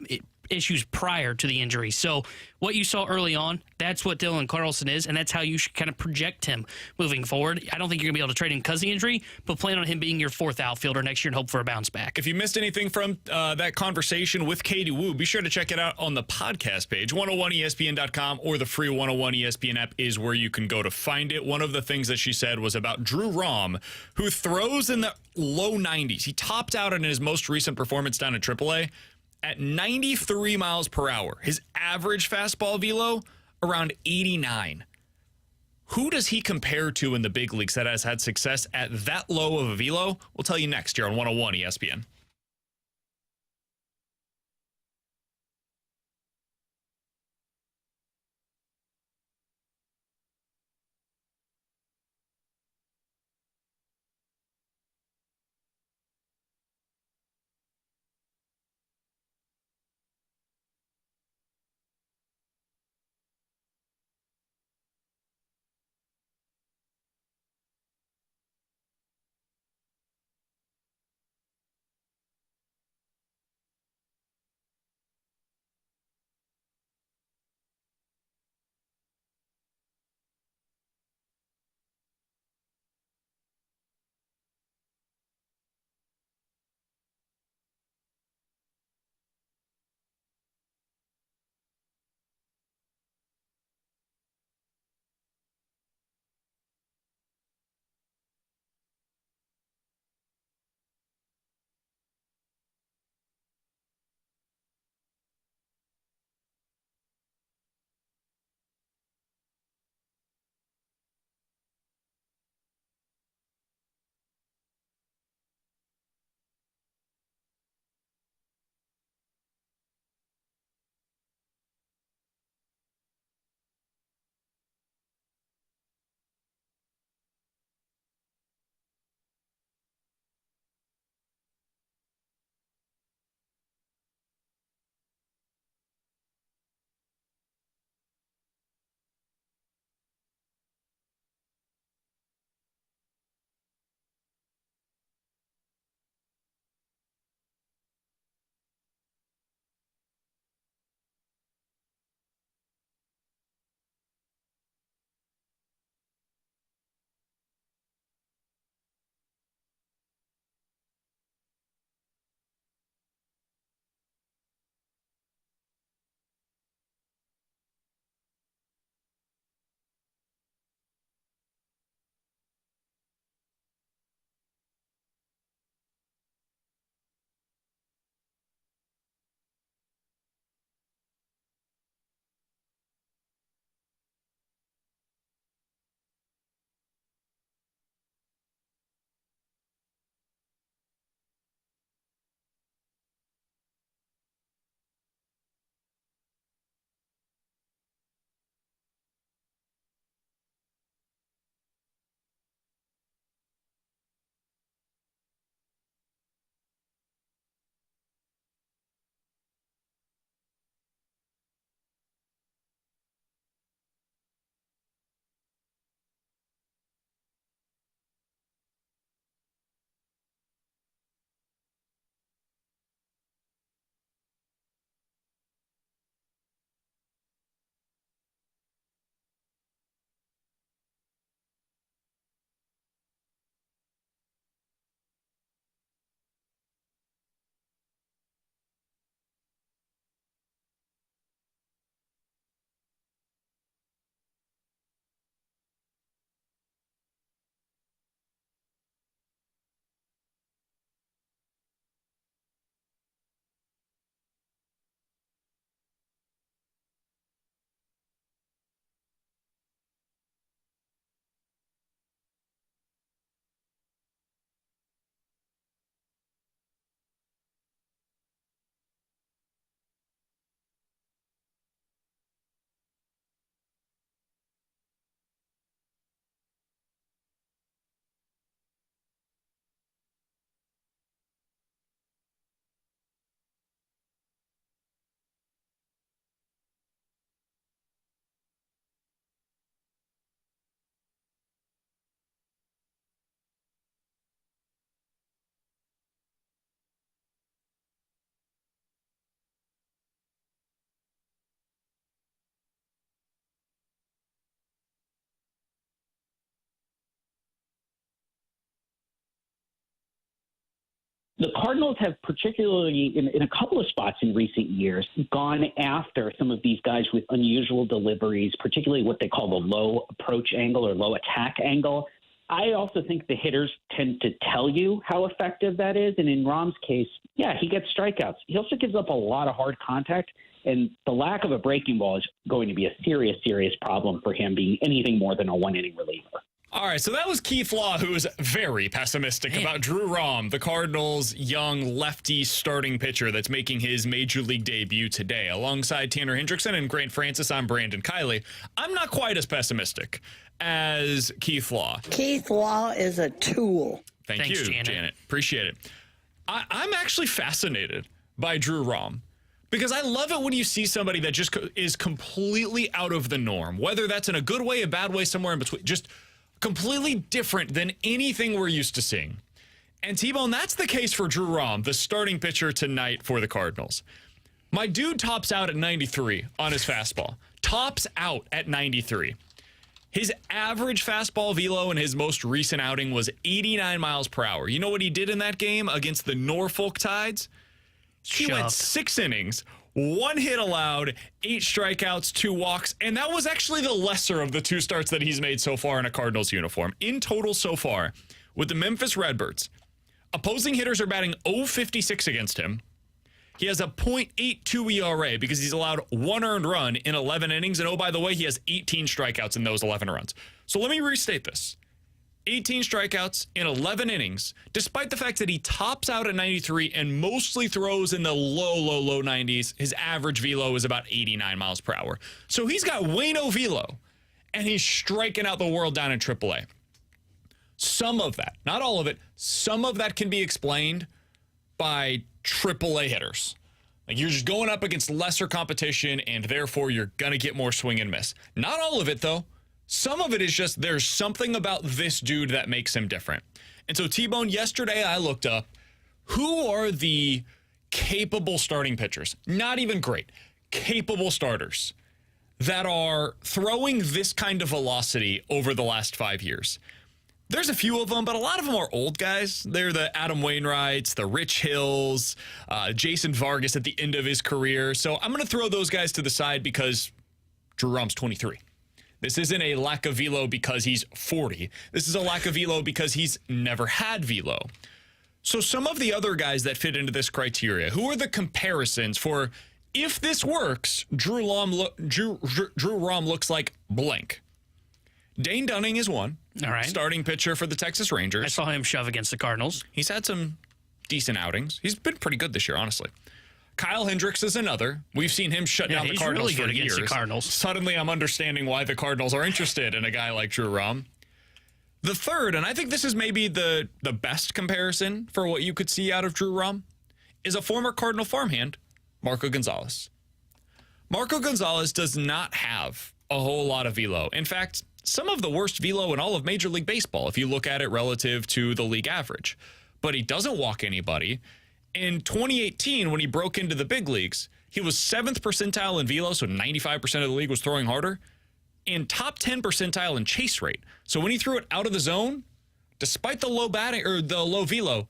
issues prior to the injury. So what you saw early on, that's what Dylan Carlson is, and that's how you should kind of project him moving forward. I don't think you're going to be able to trade him because of the injury, but plan on him being your fourth outfielder next year and hope for a bounce back. If you missed anything from that conversation with Katie Woo, be sure to check it out on the podcast page. 101ESPN.com or the free 101 ESPN app is where you can go to find it. One of the things that she said was about Drew Rom, who throws in the low 90s. He topped out in his most recent performance down at AAA at 93 miles per hour. His average fastball velo around 89. Who does he compare to in the big leagues that has had success at that low of a velo? We'll tell you next here on 101 ESPN. Cardinals have particularly in a couple of spots in recent years gone after some of these guys with unusual deliveries, particularly what they call the low approach angle or low attack angle. I also think the hitters tend to tell you how effective that is. And in Rom's case, yeah, he gets strikeouts. He also gives up a lot of hard contact. And the lack of a breaking ball is going to be a serious, serious problem for him being anything more than a one-inning reliever. All right, so that was Keith Law, who was very pessimistic about Drew Rom, the Cardinals' young lefty starting pitcher that's making his major league debut today. Alongside Tanner Hendrickson and Grant Francis, I'm Brandon Kiley. I'm not quite as pessimistic as Keith Law. Keith Law is a tool. Thanks, you, Janet. Appreciate it. I'm actually fascinated by Drew Rom. Because I love it when you see somebody that just is completely out of the norm, whether that's in a good way, a bad way, somewhere in between, just completely different than anything we're used to seeing. And T-Bone, that's the case for Drew Rom, the starting pitcher tonight for the Cardinals. My dude tops out at 93 on his fastball. Tops out at 93. His average fastball velo in his most recent outing was 89 miles per hour. You know what he did in that game against the Norfolk Tides? He went 6 innings, 1 hit allowed, 8 strikeouts, 2 walks, and that was actually the lesser of the 2 starts that he's made so far in a Cardinals uniform. In total so far, with the Memphis Redbirds, opposing hitters are batting .056 against him. He has a .82 ERA because he's allowed 1 earned run in 11 innings, and oh, by the way, he has 18 strikeouts in those 11 runs. So let me restate this. 18 strikeouts in 11 innings, despite the fact that he tops out at 93 and mostly throws in the low 90s. His average velo is about 89 miles per hour. So he's got way no velo, and he's striking out the world down in AAA. Some of that, not all of it, some of that can be explained by AAA hitters. Like, you're just going up against lesser competition, and therefore you're going to get more swing and miss. Not all of it, though. Some of it is just there's something about this dude that makes him different. And so, T-Bone, yesterday I looked up who are the capable starting pitchers, not even great, capable starters that are throwing this kind of velocity over the last 5 years. There's a few of them, but a lot of them are old guys. They're the Adam Wainwrights, the Rich Hills, Jason Vargas at the end of his career. So I'm going to throw those guys to the side because Drew Rom's 23. This isn't a lack of velo because he's 40. This is a lack of velo because he's never had velo. So some of the other guys that fit into this criteria, who are the comparisons for if this works, Drew Rom looks like blank. Dane Dunning is one. All right. Starting pitcher for the Texas Rangers. I saw him shove against the Cardinals. He's had some decent outings. He's been pretty good this year, honestly. Kyle Hendricks is another. We've seen him shut down the Cardinals really good for years. Against the Cardinals. Suddenly I'm understanding why the Cardinals are interested in a guy like Drew Rom. The third, and I think this is maybe the best comparison for what you could see out of Drew Rom, is a former Cardinal farmhand, Marco Gonzalez. Marco Gonzalez does not have a whole lot of velo. In fact, some of the worst velo in all of Major League Baseball, if you look at it relative to the league average. But he doesn't walk anybody. In 2018, when he broke into the big leagues, he was 7th percentile in velo, so 95% of the league was throwing harder, and top 10 percentile in chase rate. So when he threw it out of the zone, despite the low batting or the low velo,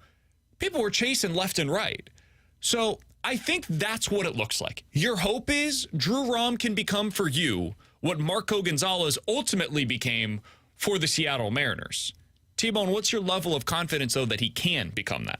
people were chasing left and right. So I think that's what it looks like. Your hope is Drew Rom can become for you what Marco Gonzalez ultimately became for the Seattle Mariners. T-Bone, what's your level of confidence, though, that he can become that?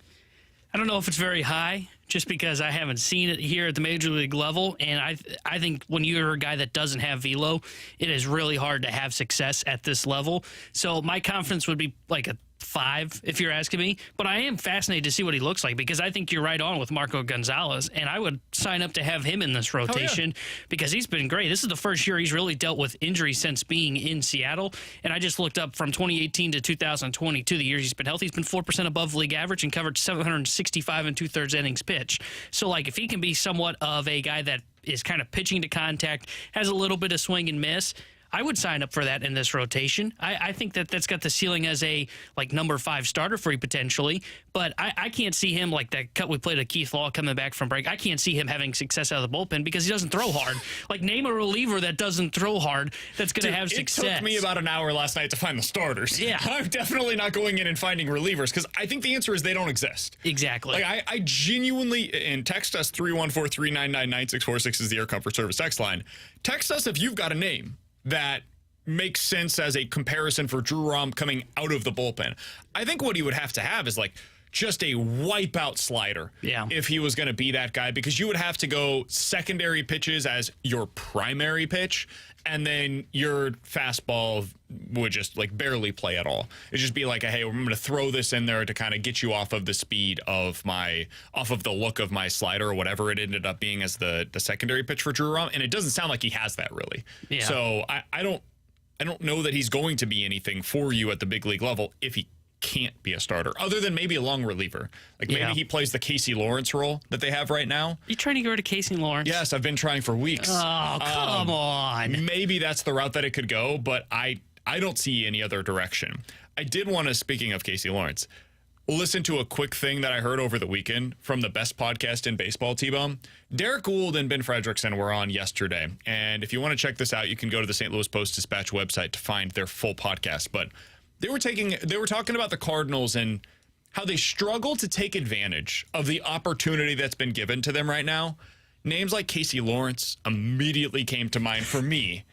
I don't know if it's very high, just because I haven't seen it here at the major league level. And I think when you're a guy that doesn't have velo, it is really hard to have success at this level. So my confidence would be like a 5, if you're asking me. But I am fascinated to see what he looks like, because I think you're right on with Marco Gonzalez, and I would sign up to have him in this rotation because he's been great. This is the first year he's really dealt with injury since being in Seattle, and I just looked up from 2018 to 2022, the years he's been healthy. He's been 4% above league average and covered 765 and 2/3 innings pitched. So, like, if he can be somewhat of a guy that is kind of pitching to contact, has a little bit of swing and miss, I would sign up for that in this rotation. I think that's got the ceiling as a number 5 starter for you potentially, but I can't see him like that cut we played at Keith Law coming back from break. I can't see him having success out of the bullpen because he doesn't throw hard. Name a reliever that doesn't throw hard that's going to have success. It took me about an hour last night to find the starters. Yeah. I'm definitely not going in and finding relievers because I think the answer is they don't exist. Exactly. I genuinely, and text us 314-399-9646 is the Air Comfort Service text line. Text us if you've got a name that makes sense as a comparison for Drew Rom coming out of the bullpen. I think what he would have to have is just a wipeout slider if he was going to be that guy, because you would have to go secondary pitches as your primary pitch, and then your fastball would just barely play at all. It'd just be hey, I'm going to throw this in there to kind of get you off of the speed of off of the look of my slider or whatever it ended up being as the secondary pitch for Drew Rom, and it doesn't sound like he has that really. Yeah. So I don't know that he's going to be anything for you at the big league level if he can't be a starter, other than maybe a long reliever. Maybe he plays the Casey Lawrence role that they have right now. You trying to get rid of Casey Lawrence? Yes, I've been trying for weeks. Oh, come on. Maybe that's the route that it could go, but I don't see any other direction. I did want to, speaking of Casey Lawrence, listen to a quick thing that I heard over the weekend from the best podcast in baseball, T-Bone. Derek Gould and Ben Fredrickson were on yesterday, and if you want to check this out, you can go to the St. Louis Post-Dispatch website to find their full podcast, but They were talking about the Cardinals and how they struggle to take advantage of the opportunity that's been given to them right now. Names like Casey Lawrence immediately came to mind for me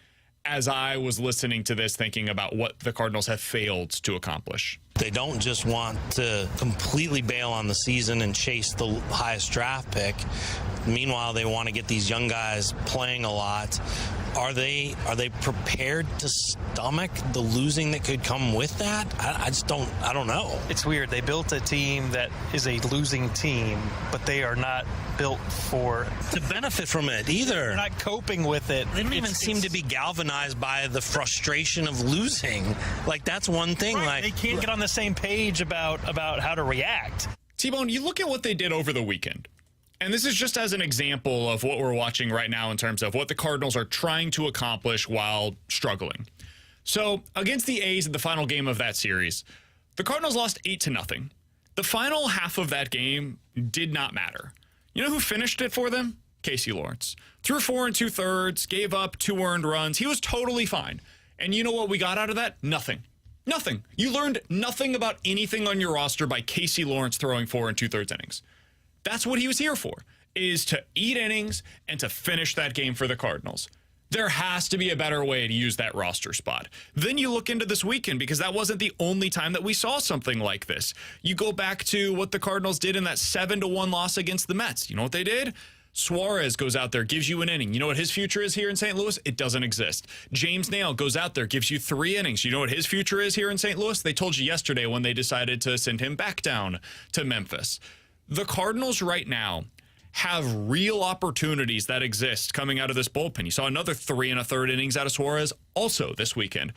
as I was listening to this, thinking about what the Cardinals have failed to accomplish. They don't just want to completely bail on the season and chase the highest draft pick. Meanwhile, they want to get these young guys playing a lot. Are they prepared to stomach the losing that could come with that? I don't know. It's weird. They built a team that is a losing team, but they are not built to benefit from it either. They're not coping with it. They don't even seem to be galvanized by the frustration of losing. That's one thing. Right. They can't get on the same page about how to react. T-Bone, you look at what they did over the weekend. And this is just as an example of what we're watching right now in terms of what the Cardinals are trying to accomplish while struggling. So against the A's in the final game of that series, the Cardinals lost 8-0. The final half of that game did not matter. You know who finished it for them? Casey Lawrence. Threw 4 2/3, gave up 2 earned runs. He was totally fine. And you know what we got out of that? Nothing. Nothing. You learned nothing about anything on your roster by Casey Lawrence throwing 4 2/3 innings. That's what he was here for, is to eat innings and to finish that game for the Cardinals. There has to be a better way to use that roster spot. Then you look into this weekend, because that wasn't the only time that we saw something like this. You go back to what the Cardinals did in that 7-1 loss against the Mets. You know what they did? Suarez goes out there, gives you an inning. You know what his future is here in St. Louis? It doesn't exist. James Nail goes out there, gives you 3 innings. You know what his future is here in St. Louis? They told you yesterday when they decided to send him back down to Memphis. The Cardinals right now have real opportunities that exist coming out of this bullpen. You saw another 3 1/3 innings out of Suarez also this weekend.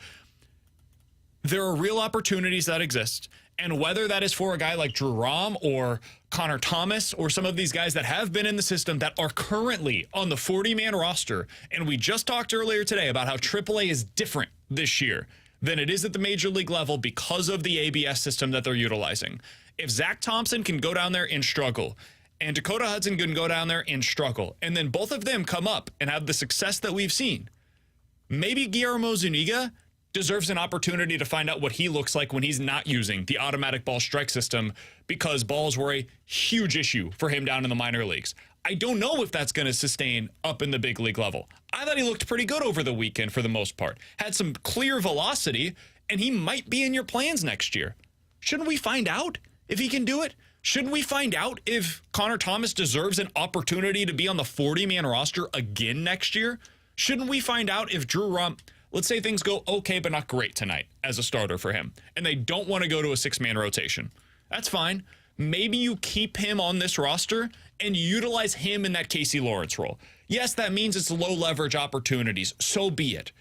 There are real opportunities that exist. And whether that is for a guy like Drew Rom or Connor Thomas or some of these guys that have been in the system that are currently on the 40-man roster, and we just talked earlier today about how AAA is different this year than it is at the major league level because of the ABS system that they're utilizing. If Zach Thompson can go down there and struggle, and Dakota Hudson can go down there and struggle, and then both of them come up and have the success that we've seen, maybe Guillermo Zuniga deserves an opportunity to find out what he looks like when he's not using the automatic ball strike system, because balls were a huge issue for him down in the minor leagues. I don't know if that's going to sustain up in the big league level. I thought he looked pretty good over the weekend for the most part. Had some clear velocity, and he might be in your plans next year. Shouldn't we find out if he can do it? Shouldn't we find out if Connor Thomas deserves an opportunity to be on the 40-man roster again next year? Shouldn't we find out if Drew Rom, let's say things go okay but not great tonight as a starter for him, and they don't want to go to a 6-man rotation? That's fine. Maybe you keep him on this roster and utilize him in that Casey Lawrence role. Yes, that means it's low leverage opportunities. So be it.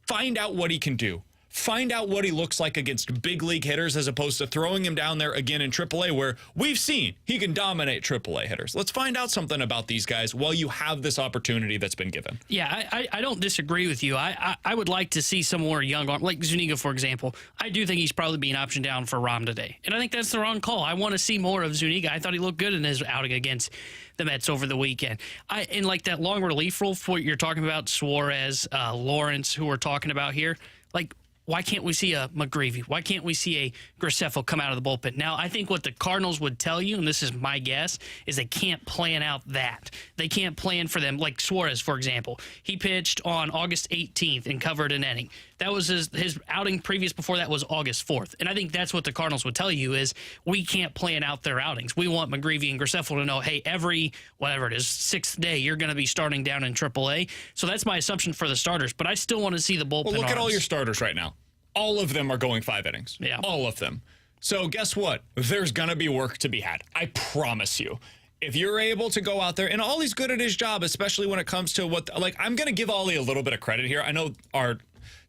Find out what he can do. Find out what he looks like against big league hitters as opposed to throwing him down there again in AAA, where we've seen he can dominate AAA hitters. Let's find out something about these guys while you have this opportunity that's been given. Yeah, I don't disagree with you. I would like to see some more young arm, like Zuniga, for example. I do think he's probably being optioned down for Rom today. And I think that's the wrong call. I want to see more of Zuniga. I thought he looked good in his outing against the Mets over the weekend. And like that long relief role for what you're talking about, Suarez, Lawrence, who we're talking about here, like, why can't we see a McGreevy? Why can't we see a Graceffo come out of the bullpen? Now, I think what the Cardinals would tell you, and this is my guess, is they can't plan out that. They can't plan for them. Like Suarez, for example. He pitched on August 18th and covered an inning. That was his outing previous before that was August 4th. And I think that's what the Cardinals would tell you is we can't plan out their outings. We want McGreevy and Graceffo to know, hey, every, whatever it is, sixth day, you're going to be starting down in AAA. So that's my assumption for the starters. But I still want to see the bullpen Well, look arms. at all your starters right now. All of them are going 5 innings. Yeah. All of them. So guess what? There's going to be work to be had. I promise you. If you're able to go out there, and Ollie's good at his job, especially when it comes to what, like, I'm going to give Ollie a little bit of credit here. I know our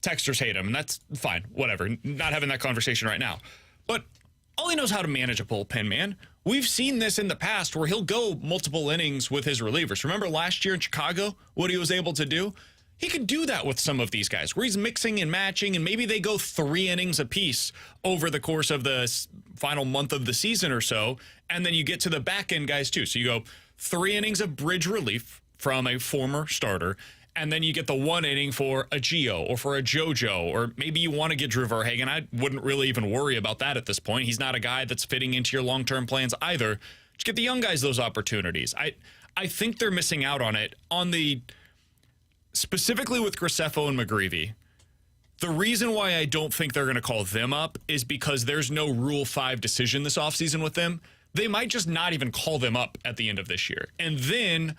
texters hate him, and that's fine. Whatever. Not having that conversation right now. But Ollie knows how to manage a bullpen, man. We've seen this in the past where he'll go multiple innings with his relievers. Remember last year in Chicago, what he was able to do? He could do that with some of these guys where he's mixing and matching, and maybe they go 3 innings apiece over the course of the final month of the season or so, and then you get to the back end guys too. So you go 3 innings of bridge relief from a former starter, and then you get the 1 inning for a Gio or for a JoJo, or maybe you want to get Drew Verhagen. I wouldn't really even worry about that at this point. He's not a guy that's fitting into your long-term plans either. Just get the young guys those opportunities. I think they're missing out on it on the... Specifically with Graceffo and McGreevy, the reason why I don't think they're going to call them up is because there's no Rule 5 decision this offseason with them. They might just not even call them up at the end of this year. And then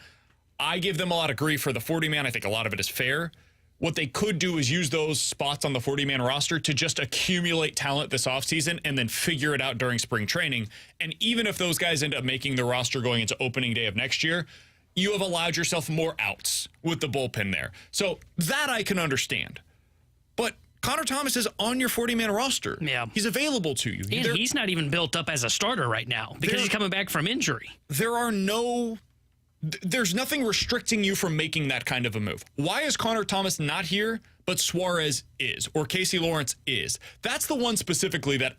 I give them a lot of grief for the 40-man. I think a lot of it is fair. What they could do is use those spots on the 40-man roster to just accumulate talent this offseason and then figure it out during spring training. And even if those guys end up making the roster going into opening day of next year, you have allowed yourself more outs with the bullpen there. So that I can understand. But Connor Thomas is on your 40-man roster. Yeah. He's available to you. And he's not even built up as a starter right now because he's coming back from injury. There's nothing restricting you from making that kind of a move. Why is Connor Thomas not here, but Suarez is, or Casey Lawrence is? That's the one specifically that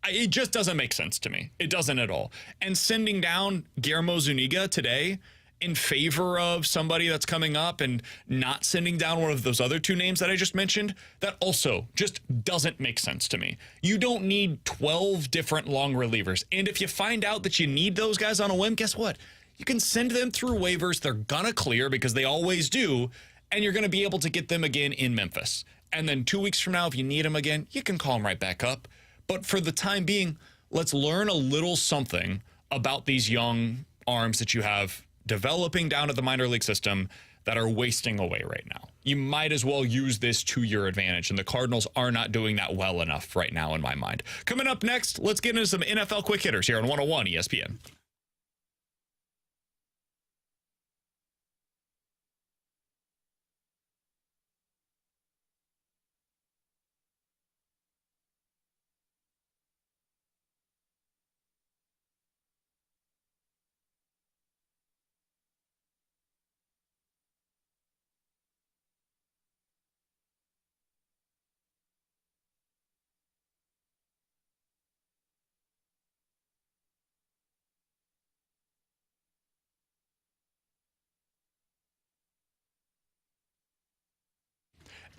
it just doesn't make sense to me. It doesn't at all. And sending down Guillermo Zuniga today in favor of somebody that's coming up and not sending down one of those other 2 names that I just mentioned, that also just doesn't make sense to me. You don't need 12 different long relievers. And if you find out that you need those guys on a whim, guess what? You can send them through waivers. They're going to clear because they always do. And you're going to be able to get them again in Memphis. And then 2 weeks from now, if you need them again, you can call them right back up. But for the time being, let's learn a little something about these young arms that you have developing down at the minor league system that are wasting away right now. You might as well use this to your advantage, and the Cardinals are not doing that well enough right now in my mind. Coming up next, let's get into some NFL quick hitters here on 101 ESPN.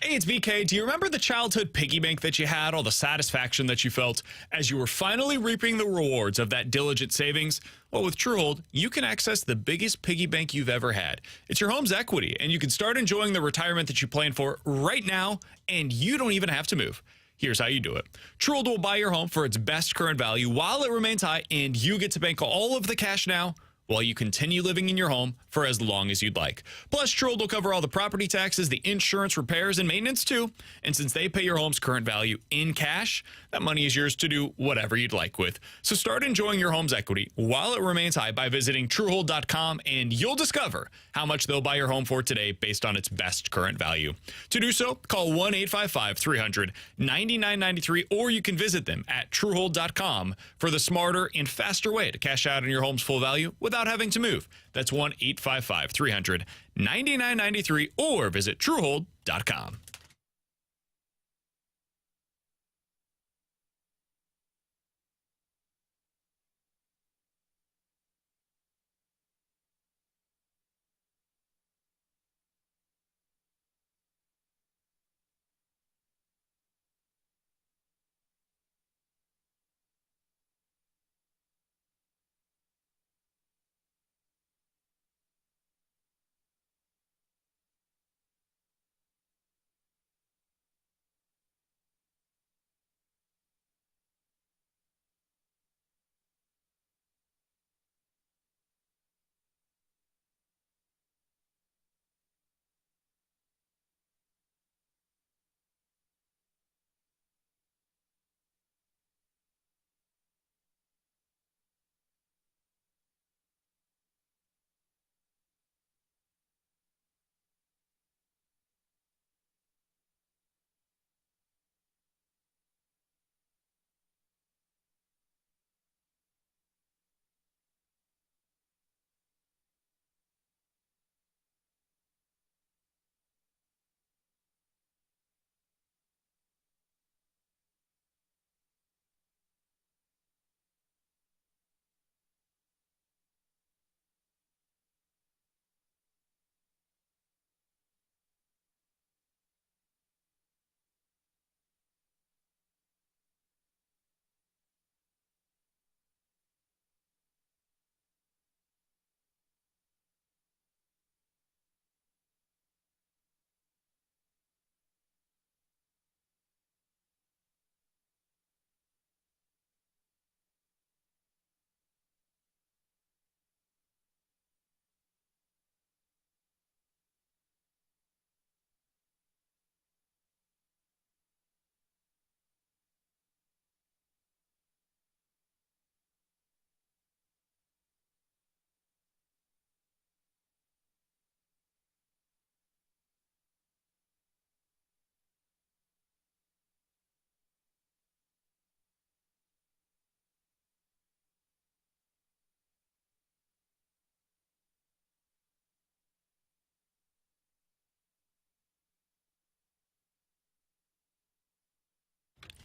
Hey, it's BK. Do you remember the childhood piggy bank that you had, all the satisfaction that you felt as you were finally reaping the rewards of that diligent savings? Well, with Truehold, you can access the biggest piggy bank you've ever had. It's your home's equity, and you can start enjoying the retirement that you plan for right now, and you don't even have to move. Here's how you do it. Truehold will buy your home for its best current value while it remains high, and you get to bank all of the cash now while you continue living in your home for as long as you'd like. Plus, Truhold will cover all the property taxes, the insurance, repairs, and maintenance too. And since they pay your home's current value in cash, that money is yours to do whatever you'd like with. So start enjoying your home's equity while it remains high by visiting Truhold.com, and you'll discover how much they'll buy your home for today based on its best current value. To do so, call 1-855-300-9993, or you can visit them at Truhold.com for the smarter and faster way to cash out on your home's full value without having to move. That's 1-855-300-9993, or visit Truhold.com.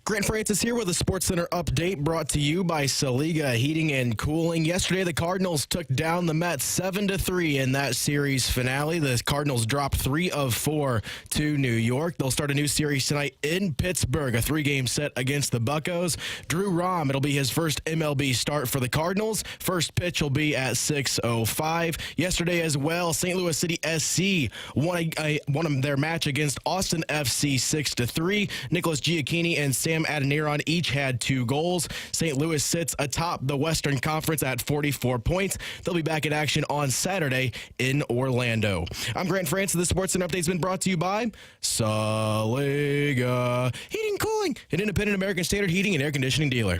Grant Francis here with a SportsCenter update brought to you by Saliga Heating and Cooling. Yesterday, the Cardinals took down the Mets 7-3 in that series finale. The Cardinals dropped 3 of 4 to New York. They'll start a new series tonight in Pittsburgh, a 3-game set against the Buccos. Drew Rom, it'll be his first MLB start for the Cardinals. First pitch will be at 6:05. Yesterday as well, St. Louis City SC won their match against Austin FC 6-3. Nicholas Giacchini and Sam Adeniran each had 2 goals. St. Louis sits atop the Western Conference at 44 points. They'll be back in action on Saturday in Orlando. I'm Grant Francis. The Sports and Update's been brought to you by Saliga Heating and Cooling, an independent American Standard heating and air conditioning dealer.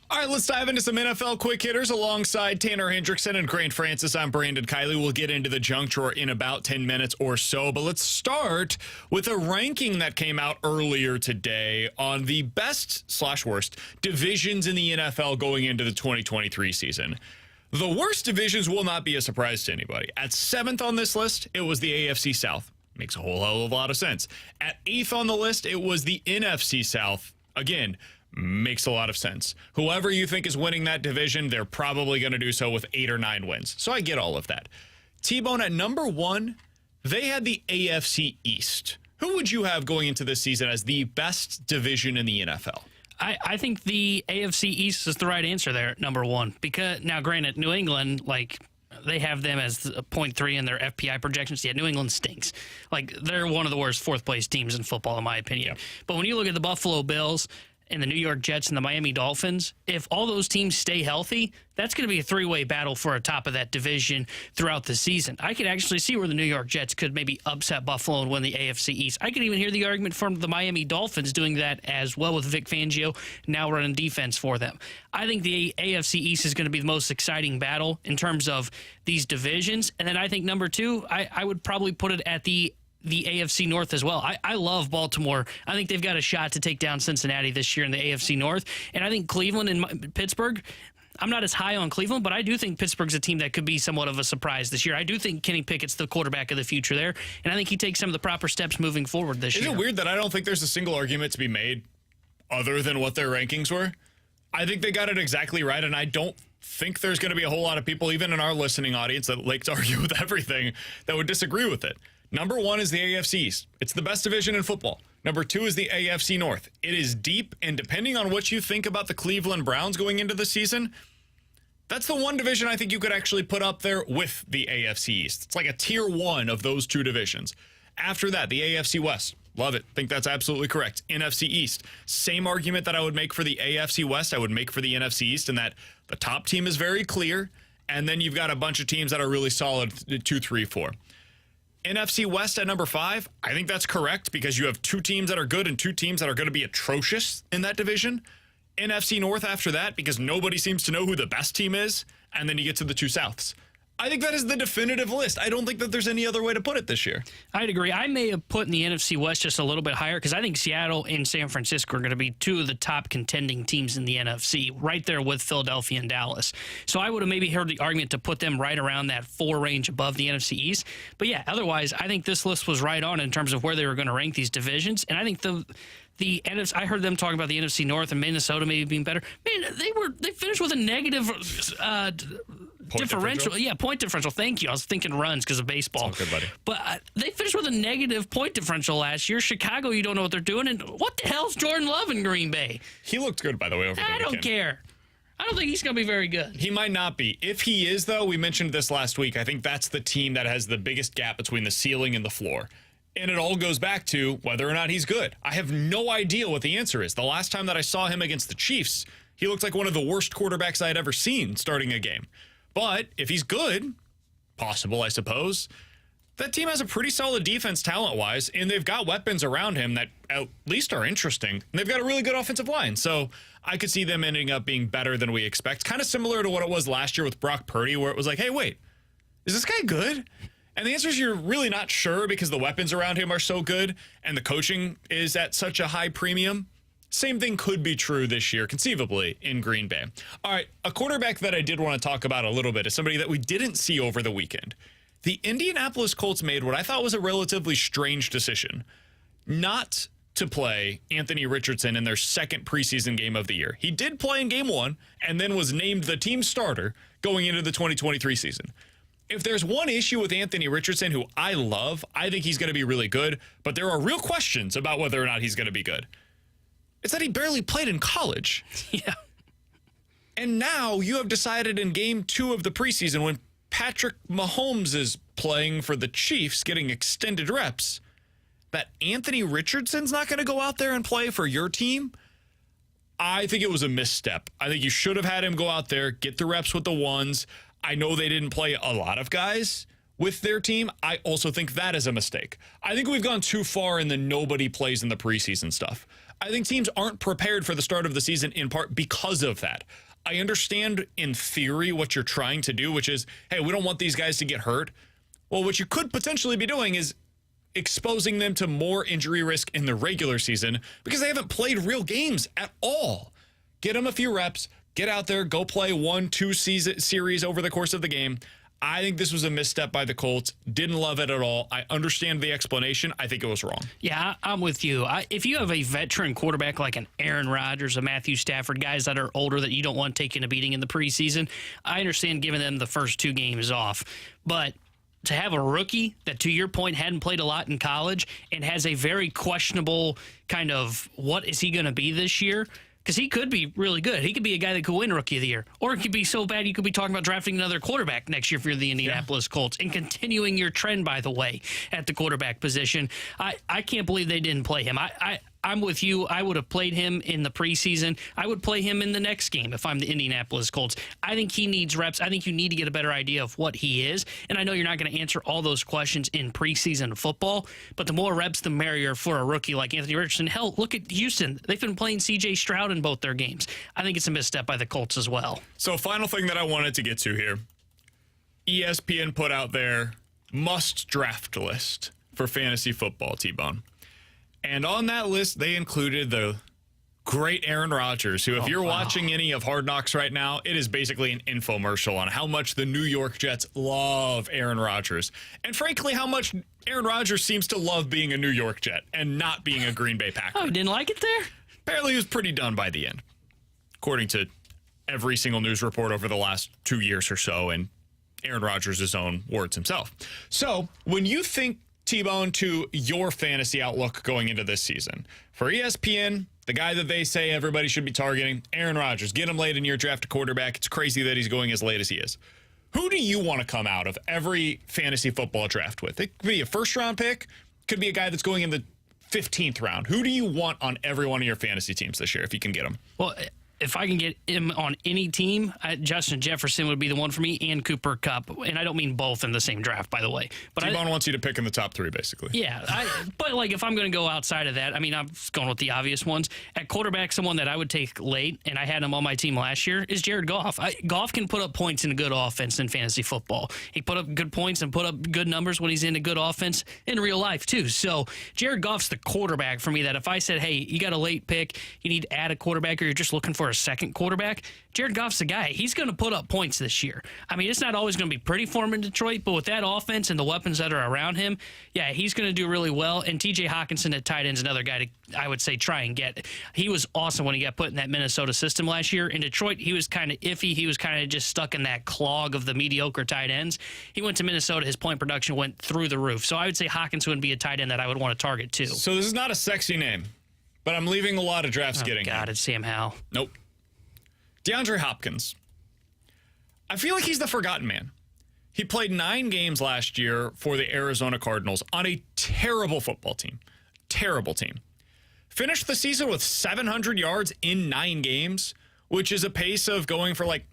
All right, let's dive into some NFL quick hitters alongside Tanner Hendrickson and Grant Francis. I'm Brandon Kiley. We'll get into the junk drawer in about 10 minutes or so, but let's start with a ranking that came out earlier today on the best/worst divisions in the NFL going into the 2023 season. The worst divisions will not be a surprise to anybody. At 7th on this list, it was the AFC South. Makes a whole hell of a lot of sense. At 8th on the list, it was the NFC South. Again, makes a lot of sense. Whoever you think is winning that division, they're probably going to do so with 8 or 9 wins. So I get all of that. T-Bone at number 1, they had the AFC East. Who would you have going into this season as the best division in the NFL? I think the AFC East is the right answer there at number one. Because now, granted, New England, they have them as 0.3 in their FPI projections. Yeah, New England stinks. They're one of the worst fourth-place teams in football, in my opinion. Yep. But when you look at the Buffalo Bills and the New York Jets and the Miami Dolphins, if all those teams stay healthy, that's going to be a three-way battle for a top of that division throughout the season. I could actually see where the New York Jets could maybe upset Buffalo and win the AFC East. I could even hear the argument from the Miami Dolphins doing that as well with Vic Fangio now running defense for them. I think the AFC East is going to be the most exciting battle in terms of these divisions. And then I think number two, I would probably put it at the AFC North as well. I love Baltimore. I think they've got a shot to take down Cincinnati this year in the AFC North. And I think Cleveland and Pittsburgh, I'm not as high on Cleveland, but I do think Pittsburgh's a team that could be somewhat of a surprise this year. I do think Kenny Pickett's the quarterback of the future there, and I think he takes some of the proper steps moving forward this year. Isn't it weird that I don't think there's a single argument to be made other than what their rankings were? I think they got it exactly right, and I don't think there's going to be a whole lot of people, even in our listening audience, that like to argue with everything, that would disagree with it. Number one is the AFC East. It's the best division in football. Number two is the AFC North. It is deep, and depending on what you think about the Cleveland Browns going into the season, that's the one division I think you could actually put up there with the AFC East. It's like a tier one of those two divisions. After that, the AFC West. Love it. Think that's absolutely correct. NFC East. Same argument that I would make for the AFC West, I would make for the NFC East, in that the top team is very clear, and then you've got a bunch of teams that are really solid, 2, 3, 4. NFC West at number 5, I think that's correct because you have two teams that are good and two teams that are going to be atrocious in that division. NFC North after that because nobody seems to know who the best team is, and then you get to the two Souths. I think that is the definitive list. I don't think that there's any other way to put it this year. I'd agree. I may have put in the NFC West just a little bit higher because I think Seattle and San Francisco are going to be two of the top contending teams in the NFC, right there with Philadelphia and Dallas. So I would have maybe heard the argument to put them right around that 4 range above the NFC East. But yeah, otherwise, I think this list was right on in terms of where they were going to rank these divisions. And I think the NFC, I heard them talking about the NFC North and Minnesota maybe being better. Man, they finished with a negative differential. Yeah, point differential. Thank you. I was thinking runs because of baseball. It's all good, buddy. But they finished with a negative point differential last year. Chicago, you don't know what they're doing. And what the hell's Jordan Love in Green Bay? He looked good, by the way, over the weekend. I don't care. I don't think he's going to be very good. He might not be. If he is, though, we mentioned this last week, I think that's the team that has the biggest gap between the ceiling and the floor. And it all goes back to whether or not he's good. I have no idea what the answer is. The last time that I saw him against the Chiefs, he looked like one of the worst quarterbacks I had ever seen starting a game. But if he's good, possible, I suppose, that team has a pretty solid defense talent-wise, and they've got weapons around him that at least are interesting. And they've got a really good offensive line. So I could see them ending up being better than we expect. Kind of similar to what it was last year with Brock Purdy, where it was like, hey, wait, is this guy good? And the answer is you're really not sure because the weapons around him are so good and the coaching is at such a high premium. Same thing could be true this year, conceivably, in Green Bay. All right, a quarterback that I did want to talk about a little bit is somebody that we didn't see over the weekend. The Indianapolis Colts made what I thought was a relatively strange decision, not to play Anthony Richardson in their second preseason game of the year. He did play in game 1 and then was named the team starter going into the 2023 season. If there's one issue with Anthony Richardson, who I love, I think he's going to be really good, but there are real questions about whether or not he's going to be good. It's that he barely played in college. Yeah. And now you have decided in game 2 of the preseason when Patrick Mahomes is playing for the Chiefs, getting extended reps, that Anthony Richardson's not going to go out there and play for your team. I think it was a misstep. I think you should have had him go out there, get the reps with the ones. I know they didn't play a lot of guys with their team. I also think that is a mistake. I think we've gone too far in the nobody plays in the preseason stuff. I think teams aren't prepared for the start of the season in part because of that. I understand in theory what you're trying to do, which is, hey, we don't want these guys to get hurt. Well, what you could potentially be doing is exposing them to more injury risk in the regular season because they haven't played real games at all. Get them a few reps, get out there, go play 1-2 series over the course of the game. I think this was a misstep by the Colts. Didn't love it at all. I understand the explanation. I think it was wrong. Yeah, I'm with you. If you have a veteran quarterback like an Aaron Rodgers, a Matthew Stafford, guys that are older that you don't want taking a beating in the preseason, I understand giving them the first 2 games off. But to have a rookie that, to your point, hadn't played a lot in college and has a very questionable kind of what is he going to be this year, Because he could be really good. He could be a guy that could win Rookie of the Year. Or it could be so bad you could be talking about drafting another quarterback next year for the Indianapolis Colts and continuing your trend, by the way, at the quarterback position. I can't believe they didn't play him. I'm with you. I would have played him in the preseason. I would play him in the next game if I'm the Indianapolis Colts. I think he needs reps. I think you need to get a better idea of what he is. And I know you're not going to answer all those questions in preseason football, but the more reps, the merrier for a rookie like Anthony Richardson. Hell, look at Houston. They've been playing C.J. Stroud in both their games. I think it's a misstep by the Colts as well. So final thing that I wanted to get to here. ESPN put out their must draft list for fantasy football, T-Bone. And on that list, they included the great Aaron Rodgers, who, if you're watching any of Hard Knocks right now, it is basically an infomercial on how much the New York Jets love Aaron Rodgers. And frankly, how much Aaron Rodgers seems to love being a New York Jet and not being a Green Bay Packer. Oh, you didn't like it there? Apparently, he was pretty done by the end, according to every single news report over the last 2 years or so, and Aaron Rodgers' own words himself. So when you think, T-Bone, to your fantasy outlook going into this season, for ESPN, the guy that they say everybody should be targeting, Aaron Rodgers, get him late in your draft a quarterback. It's crazy that he's going as late as he is. Who do you want to come out of every fantasy football draft with? It could be a first-round pick. Could be a guy that's going in the 15th round. Who do you want on every one of your fantasy teams this year, if you can get them? Well, if I can get him on any team, Justin Jefferson would be the one for me, and Cooper Kupp. And I don't mean both in the same draft, by the way. But T-Bone wants you to pick in the top three, basically. Yeah, but like if I'm going to go outside of that, I mean, I'm going with the obvious ones. At quarterback, someone that I would take late, and I had him on my team last year, is Jared Goff. Goff can put up points in a good offense in fantasy football. He put up good points and put up good numbers when he's in a good offense in real life, too. So Jared Goff's the quarterback for me that if I said, hey, you got a late pick, you need to add a quarterback, or you're just looking for a second quarterback, Jared Goff's the guy. He's going to put up points this year. I mean, it's not always going to be pretty for him in Detroit, but with that offense and the weapons that are around him, yeah, he's going to do really well. And TJ Hawkinson at tight end is another guy to, I would say, try and get. He was awesome when he got put in that Minnesota system last year. In Detroit, he was kind of iffy. He was kind of just stuck in that clog of the mediocre tight ends. He went to Minnesota. His point production went through the roof. So I would say Hawkinson would be a tight end that I would want to target too. So this is not a sexy name, but I'm leaving a lot of drafts getting God, it's Sam Howell. Nope. DeAndre Hopkins. I feel like he's the forgotten man. He played 9 games last year for the Arizona Cardinals on a terrible football team. Terrible team. Finished the season with 700 yards in 9 games, which is a pace of going for like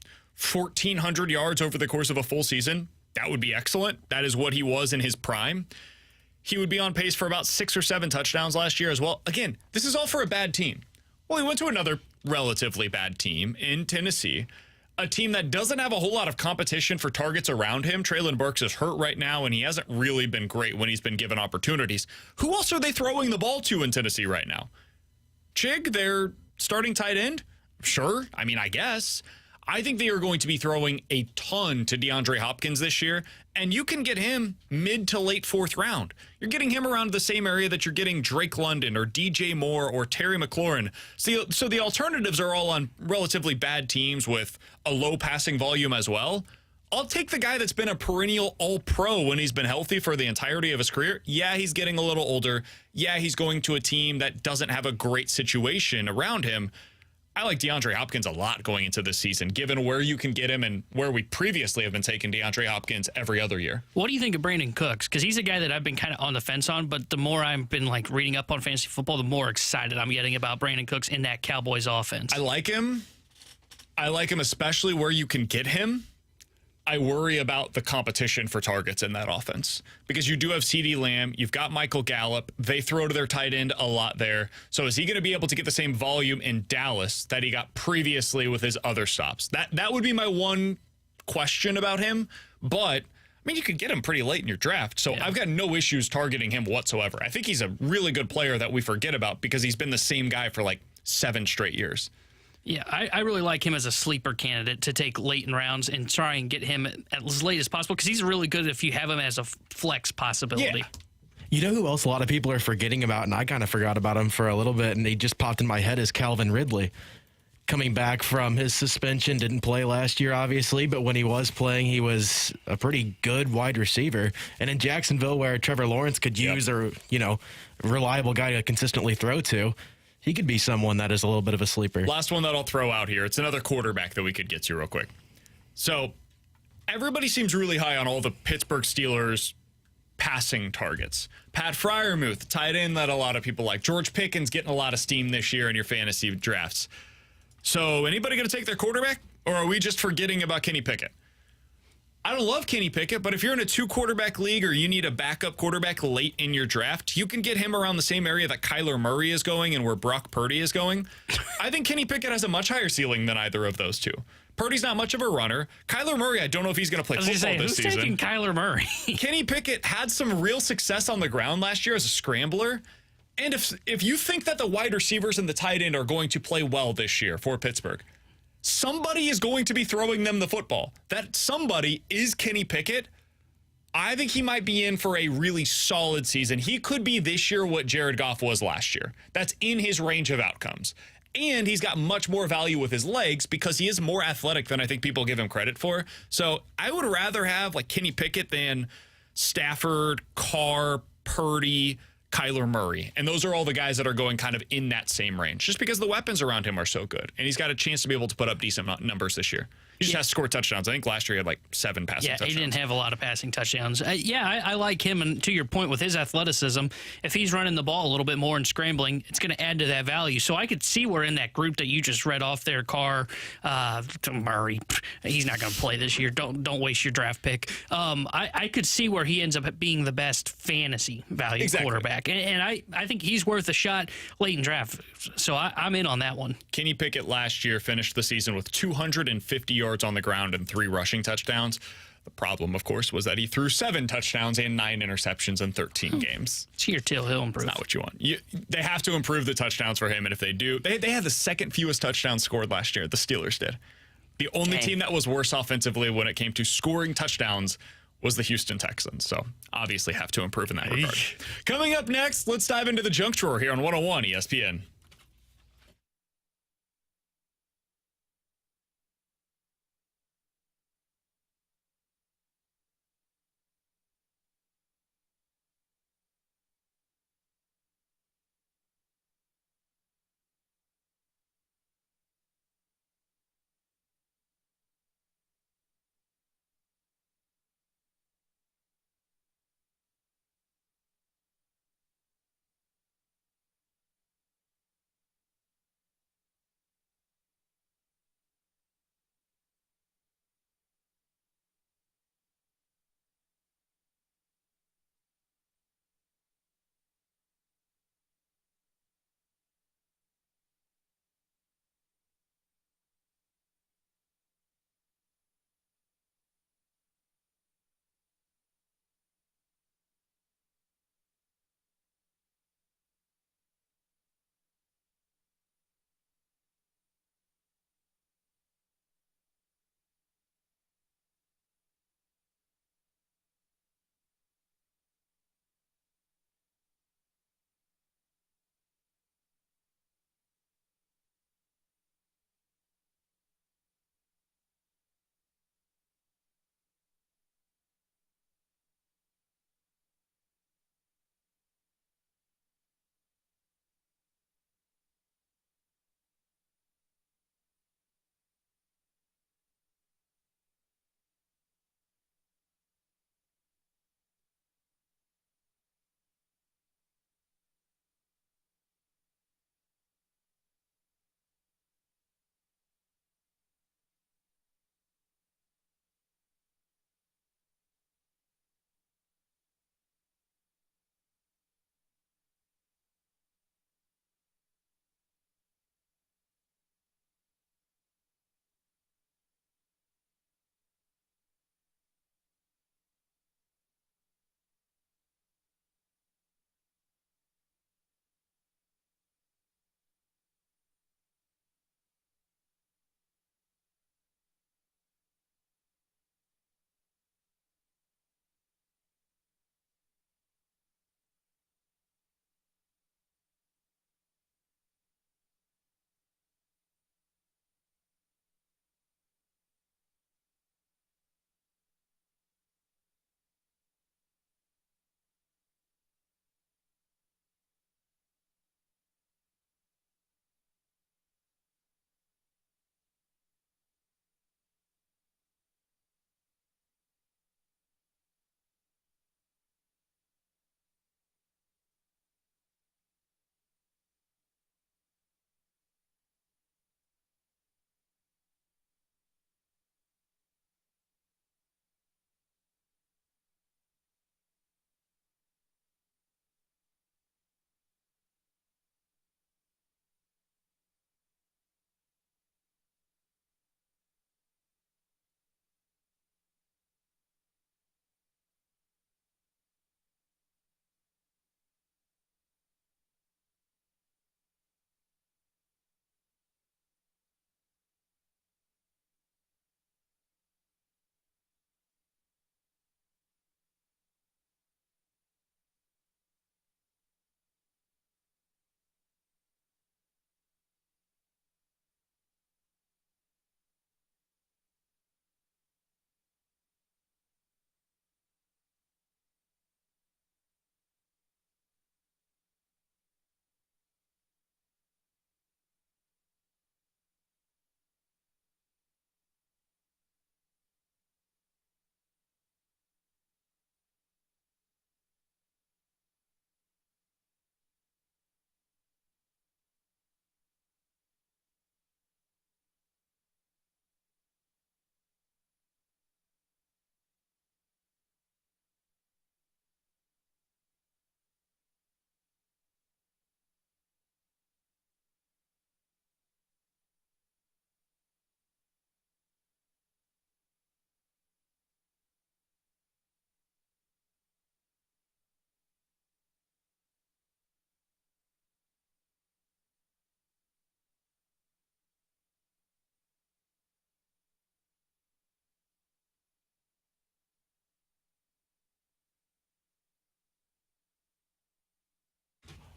1,400 yards over the course of a full season. That would be excellent. That is what he was in his prime. He would be on pace for about 6 or 7 touchdowns last year as well. Again, this is all for a bad team. Well, he went to another relatively bad team in Tennessee, a team that doesn't have a whole lot of competition for targets around him. Treylon Burks is hurt right now, and he hasn't really been great when he's been given opportunities. Who else are they throwing the ball to in Tennessee right now? Chig, their starting tight end? Sure. I mean, I guess. I think they are going to be throwing a ton to DeAndre Hopkins this year, and you can get him mid to late 4th round. You're getting him around the same area that you're getting Drake London or DJ Moore or Terry McLaurin. So the alternatives are all on relatively bad teams with a low passing volume as well. I'll take the guy that's been a perennial all-pro when he's been healthy for the entirety of his career. Yeah, he's getting a little older. Yeah, he's going to a team that doesn't have a great situation around him. I like DeAndre Hopkins a lot going into this season, given where you can get him and where we previously have been taking DeAndre Hopkins every other year. What do you think of Brandon Cooks? Because he's a guy that I've been kind of on the fence on, but the more I've been like reading up on fantasy football, the more excited I'm getting about Brandon Cooks in that Cowboys offense. I like him. I like him especially where you can get him. I worry about the competition for targets in that offense because you do have CeeDee Lamb. You've got Michael Gallup. They throw to their tight end a lot there. So is he going to be able to get the same volume in Dallas that he got previously with his other stops? That would be my one question about him. But, I mean, you could get him pretty late in your draft. So yeah. I've got no issues targeting him whatsoever. I think he's a really good player that we forget about because he's been the same guy for like 7 straight years. Yeah, I really like him as a sleeper candidate to take late in rounds and try and get him as late as possible because he's really good if you have him as a flex possibility. Yeah. You know who else a lot of people are forgetting about, and I kind of forgot about him for a little bit, and he just popped in my head, is Calvin Ridley. Coming back from his suspension, didn't play last year, obviously, but when he was playing, he was a pretty good wide receiver. And in Jacksonville, where Trevor Lawrence could use a reliable guy to consistently throw to, He could be someone that is a little bit of a sleeper. Last one that I'll throw out here. It's another quarterback that we could get to real quick. So everybody seems really high on all the Pittsburgh Steelers passing targets. Pat Freiermuth, tight end that a lot of people like. George Pickens getting a lot of steam this year in your fantasy drafts. So anybody going to take their quarterback? Or are we just forgetting about Kenny Pickett? I don't love Kenny Pickett, but if you're in a 2-quarterback league or you need a backup quarterback late in your draft, you can get him around the same area that Kyler Murray is going and where Brock Purdy is going. I think Kenny Pickett has a much higher ceiling than either of those two. Purdy's not much of a runner. Kyler Murray, I don't know if he's going to play football this season. Who's taking Kyler Murray? Kenny Pickett had some real success on the ground last year as a scrambler. And if you think that the wide receivers and the tight end are going to play well this year for Pittsburgh, somebody is going to be throwing them the football. That somebody is Kenny Pickett. I think he might be in for a really solid season. He could be this year what Jared Goff was last year. That's in his range of outcomes. And he's got much more value with his legs because he is more athletic than I think people give him credit for. So I would rather have like Kenny Pickett than Stafford, Carr, Purdy, Kyler Murray. And those are all the guys that are going kind of in that same range just because the weapons around him are so good. And he's got a chance to be able to put up decent numbers this year. He just has to score touchdowns. I think last year he had like 7 passing touchdowns. Yeah, he didn't have a lot of passing touchdowns. I like him. And to your point with his athleticism, if he's running the ball a little bit more and scrambling, it's going to add to that value. So I could see where in that group that you just read off there, Carr, Murray, he's not going to play this year. Don't waste your draft pick. I could see where he ends up being the best fantasy value quarterback. And I think he's worth a shot late in draft. So I'm in on that one. Kenny Pickett last year finished the season with 250 yards on the ground and 3 rushing touchdowns. The problem, of course, was that he threw 7 touchdowns and 9 interceptions in 13 games. It's here till he'll improve. It's not what you want. They have to improve the touchdowns for him, and if they do, they had the second fewest touchdowns scored last year. The Steelers did. The only team that was worse offensively when it came to scoring touchdowns was the Houston Texans. So obviously have to improve in that regard. Coming up next, let's dive into the junk drawer here on 101 ESPN.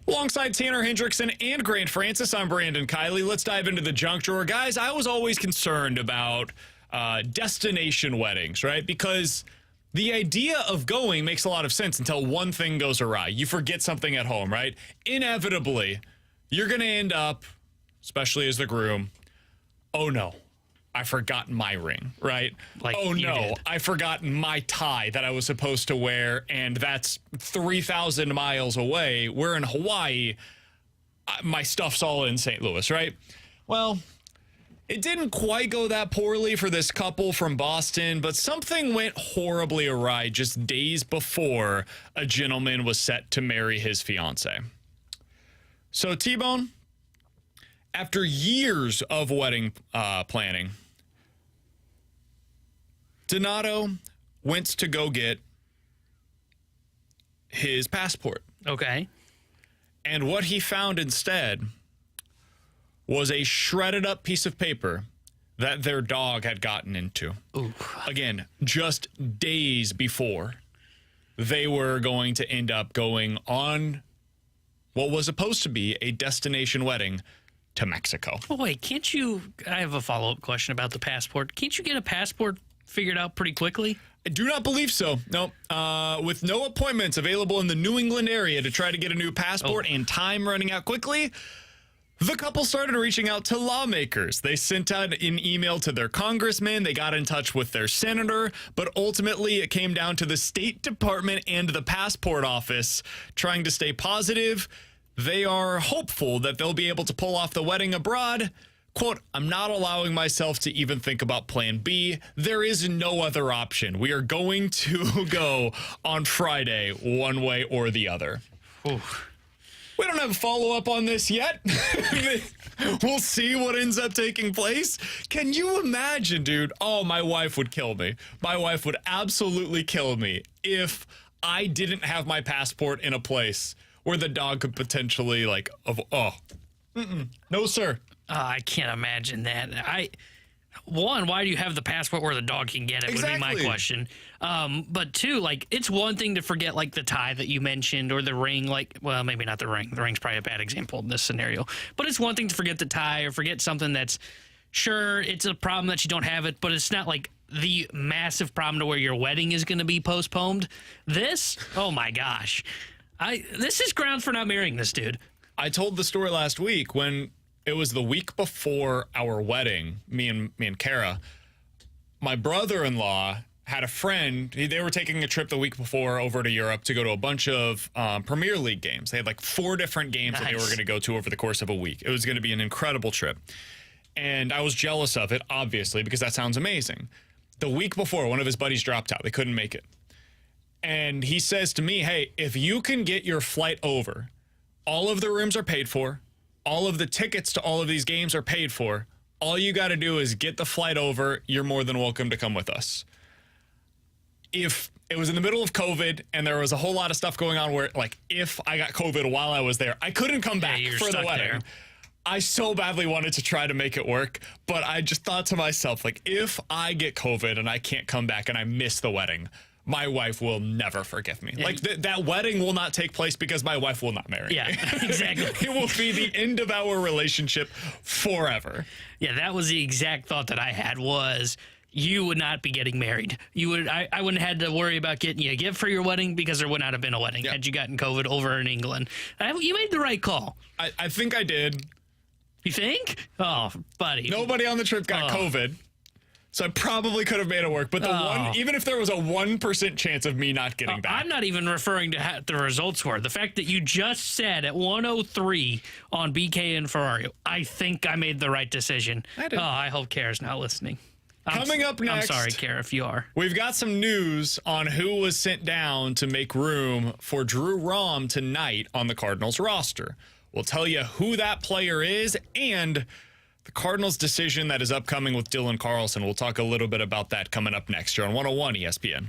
Alongside Tanner Hendrickson and Grant Francis, I'm Brandon Kiley. Let's dive into the junk drawer. Guys, I was always concerned about destination weddings, right? Because the idea of going makes a lot of sense until one thing goes awry. You forget something at home, right? Inevitably, you're going to end up, especially as the groom, oh no, I forgot my ring, right? Like oh you no, did. I forgot my tie that I was supposed to wear, and that's 3,000 miles away. We're in Hawaii. My stuff's all in St. Louis, right? Well, it didn't quite go that poorly for this couple from Boston, but something went horribly awry just days before a gentleman was set to marry his fiance. So, T-Bone, after years of wedding planning, Donato went to go get his passport. Okay. And what he found instead was a shredded up piece of paper that their dog had gotten into. Ooh. Again, just days before they were going to end up going on what was supposed to be a destination wedding to Mexico. Oh, wait, can't you? I have a follow-up question about the passport. Can't you get a passport figured out pretty quickly? I do not believe so. No. With no appointments available in the New England area to try to get a new passport and time running out quickly, the couple started reaching out to lawmakers. They sent out an email to their congressman. They got in touch with their senator, but ultimately it came down to the State Department and the passport office trying to stay positive. They are hopeful that they'll be able to pull off the wedding abroad. Quote, I'm not allowing myself to even think about plan B. There is no other option. We are going to go on Friday one way or the other. Ooh. We don't have a follow-up on this yet. We'll see what ends up taking place. Can you imagine, dude? Oh, my wife would kill me. My wife would absolutely kill me if I didn't have my passport in a place where the dog could potentially, like, no, sir. I can't imagine that. One, why do you have the passport where the dog can get it? Exactly. Would be my question. But two, like, it's one thing to forget, like, the tie that you mentioned or the ring. Like, well, maybe not the ring. The ring's probably a bad example in this scenario. But it's one thing to forget the tie or forget something that's, sure, it's a problem that you don't have it, but it's not like the massive problem to where your wedding is going to be postponed. This, oh my gosh. This is grounds for not marrying this dude. I told the story last week when it was the week before our wedding, me and Kara. My brother-in-law had a friend. They were taking a trip the week before over to Europe to go to a bunch of Premier League games. They had like 4 different games that they were going to go to over the course of a week. It was going to be an incredible trip. And I was jealous of it, obviously, because that sounds amazing. The week before, one of his buddies dropped out. They couldn't make it. And he says to me, hey, if you can get your flight over, all of the rooms are paid for, all of the tickets to all of these games are paid for. All you got to do is get the flight over. You're more than welcome to come with us. If it was in the middle of COVID and there was a whole lot of stuff going on where, like, if I got COVID while I was there, I couldn't come back for the wedding. There. I so badly wanted to try to make it work, but I just thought to myself, like, if I get COVID and I can't come back and I miss the wedding, my wife will never forgive me. Yeah. Like, that wedding will not take place because my wife will not marry me. Yeah, exactly. It will be the end of our relationship forever. Yeah, that was the exact thought that I had was you would not be getting married. You would. I wouldn't have had to worry about getting you a gift for your wedding because there would not have been a wedding had you gotten COVID over in England. You made the right call. I think I did. You think? Oh, buddy. Nobody on the trip got COVID. So I probably could have made it work. But even if there was a 1% chance of me not getting back. I'm not even referring to how the results were. The fact that you just said at 103 on BK and Ferrario, I think I made the right decision. I did. I hope Kara's not listening. Coming up next. I'm sorry, Kara, if you are. We've got some news on who was sent down to make room for Drew Rom tonight on the Cardinals roster. We'll tell you who that player is and the Cardinals' decision that is upcoming with Dylan Carlson. We'll talk a little bit about that coming up next here on 101 ESPN.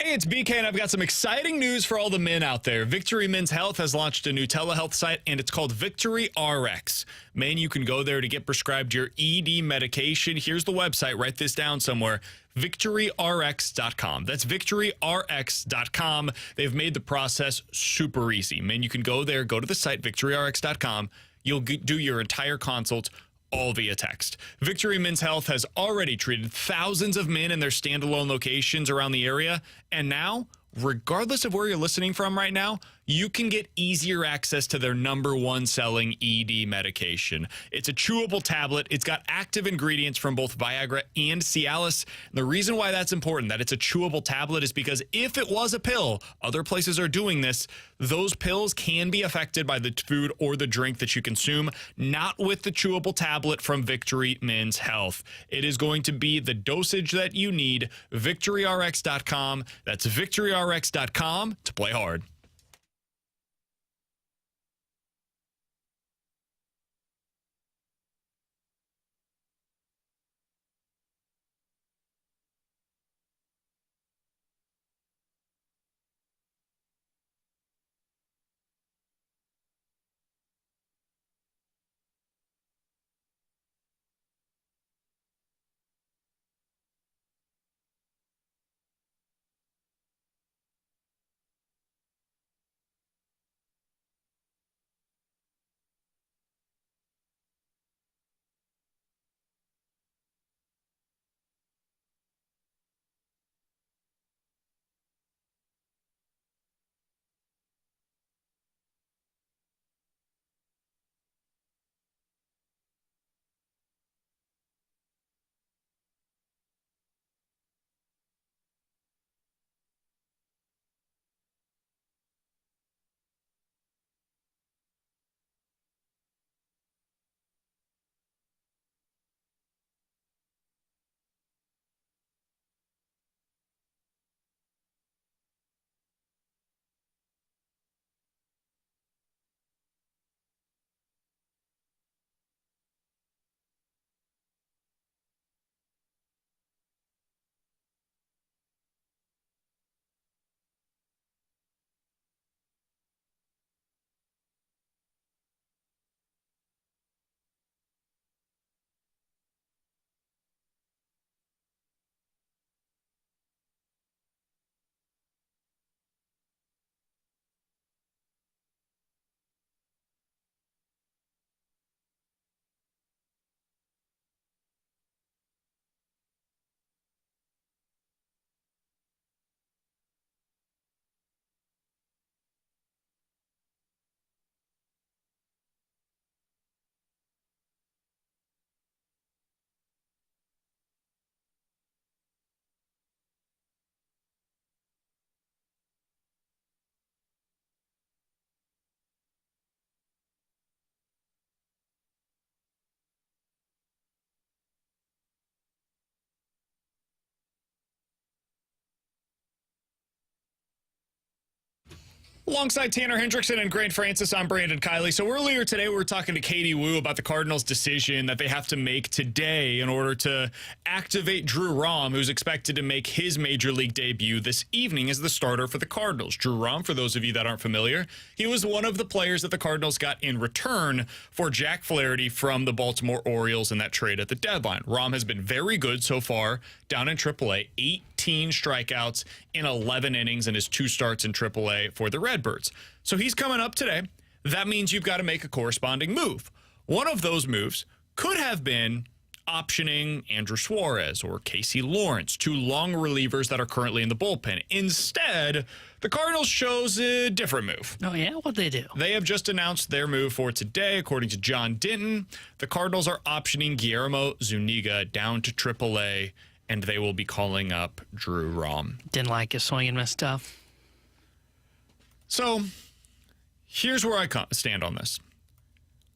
Hey, it's BK, and I've got some exciting news for all the men out there. Victory Men's Health has launched a new telehealth site, and it's called Victory RX. Men, you can go there to get prescribed your ED medication. Here's the website. Write this down somewhere. VictoryRx.com. That's VictoryRx.com. They've made the process super easy. Men, you can go there, go to the site, VictoryRx.com. You'll do your entire consult all via text. Victory Men's Health has already treated thousands of men in their standalone locations around the area, and now, regardless of where you're listening from right now, you can get easier access to their #1 selling ED medication. It's a chewable tablet. It's got active ingredients from both Viagra and Cialis. And the reason why that's important, that it's a chewable tablet, is because if it was a pill, other places are doing this, those pills can be affected by the food or the drink that you consume, not with the chewable tablet from Victory Men's Health. It is going to be the dosage that you need. VictoryRx.com. That's VictoryRx.com to play hard. Alongside Tanner Hendrickson and Grant Francis, I'm Brandon Kiley. So earlier today, we were talking to Katie Wu about the Cardinals' decision that they have to make today in order to activate Drew Rom, who's expected to make his major league debut this evening as the starter for the Cardinals. Drew Rom, for those of you that aren't familiar, he was one of the players that the Cardinals got in return for Jack Flaherty from the Baltimore Orioles in that trade at the deadline. Rom has been very good so far down in AAA, 18 strikeouts in 11 innings in his 2 starts in AAA for the Redbirds. So he's coming up today. That means you've got to make a corresponding move. One of those moves could have been optioning Andrew Suarez or Casey Lawrence, 2 long relievers that are currently in the bullpen. Instead, the Cardinals chose a different move. Oh, yeah? What'd they do? They have just announced their move for today. According to John Denton, the Cardinals are optioning Guillermo Zuniga down to AAA, and they will be calling up Drew Rom. Didn't like his swing and miss stuff. So here's where I stand on this.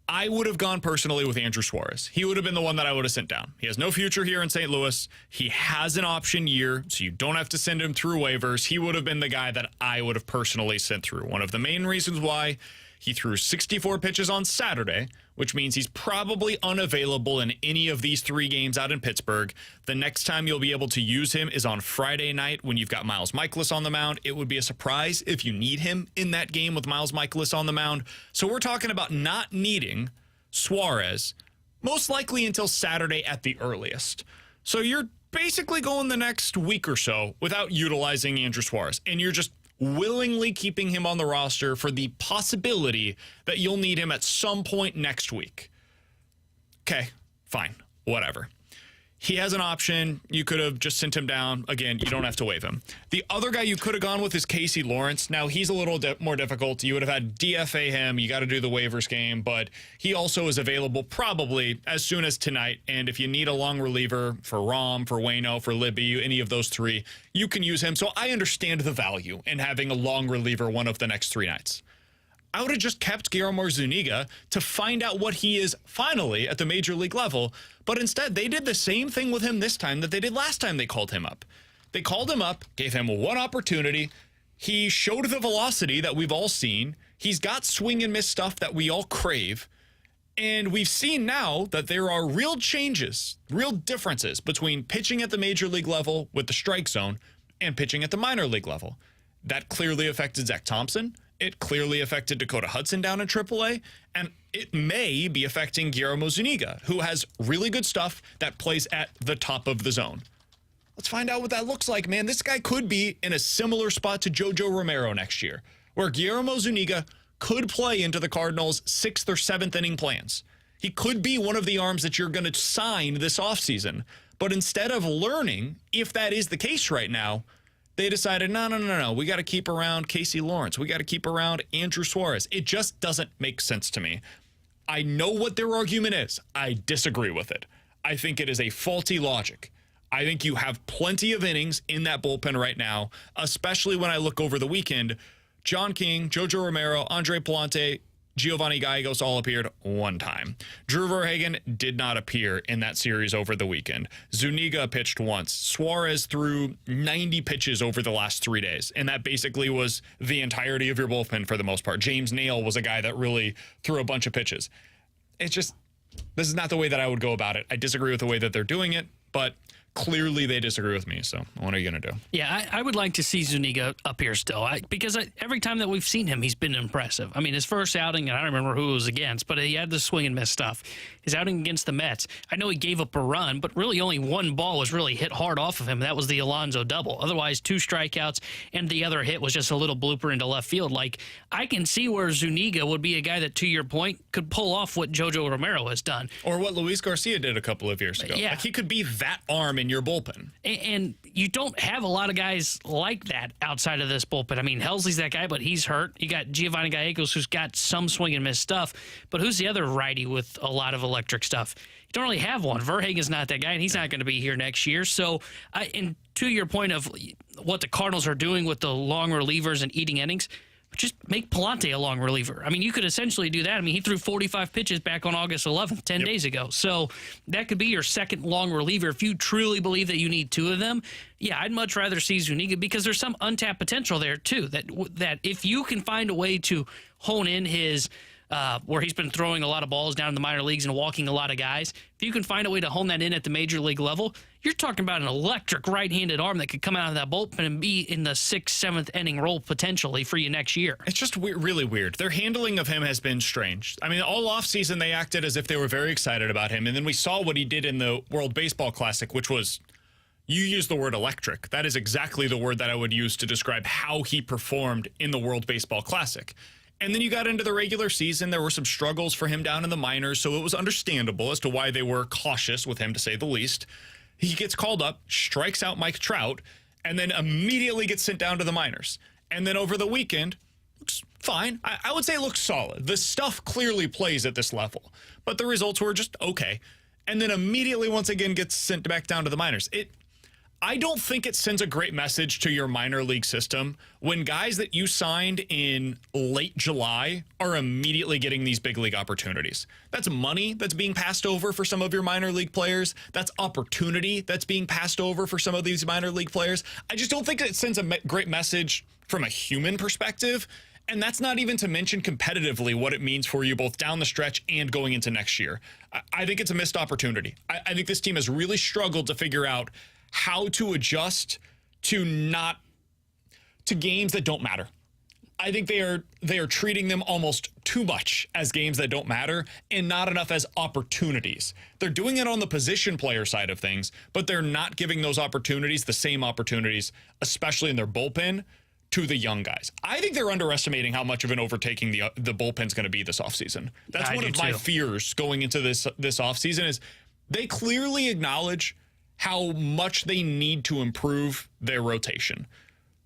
I would have gone personally with Andrew Suarez. He would have been the one that I would have sent down. He has no future here in St. Louis. He has an option year, so you don't have to send him through waivers. He would have been the guy that I would have personally sent through. One of the main reasons why: he threw 64 pitches on Saturday, which means he's probably unavailable in any of these 3 games out in Pittsburgh. The next time you'll be able to use him is on Friday night when you've got Miles Mikolas on the mound. It would be a surprise if you need him in that game with Miles Mikolas on the mound. So we're talking about not needing Suarez, most likely until Saturday at the earliest. So you're basically going the next week or so without utilizing Andrew Suarez, and you're just willingly keeping him on the roster for the possibility that you'll need him at some point next week. Okay, fine, whatever. He has an option. You could have just sent him down. Again, you don't have to waive him. The other guy you could have gone with is Casey Lawrence. Now, he's a little more difficult. You would have had DFA him. You got to do the waivers game, but he also is available probably as soon as tonight. And if you need a long reliever for Rom, for Waino, for Libby, any of those 3, you can use him. So I understand the value in having a long reliever one of the next 3 nights. I would have just kept Guillermo Zuniga to find out what he is finally at the major league level. But instead, they did the same thing with him this time that they did last time they called him up. They called him up, gave him one opportunity. He showed the velocity that we've all seen. He's got swing and miss stuff that we all crave. And we've seen now that there are real changes, real differences between pitching at the major league level with the strike zone and pitching at the minor league level. That clearly affected Zach Thompson. It clearly affected Dakota Hudson down in AAA, and it may be affecting Guillermo Zuniga, who has really good stuff that plays at the top of the zone. Let's find out what that looks like, man. This guy could be in a similar spot to JoJo Romero next year, where Guillermo Zuniga could play into the Cardinals' 6th or 7th inning plans. He could be one of the arms that you're going to sign this offseason, but instead of learning if that is the case right now, they decided, no. We got to keep around Casey Lawrence. We got to keep around Andrew Suarez. It just doesn't make sense to me. I know what their argument is. I disagree with it. I think it is a faulty logic. I think you have plenty of innings in that bullpen right now, especially when I look over the weekend. John King, JoJo Romero, Andre Palante, Giovanni Gallegos all appeared 1 time. Drew Verhagen did not appear in that series over the weekend. Zuniga pitched once. Suarez threw 90 pitches over the last 3 days, and that basically was the entirety of your bullpen for the most part. James Nail was a guy that really threw a bunch of pitches. It's just, this is not the way that I would go about it. I disagree with the way that they're doing it, but clearly they disagree with me, so what are you going to do? Yeah, I would like to see Zuniga up here still, because every time that we've seen him, he's been impressive. I mean, his first outing, and I don't remember who it was against, but he had the swing and miss stuff. His outing against the Mets, I know he gave up a run, but really only 1 ball was really hit hard off of him. That was the Alonso double. Otherwise, 2 strikeouts, and the other hit was just a little blooper into left field. Like, I can see where Zuniga would be a guy that, to your point, could pull off what JoJo Romero has done. Or what Luis Garcia did a couple of years ago. Yeah. Like, he could be that arm in your bullpen. And you don't have a lot of guys like that outside of this bullpen. I mean, Helsley's that guy, but he's hurt. You got Giovanni Gallegos, who's got some swing and miss stuff. But who's the other righty with a lot of electric stuff? You don't really have one. Verhagen's not that guy, and he's not going to be here next year. So, and to your point of what the Cardinals are doing with the long relievers and eating innings, just make Palante a long reliever. I mean, you could essentially do that. I mean, he threw 45 pitches back on August 11th, 10 days ago. So that could be your second long reliever if you truly believe that you need 2 of them. Yeah, I'd much rather see Zuniga because there's some untapped potential there, too, that if you can find a way to hone in his where he's been throwing a lot of balls down in the minor leagues and walking a lot of guys, if you can find a way to hone that in at the major league level, you're talking about an electric right-handed arm that could come out of that bullpen and be in the 6th, 7th inning role potentially for you next year. It's just really weird. Their handling of him has been strange. I mean, all offseason they acted as if they were very excited about him, and then we saw what he did in the World Baseball Classic, which was, you used the word electric. That is exactly the word that I would use to describe how he performed in the World Baseball Classic. And then you got into the regular season. There were some struggles for him down in the minors, so it was understandable as to why they were cautious with him, to say the least. He gets called up, strikes out Mike Trout, and then immediately gets sent down to the minors. And then over the weekend, looks fine. I would say it looks solid. The stuff clearly plays at this level, but the results were just okay. And then immediately, once again, gets sent back down to the minors. I don't think it sends a great message to your minor league system when guys that you signed in late July are immediately getting these big league opportunities. That's money that's being passed over for some of your minor league players. That's opportunity that's being passed over for some of these minor league players. I just don't think it sends a great message from a human perspective. And that's not even to mention competitively what it means for you both down the stretch and going into next year. I think it's a missed opportunity. I think this team has really struggled to figure out how to adjust to games that don't matter. I think they are treating them almost too much as games that don't matter and not enough as opportunities. They're doing it on the position player side of things, but they're not giving those opportunities, the same opportunities, especially in their bullpen, to the young guys. I think they're underestimating how much of an overtaking the bullpen's going to be this offseason. That's one of my fears going into this offseason is they clearly acknowledge how much they need to improve their rotation.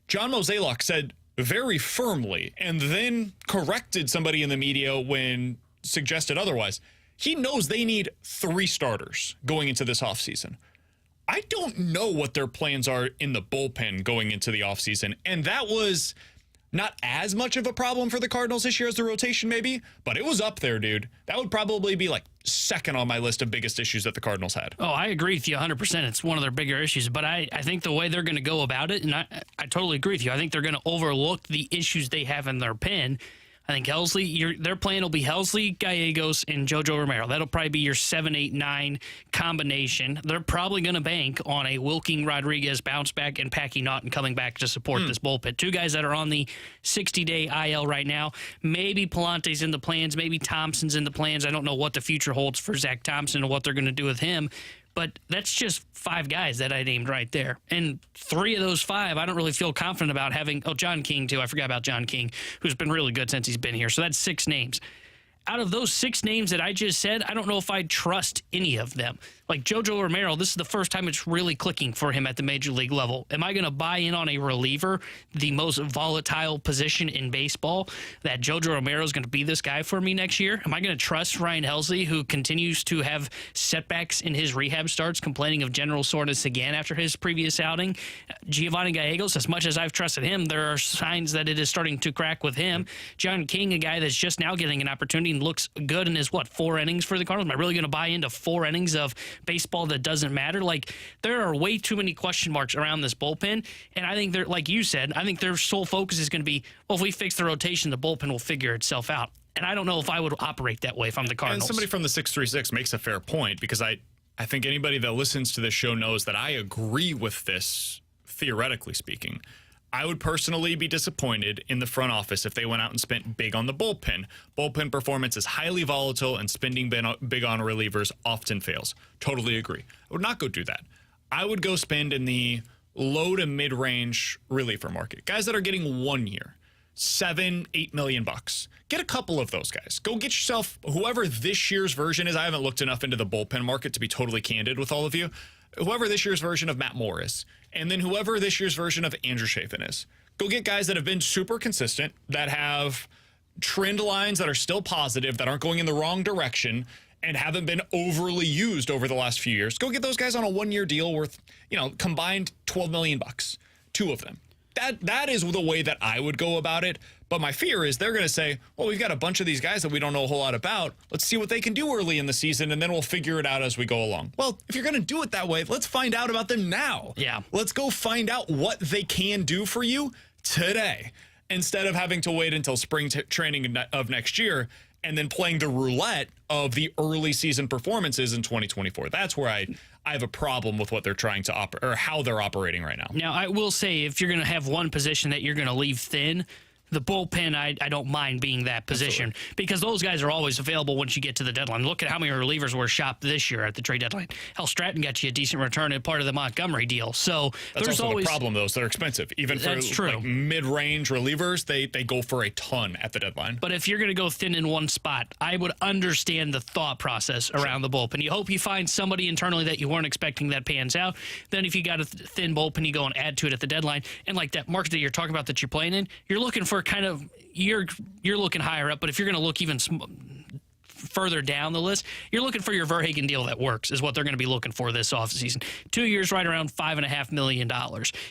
John Mozeliak said very firmly and then corrected somebody in the media when suggested otherwise. He knows they need 3 starters going into this offseason. I don't know what their plans are in the bullpen going into the offseason, and that was not as much of a problem for the Cardinals this year as the rotation maybe, but it was up there, dude. That would probably be like second on my list of biggest issues that the Cardinals had. Oh, I agree with you 100%. It's one of their bigger issues, but I think the way they're going to go about it, and I totally agree with you. I think they're going to overlook the issues they have in their pen. I think Helsley, their plan will be Helsley, Gallegos, and JoJo Romero. That'll probably be your 7, 8, 9 combination. They're probably going to bank on a Wilking Rodriguez bounce back and Packy Naughton coming back to support this bullpen. 2 guys that are on the 60-day IL right now. Maybe Palante's in the plans. Maybe Thompson's in the plans. I don't know what the future holds for Zach Thompson and what they're going to do with him. But that's just 5 guys that I named right there. And 3 of those 5, I don't really feel confident about having. Oh, John King, too. I forgot about John King, who's been really good since he's been here. So that's 6 names. Out of those 6 names that I just said, I don't know if I'd trust any of them. Like JoJo Romero, this is the first time it's really clicking for him at the major league level. Am I going to buy in on a reliever, the most volatile position in baseball, that JoJo Romero is going to be this guy for me next year? Am I going to trust Ryan Helsley, who continues to have setbacks in his rehab starts, complaining of general soreness again after his previous outing? Giovanni Gallegos, as much as I've trusted him, there are signs that it is starting to crack with him. John King, a guy that's just now getting an opportunity and looks good in his, 4 innings for the Cardinals? Am I really going to buy into 4 innings of baseball that doesn't matter? Like, there are way too many question marks around this bullpen, and I think they're, like you said, I think their sole focus is going to be, well, if we fix the rotation, the bullpen will figure itself out. And I don't know if I would operate that way if I'm the Cardinals. And somebody from the 636 makes a fair point, because I think anybody that listens to this show knows that I agree with this, theoretically speaking. I would personally be disappointed in the front office if they went out and spent big on the bullpen. Bullpen performance is highly volatile, and spending big on relievers often fails. Totally agree. I would not go do that. I would go spend in the low to mid-range reliever market. Guys that are getting 1 year, $7-8 million bucks. Get a couple of those guys. Go get yourself whoever this year's version is. I haven't looked enough into the bullpen market to be totally candid with all of you. Whoever this year's version of Matt Moore is, and then whoever this year's version of Andrew Chafin is. Go get guys that have been super consistent, that have trend lines that are still positive, that aren't going in the wrong direction, and haven't been overly used over the last few years. Go get those guys on a 1-year deal worth, combined $12 million bucks. 2 of them. That is the way that I would go about it. But my fear is they're going to say, well, we've got a bunch of these guys that we don't know a whole lot about. Let's see what they can do early in the season, and then we'll figure it out as we go along. Well, if you're going to do it that way, let's find out about them now. Yeah. Let's go find out what they can do for you today, instead of having to wait until spring training of next year and then playing the roulette of the early season performances in 2024. That's where I have a problem with what they're trying to or how they're operating right now. Now, I will say, if you're going to have one position that you're going to leave thin, the bullpen, I don't mind being that position. Absolutely. Because those guys are always available once you get to the deadline. Look at how many relievers were shopped this year at the trade deadline. Hell, Stratton got you a decent return and part of the Montgomery deal. So that's there's also always the problem, though. So they're expensive. Even for like mid-range relievers, they go for a ton at the deadline. But if you're going to go thin in one spot, I would understand the thought process around the bullpen. You hope you find somebody internally that you weren't expecting that pans out. Then if you got a thin bullpen, you go and add to it at the deadline. And like that market that you're talking about that you're playing in, you're looking for kind of you're looking higher up, but if you're going to look even further down the list, you're looking for your Verhagen deal that works, is what they're going to be looking for this offseason. 2 years, right around $5.5 million.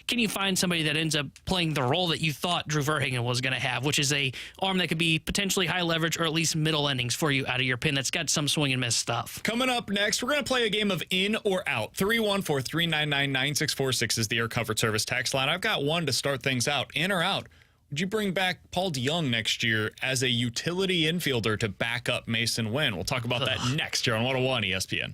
Can you find somebody that ends up playing the role that you thought Drew Verhagen was going to have, which is a arm that could be potentially high leverage or at least middle innings for you out of your pen that's got some swing and miss stuff? Coming up next, we're going to play a game of in or out. 314-399-9646 is the Air Comfort Service text line. I've got one to start things out. In or out? Would you bring back Paul DeJong next year as a utility infielder to back up Masyn Winn? We'll talk about that next year on 101 ESPN.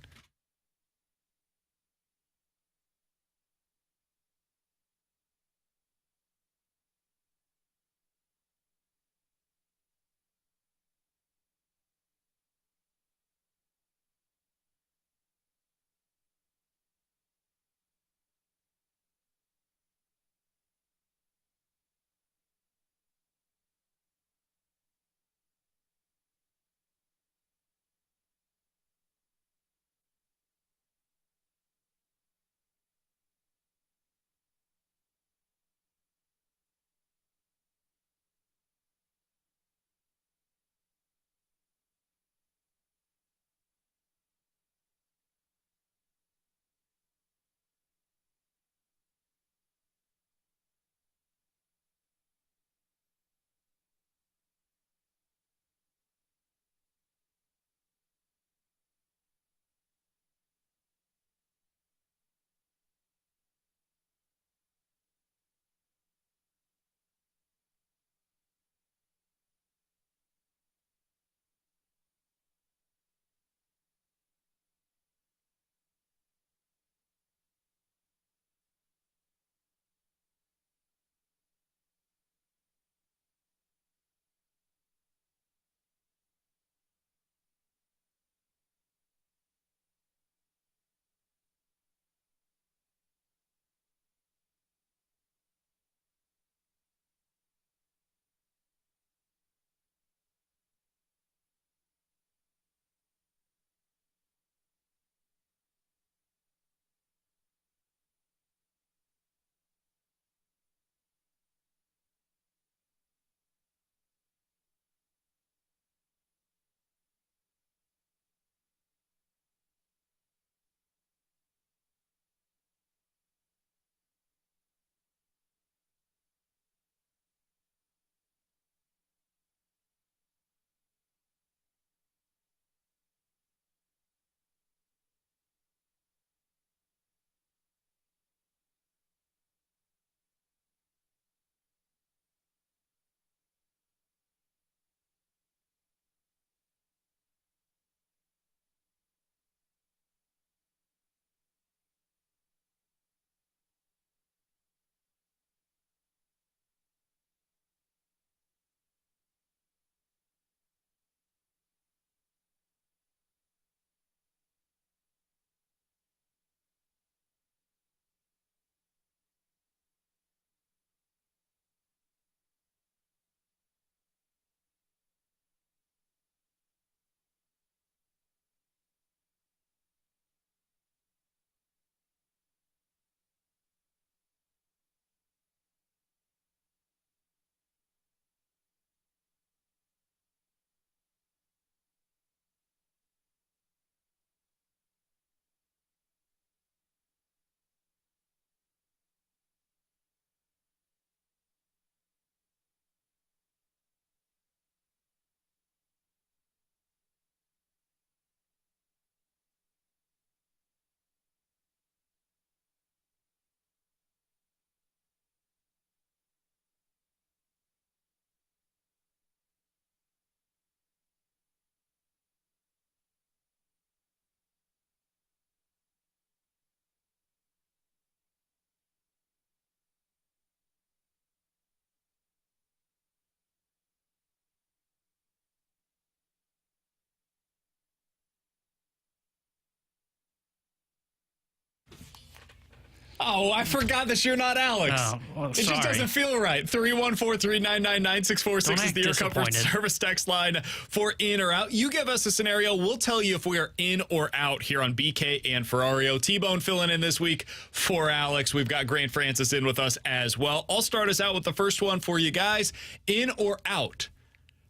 Oh, I forgot that you're not Alex. Oh, well, it just doesn't feel right. 314-399-9646 is the Air Comfort Service text line for in or out. You give us a scenario. We'll tell you if we are in or out here on BK and Ferrario. T-Bone filling in this week for Alex. We've got Grant Francis in with us as well. I'll start us out with the first one for you guys. In or out?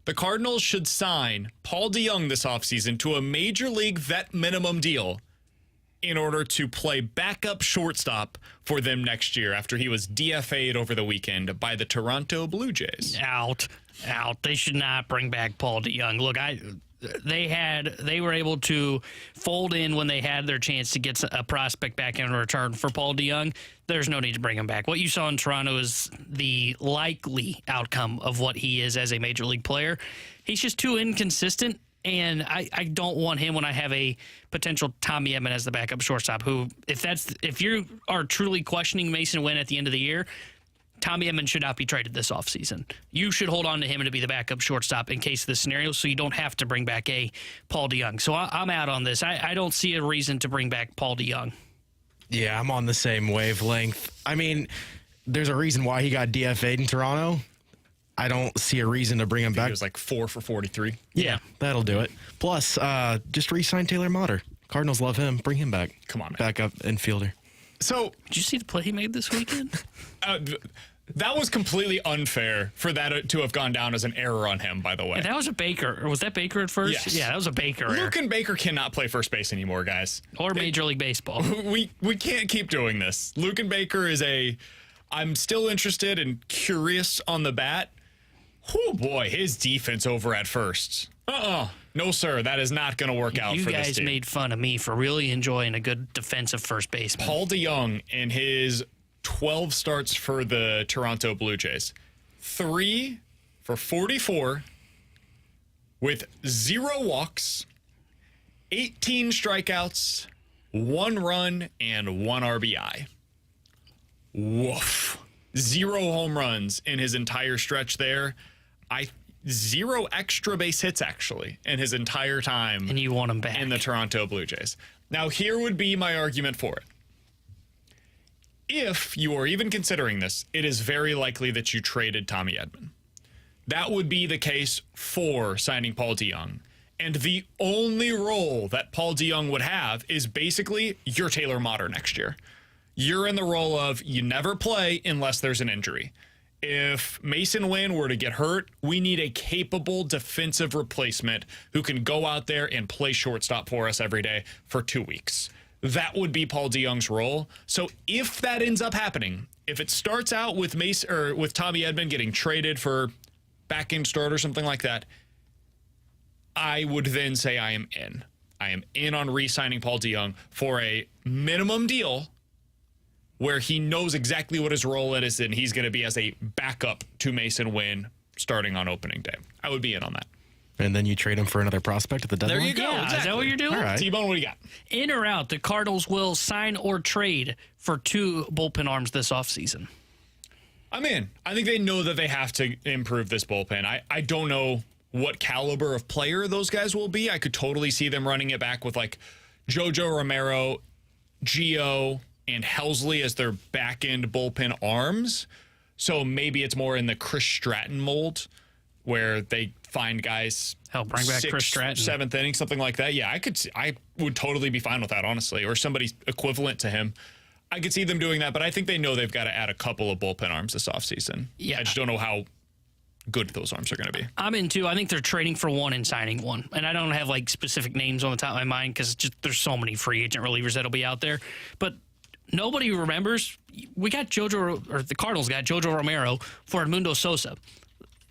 The Cardinals should sign Paul DeJong this offseason to a major league vet minimum deal in order to play backup shortstop for them next year after he was DFA'd over the weekend by the Toronto Blue Jays. Out. They should not bring back Paul DeJong. Look, they were able to fold in when they had their chance to get a prospect back in return for Paul DeJong. There's no need to bring him back. What you saw in Toronto is the likely outcome of what he is as a major league player. He's just too inconsistent, and I don't want him when I have a potential Tommy Edman as the backup shortstop, who, if you are truly questioning Masyn Winn at the end of the year, Tommy Edman should not be traded this offseason. You should hold on to him to be the backup shortstop in case of this scenario, so you don't have to bring back a Paul DeJong. So I'm out on this. I don't see a reason to bring back Paul DeJong. Yeah, I'm on the same wavelength. I mean, there's a reason why he got DFA'd in Toronto. I don't see a reason to bring him back. He was like 4 for 43. Yeah, that'll do it. Plus, just re-sign Taylor Motter. Cardinals love him. Bring him back. Come on, man. Backup infielder. So, did you see the play he made this weekend? That was completely unfair for that to have gone down as an error on him, by the way. And that was a Baker. Or was that Baker at first? Yes. Yeah, that was a Baker error. Luke and Baker cannot play first base anymore, guys. Or Major League Baseball. We can't keep doing this. Luke and Baker is I'm still interested and curious on the bat. Oh, boy, his defense over at first. No, sir, that is not going to work out for this team. You guys made fun of me for really enjoying a good defensive first baseman. Paul DeJong in his 12 starts for the Toronto Blue Jays. 3 for 44 with 0 walks, 18 strikeouts, 1 run, and 1 RBI. Woof. 0 home runs in his entire stretch there. 0 extra base hits, actually, in his entire time. And you want him back. In the Toronto Blue Jays. Now, here would be my argument for it. If you are even considering this, it is very likely that you traded Tommy Edman. That would be the case for signing Paul DeJong. And the only role that Paul DeJong would have is basically you're Taylor Motter next year. You're in the role of you never play unless there's an injury. If Masyn Winn were to get hurt, we need a capable defensive replacement who can go out there and play shortstop for us every day for 2 weeks. That would be Paul DeJong's role. So if that ends up happening, if it starts out with with Tommy Edman getting traded for back-end start or something like that, I would then say I am in. I am in on re-signing Paul DeJong for a minimum deal where he knows exactly what his role is and he's going to be as a backup to Masyn Winn starting on opening day. I would be in on that. And then you trade him for another prospect at the deadline? There you go. Yeah, exactly. Is that what you're doing? All right. T-Bone, what do you got? In or out, the Cardinals will sign or trade for 2 bullpen arms this offseason. I'm in. I think they know that they have to improve this bullpen. I don't know what caliber of player those guys will be. I could totally see them running it back with like JoJo Romero, Gio, and Helsley as their back-end bullpen arms. So maybe it's more in the Chris Stratton mold where they find guys bring back 6th, Chris Stratton. 7th inning, something like that. Yeah, I would totally be fine with that, honestly, or somebody equivalent to him. I could see them doing that, but I think they know they've got to add a couple of bullpen arms this offseason. Yeah. I just don't know how good those arms are going to be. I'm in 2. I think they're trading for 1 and signing 1. And I don't have like specific names on the top of my mind because there's so many free agent relievers that'll be out there. But nobody remembers. We got the Cardinals got JoJo Romero for Edmundo Sosa,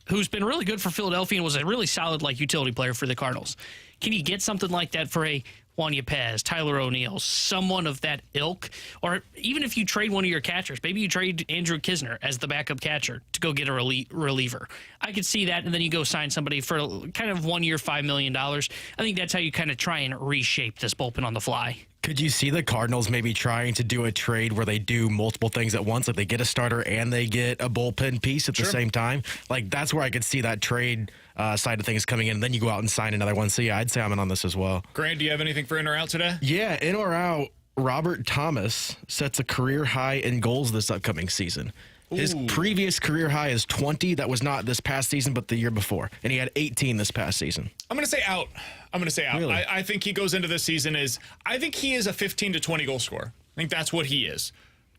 who's been really good for Philadelphia and was a really solid utility player for the Cardinals. Can you get something like that for a Juan Yepez, Tyler O'Neill, someone of that ilk? Or even if you trade one of your catchers, maybe you trade Andrew Kisner as the backup catcher to go get a reliever. I could see that, and then you go sign somebody for kind of 1 year, $5 million. I think that's how you kind of try and reshape this bullpen on the fly. Could you see the Cardinals maybe trying to do a trade where they do multiple things at once? Like they get a starter and they get a bullpen piece at the same time? Like that's where I could see that trade side of things coming in. And then you go out and sign another one. So yeah, I'd say I'm in on this as well. Grant, do you have anything for in or out today? Yeah, in or out, Robert Thomas sets a career high in goals this upcoming season. His previous career high is 20. That was not this past season, but the year before. And he had 18 this past season. I'm going to say out. Really? I think he goes into this season I think he is a 15 to 20 goal scorer. I think that's what he is.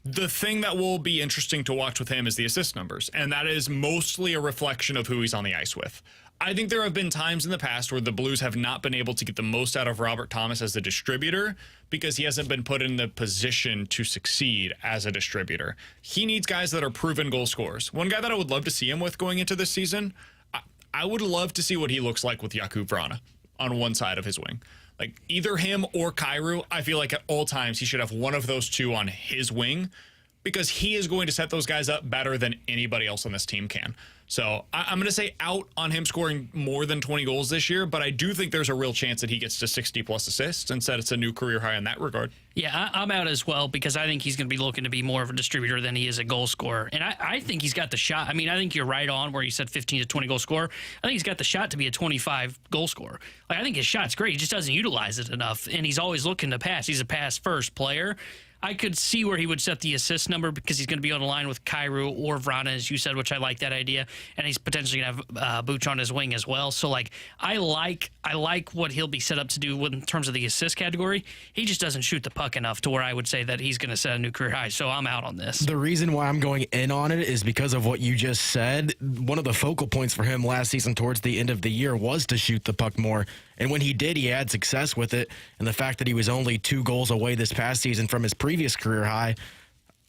The thing that will be interesting to watch with him is the assist numbers, and that is mostly a reflection of who he's on the ice with. I think there have been times in the past where the Blues have not been able to get the most out of Robert Thomas as a distributor because he hasn't been put in the position to succeed as a distributor. He needs guys that are proven goal scorers. One guy that I would love to see him with going into this season, I would love to see what he looks like with Jakub Vrana. on one side of his wing. Like either him or Kyrou, I feel like at all times he should have one of those two on his wing because he is going to set those guys up better than anybody else on this team can. So I'm going to say out on him scoring more than 20 goals this year, but I do think there's a real chance that he gets to 60-plus assists and said it's a new career high in that regard. Yeah, I'm out as well because I think he's going to be looking to be more of a distributor than he is a goal scorer. And I think he's got the shot. I mean, I think you're right on where you said 15 to 20 goal scorer. I think he's got the shot to be a 25 goal scorer. Like, I think his shot's great. He just doesn't utilize it enough, and he's always looking to pass. He's a pass-first player. I could see where he would set the assist number because he's going to be on the line with Kyrou or Vrana, as you said, which I like that idea. And he's potentially going to have Booch on his wing as well. So, like, I like what he'll be set up to do in terms of the assist category. He just doesn't shoot the puck enough to where I would say that he's going to set a new career high. So I'm out on this. The reason why I'm going in on it is because of what you just said. One of the focal points for him last season towards the end of the year was to shoot the puck more. And when he did, he had success with it. And the fact that he was only 2 goals away this past season from his previous career high,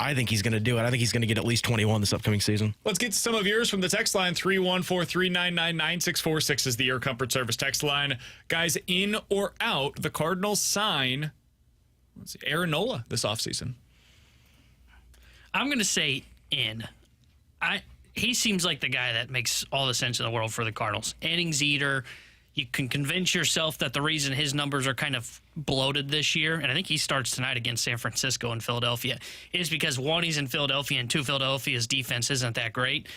I think he's going to do it. I think he's going to get at least 21 this upcoming season. Let's get to some of yours from the text line. 314-399-9646 is the Air Comfort Service text line. Guys, in or out, the Cardinals sign Aaron Nola this offseason. I'm going to say in. He seems like the guy that makes all the sense in the world for the Cardinals. Innings eater. You can convince yourself that the reason his numbers are kind of bloated this year, and I think he starts tonight against San Francisco and Philadelphia, is because, one, he's in Philadelphia, and two, Philadelphia's defense isn't that great.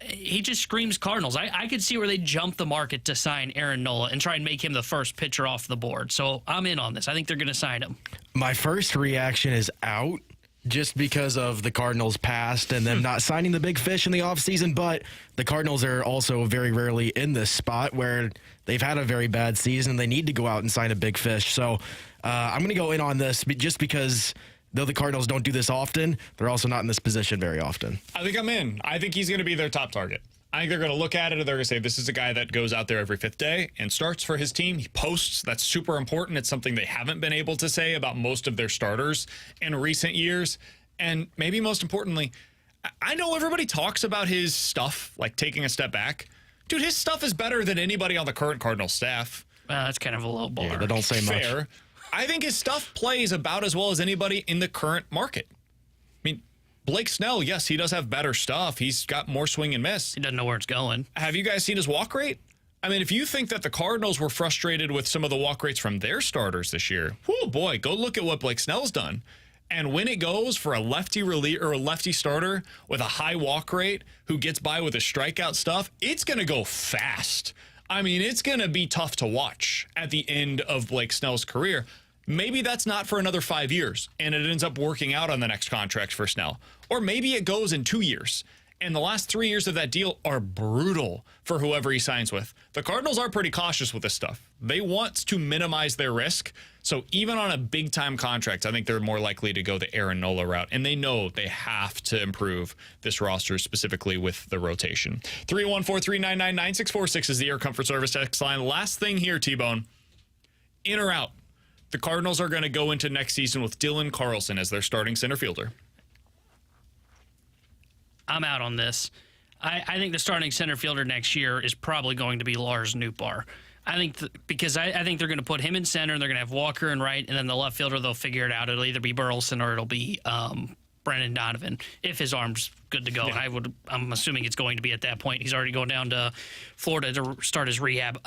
He just screams Cardinals. I could see where they jump the market to sign Aaron Nola and try and make him the first pitcher off the board. So I'm in on this. I think they're going to sign him. My first reaction is out. Just because of the Cardinals' past and them not signing the big fish in the offseason, but the Cardinals are also very rarely in this spot where they've had a very bad season. They need to go out and sign a big fish. So I'm going to go in on this just because though the Cardinals don't do this often, they're also not in this position very often. I think I'm in. I think he's going to be their top target. I think they're going to look at it and they're going to say, this is a guy that goes out there every 5th day and starts for his team. He posts. That's super important. It's something they haven't been able to say about most of their starters in recent years. And maybe most importantly, I know everybody talks about his stuff, like taking a step back. Dude, his stuff is better than anybody on the current Cardinals staff. That's kind of a low bar. Yeah, but don't say much. Fair. I think his stuff plays about as well as anybody in the current market. I mean, Blake Snell, yes, he does have better stuff. He's got more swing and miss. He doesn't know where it's going. Have you guys seen his walk rate? I mean, if you think that the Cardinals were frustrated with some of the walk rates from their starters this year, oh boy, go look at what Blake Snell's done. And when it goes for a lefty or a lefty starter with a high walk rate who gets by with his strikeout stuff, it's going to go fast. I mean, it's going to be tough to watch at the end of Blake Snell's career. Maybe that's not for another 5 years, and it ends up working out on the next contract for Snell. Or maybe it goes in 2 years, and the last 3 years of that deal are brutal for whoever he signs with. The Cardinals are pretty cautious with this stuff. They want to minimize their risk, so even on a big-time contract, I think they're more likely to go the Aaron Nola route, and they know they have to improve this roster, specifically with the rotation. 314-399-9646 is the Air Comfort Service text line. Last thing here, T-Bone. In or out? The Cardinals are going to go into next season with Dylan Carlson as their starting center fielder. I'm out on this. I think the starting center fielder next year is probably going to be Lars Nootbaar. I think because I think they're going to put him in center, and they're going to have Walker in right, and then the left fielder, they'll figure it out. It'll either be Burleson or it'll be Brendan Donovan if his arm's good to go. Yeah. And I'm assuming it's going to be at that point. He's already going down to Florida to start his rehab.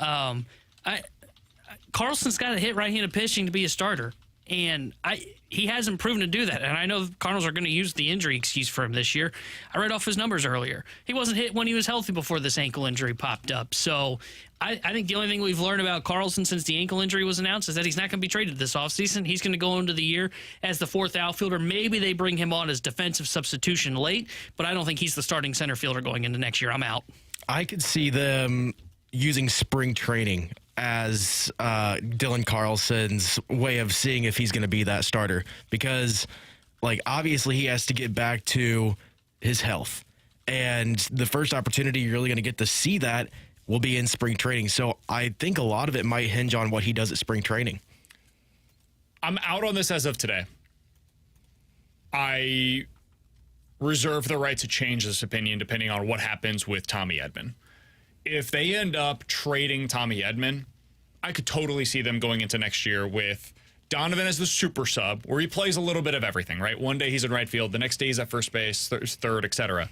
Carlson's got a hit right-handed pitching to be a starter, and he hasn't proven to do that. And I know the Cardinals are going to use the injury excuse for him this year. I read off his numbers earlier. He wasn't hit when he was healthy before this ankle injury popped up. So I think the only thing we've learned about Carlson since the ankle injury was announced is that he's not going to be traded this offseason. He's going to go into the year as the 4th outfielder. Maybe they bring him on as defensive substitution late, but I don't think he's the starting center fielder going into next year. I'm out. I could see them using spring training as Dylan Carlson's way of seeing if he's going to be that starter, because obviously he has to get back to his health, and the first opportunity you're really going to get to see that will be in spring training. So I think a lot of it might hinge on what he does at spring training. I'm out on this as of today. I reserve the right to change this opinion depending on what happens with Tommy Edman. If they end up trading Tommy Edman, I could totally see them going into next year with Donovan as the super sub, where he plays a little bit of everything, right? One day he's in right field, the next day he's at first base, third, etc.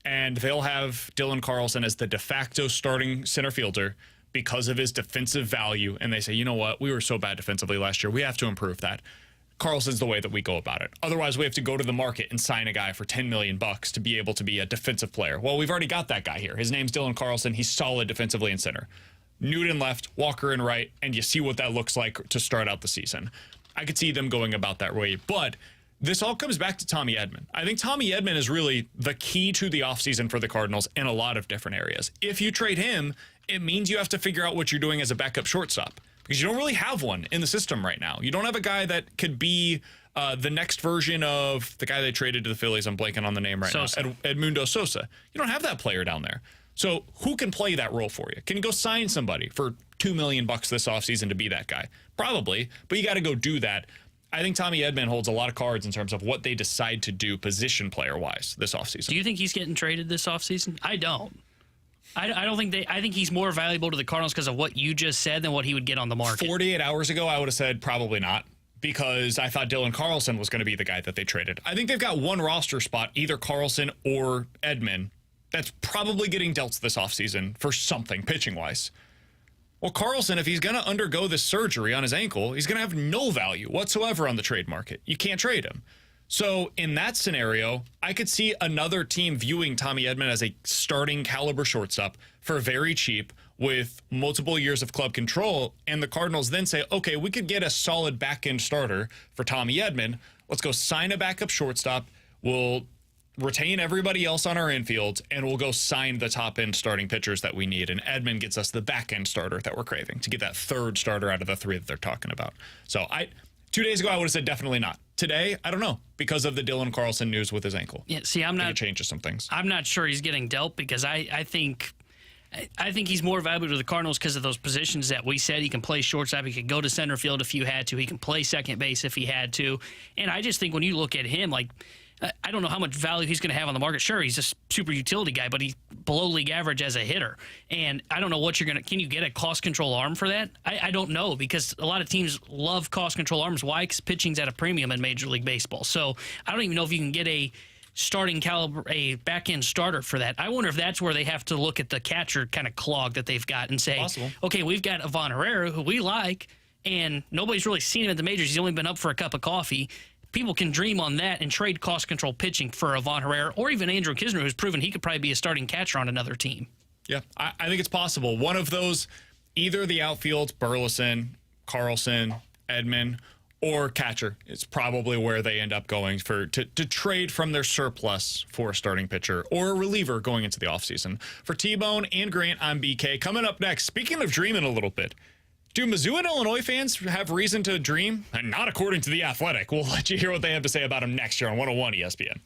And they'll have Dylan Carlson as the de facto starting center fielder because of his defensive value. And they say, you know what? We were so bad defensively last year. We have to improve that. Carlson's the way that we go about it. Otherwise, we have to go to the market and sign a guy for $10 million to be able to be a defensive player. Well, we've already got that guy here. His name's Dylan Carlson. He's solid defensively in center. Newton left, Walker in right, and you see what that looks like to start out the season. I could see them going about that way, but this all comes back to Tommy Edman. I think Tommy Edman is really the key to the offseason for the Cardinals in a lot of different areas. If you trade him, it means you have to figure out what you're doing as a backup shortstop because you don't really have one in the system right now. You don't have a guy that could be the next version of the guy they traded to the Phillies. I'm blanking on the name right now. Edmundo Sosa. You don't have that player down there. So who can play that role for you? Can you go sign somebody for $2 million this offseason to be that guy? Probably, but you got to go do that. I think Tommy Edman holds a lot of cards in terms of what they decide to do position player-wise this offseason. Do you think he's getting traded this offseason? I don't. I don't think I think he's more valuable to the Cardinals because of what you just said than what he would get on the market. 48 hours ago, I would have said probably not because I thought Dylan Carlson was going to be the guy that they traded. I think they've got one roster spot, either Carlson or Edman, that's probably getting dealt this offseason for something pitching-wise. Well, Carlson, if he's going to undergo this surgery on his ankle, he's going to have no value whatsoever on the trade market. You can't trade him. So in that scenario, I could see another team viewing Tommy Edman as a starting caliber shortstop for very cheap with multiple years of club control, and the Cardinals then say, okay, we could get a solid back-end starter for Tommy Edman. Let's go sign a backup shortstop. We'll retain everybody else on our infield, and we'll go sign the top-end starting pitchers that we need. And Edman gets us the back-end starter that we're craving to get that third starter out of the three that they're talking about. So 2 days ago, I would have said definitely not. Today, I don't know because of the Dylan Carlson news with his ankle. Yeah, see, it changes some things. I'm not sure he's getting dealt because I think he's more valuable to the Cardinals because of those positions that we said. He can play shortstop. He could go to center field if you had to. He can play second base if he had to. And I just think when you look at him, like, I don't know how much value he's going to have on the market. Sure, he's a super utility guy, but he's below league average as a hitter. And I don't know what you're going to – can you get a cost control arm for that? I don't know because a lot of teams love cost control arms. Why? Because pitching's at a premium in Major League Baseball. So I don't even know if you can get a starting caliber, a back-end starter for that. I wonder if that's where they have to look at the catcher kind of clog that they've got and say, okay, we've got Ivan Herrera, who we like, and nobody's really seen him at the majors. He's only been up for a cup of coffee. People can dream on that and trade cost control pitching for Ivan Herrera or even Andrew Kisner, who's proven he could probably be a starting catcher on another team. Yeah, I think it's possible. One of those, either the outfield, Burleson, Carlson, Edman, or catcher is probably where they end up going to trade from their surplus for a starting pitcher or a reliever going into the offseason. For T-Bone and Grant, I'm BK. Coming up next, speaking of dreaming a little bit, do Mizzou and Illinois fans have reason to dream? And not according to The Athletic. We'll let you hear what they have to say about them next year on 101 ESPN.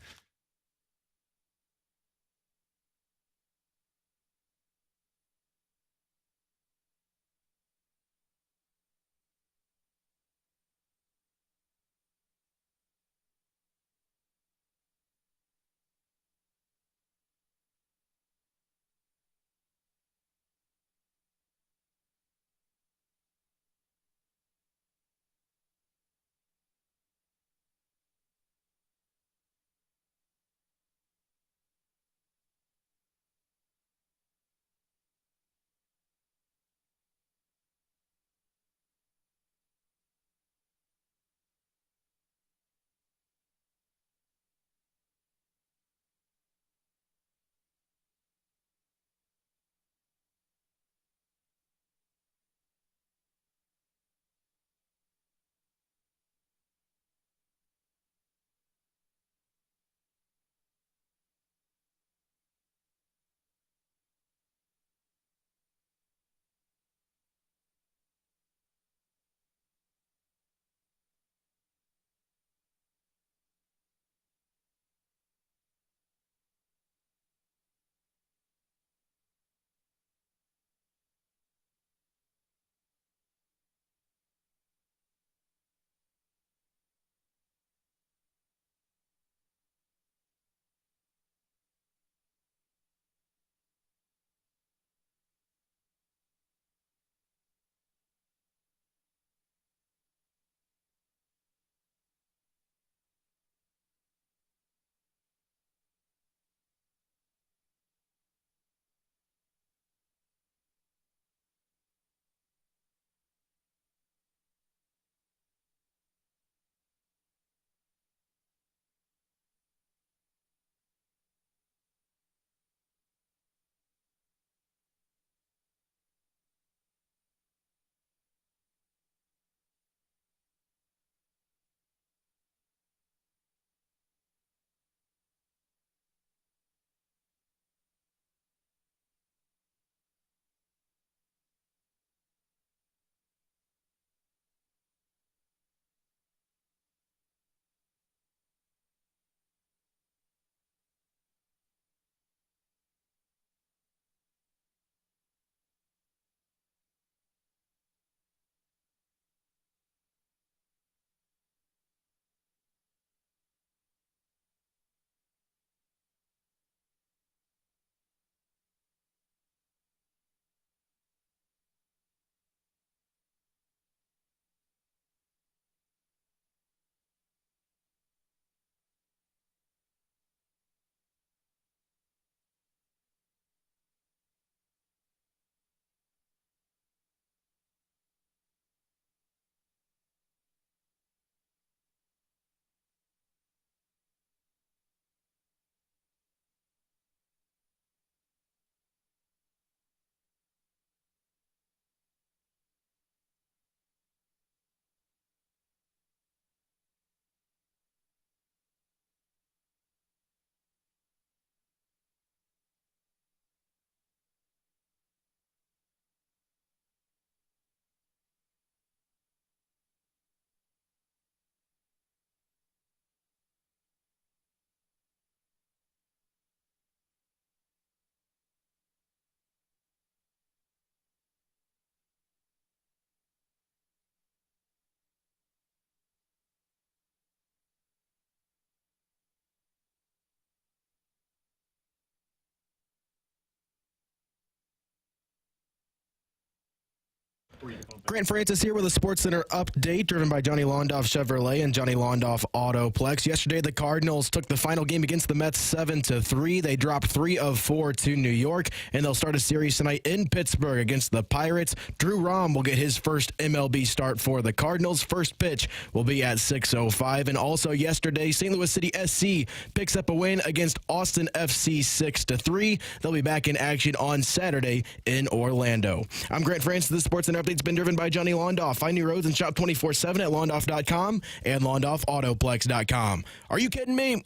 Grant Francis here with a SportsCenter update driven by Johnny Londoff Chevrolet and Johnny Londoff Autoplex. Yesterday, the Cardinals took the final game against the Mets 7-3. They dropped 3 of 4 to New York, and they'll start a series tonight in Pittsburgh against the Pirates. Drew Rom will get his first MLB start for the Cardinals. First pitch will be at 6:05. And also yesterday, St. Louis City SC picks up a win against Austin FC 6-3. They'll be back in action on Saturday in Orlando. I'm Grant Francis. The SportsCenter update's been driven by Johnny Londoff. Find new roads and shop 24/7 at londoff.com and londoffautoplex.com. Are you kidding me?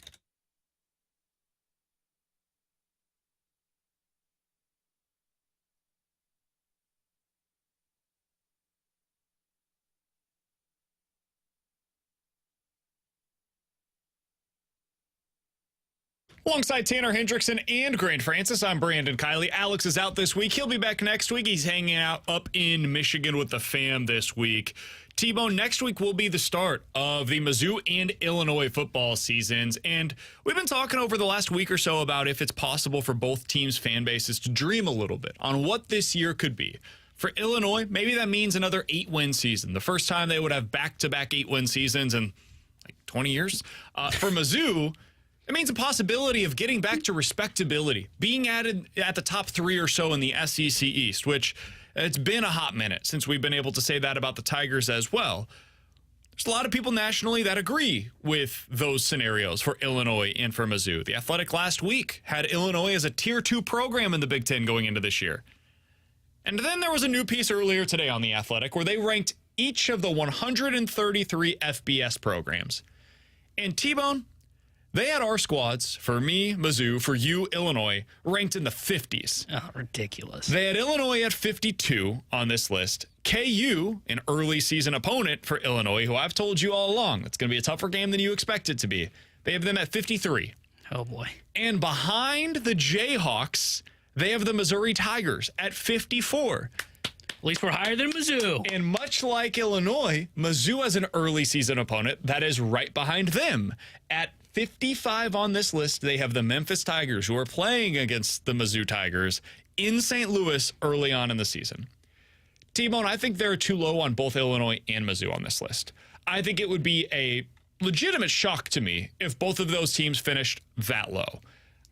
Alongside Tanner Hendrickson and Grant Francis, I'm Brandon Kiley. Alex is out this week. He'll be back next week. He's hanging out up in Michigan with the fam this week. T-Bone, next week will be the start of the Mizzou and Illinois football seasons. And we've been talking over the last week or so about if it's possible for both teams' fan bases to dream a little bit on what this year could be. For Illinois, maybe that means another 8-win season. The first time they would have back-to-back 8-win seasons in like 20 years. For Mizzou, it means a possibility of getting back to respectability, being added at the top 3 or so in the SEC East, which it's been a hot minute since we've been able to say that about the Tigers as well. There's a lot of people nationally that agree with those scenarios for Illinois and for Mizzou. The Athletic last week had Illinois as a Tier 2 program in the Big Ten going into this year. And then there was a new piece earlier today on The Athletic where they ranked each of the 133 FBS programs. And T-Bone, they had our squads, for me, Mizzou, for you, Illinois, ranked in the 50s. Oh, ridiculous. They had Illinois at 52 on this list. KU, an early season opponent for Illinois, who I've told you all along, it's going to be a tougher game than you expect it to be. They have them at 53. Oh, boy. And behind the Jayhawks, they have the Missouri Tigers at 54. At least we're higher than Mizzou. And much like Illinois, Mizzou has an early season opponent that is right behind them. At 55 on this list, they have the Memphis Tigers, who are playing against the Mizzou Tigers in St. Louis early on in the season. T-Bone, I think they're too low on both Illinois and Mizzou on this list. I think it would be a legitimate shock to me if both of those teams finished that low.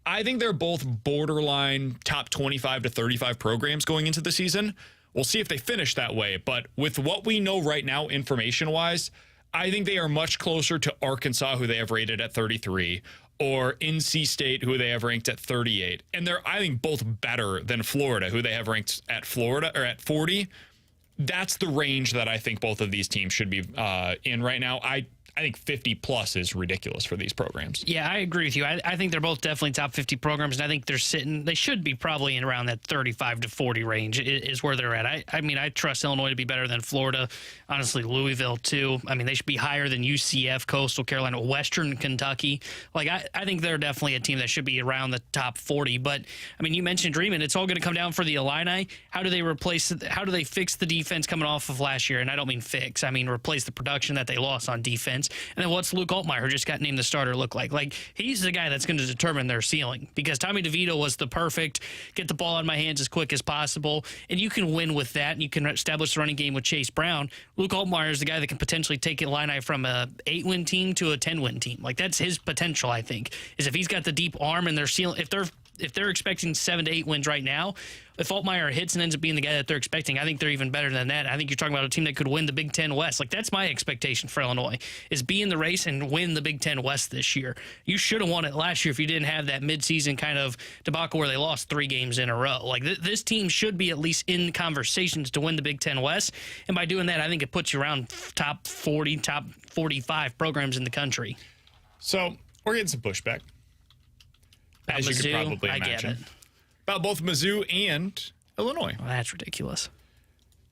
I think they're both borderline top 25 to 35 programs going into the season. We'll see if they finish that way, but with what we know right now information-wise, I think they are much closer to Arkansas, who they have rated at 33, or NC State, who they have ranked at 38. And they're, I think, both better than Florida, who they have ranked at 40. That's the range that I think both of these teams should be in right now. I think 50 plus is ridiculous for these programs. Yeah, I agree with you. I think they're both definitely top 50 programs, and I think they should be probably in around that 35 to 40 range is where they're at. I mean, I trust Illinois to be better than Florida. Honestly, Louisville, too. I mean, they should be higher than UCF, Coastal Carolina, Western Kentucky. Like, I think they're definitely a team that should be around the top 40. But, I mean, you mentioned dreaming. It's all going to come down for the Illini. How do they fix the defense coming off of last year? And I don't mean fix. I mean replace the production that they lost on defense. And then what's Luke Altmaier, who just got named the starter, look like? Like, he's the guy that's going to determine their ceiling, because Tommy DeVito was the perfect get the ball out of my hands as quick as possible, and you can win with that, and you can establish the running game with Chase Brown. Luke Altmaier is the guy that can potentially take Illini from a 8-win team to a 10-win team. Like, that's his potential, I think, is if he's got the deep arm and their ceiling. If they're expecting 7 to 8 wins right now, if Altmaier hits and ends up being the guy that they're expecting, I think they're even better than that. I think you're talking about a team that could win the Big Ten West. Like, that's my expectation for Illinois, is be in the race and win the Big Ten West this year. You should have won it last year if you didn't have that midseason kind of debacle where they lost 3 games in a row. Like, this team should be at least in conversations to win the Big Ten West. And by doing that, I think it puts you around top 40, top 45 programs in the country. So we're getting some pushback, as you could probably imagine. I get it. About both Mizzou and Illinois. Well, that's ridiculous.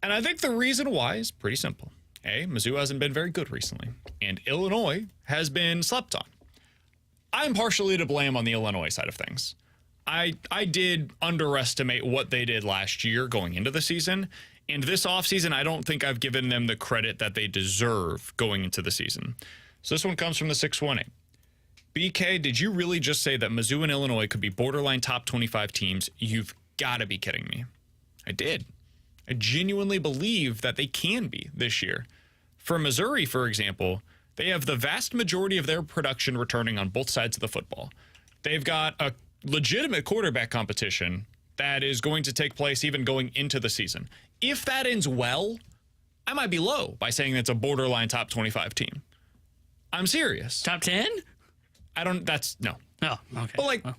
And I think the reason why is pretty simple. A, Mizzou hasn't been very good recently, and Illinois has been slept on. I'm partially to blame on the Illinois side of things. I did underestimate what they did last year going into the season, and this offseason, I don't think I've given them the credit that they deserve going into the season. So this one comes from the 618. BK, did you really just say that Mizzou and Illinois could be borderline top 25 teams? You've got to be kidding me. I did. I genuinely believe that they can be this year. For Missouri, for example, they have the vast majority of their production returning on both sides of the football. They've got a legitimate quarterback competition that is going to take place even going into the season. If that ends well, I might be low by saying it's a borderline top 25 team. I'm serious. Top 10? No. Oh, okay. But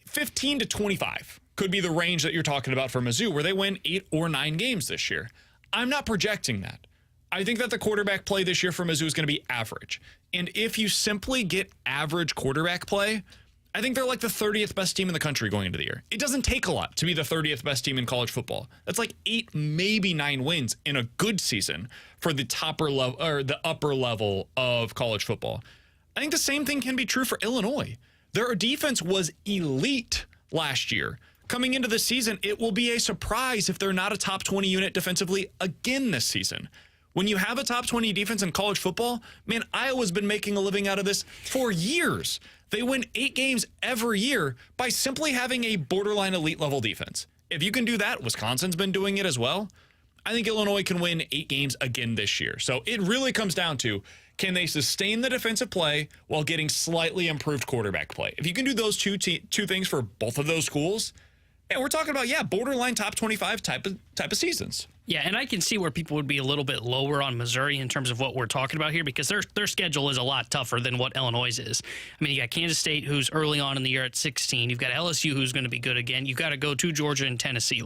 15 to 25 could be the range that you're talking about for Mizzou, where they win 8 or 9 games this year. I'm not projecting that. I think that the quarterback play this year for Mizzou is going to be average. And if you simply get average quarterback play, I think they're like the 30th best team in the country going into the year. It doesn't take a lot to be the 30th best team in college football. That's like 8, maybe 9 wins in a good season for the upper level of college football. I think the same thing can be true for Illinois. Their defense was elite last year. Coming into the season, it will be a surprise if they're not a top 20 unit defensively again this season. When you have a top 20 defense in college football, man, Iowa's been making a living out of this for years. They win 8 games every year by simply having a borderline elite level defense. If you can do that, Wisconsin's been doing it as well. I think Illinois can win 8 games again this year. So it really comes down to, can they sustain the defensive play while getting slightly improved quarterback play? If you can do those two things for both of those schools, and we're talking about, borderline top 25 type of seasons. Yeah, and I can see where people would be a little bit lower on Missouri in terms of what we're talking about here, because their schedule is a lot tougher than what Illinois is. I mean, you got Kansas State, who's early on in the year at 16. You've got LSU, who's going to be good again. You've got to go to Georgia and Tennessee.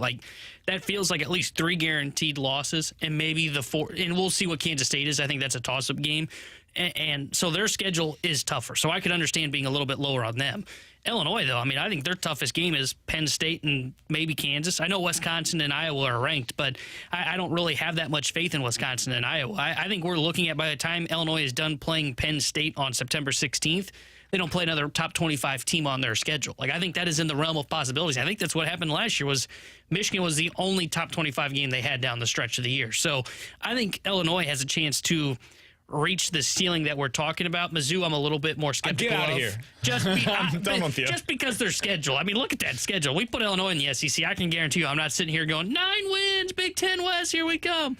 That feels like at least 3 guaranteed losses, and maybe the 4. And we'll see what Kansas State is. I think that's a toss-up game. And so their schedule is tougher. So I could understand being a little bit lower on them. Illinois, though, I mean, I think their toughest game is Penn State and maybe Kansas. I know Wisconsin and Iowa are ranked, but I don't really have that much faith in Wisconsin and Iowa. I think we're looking at, by the time Illinois is done playing Penn State on September 16th, they don't play another top 25 team on their schedule. I think that is in the realm of possibilities. I think that's what happened last year. Was Michigan was the only top 25 game they had down the stretch of the year. So I think Illinois has a chance to reach the ceiling that we're talking about. Mizzou, I'm a little bit more skeptical Get out of here. I'm done with you. Just because their schedule. I mean, look at that schedule. We put Illinois in the SEC. I can guarantee you I'm not sitting here going, 9 wins, Big Ten West, here we come.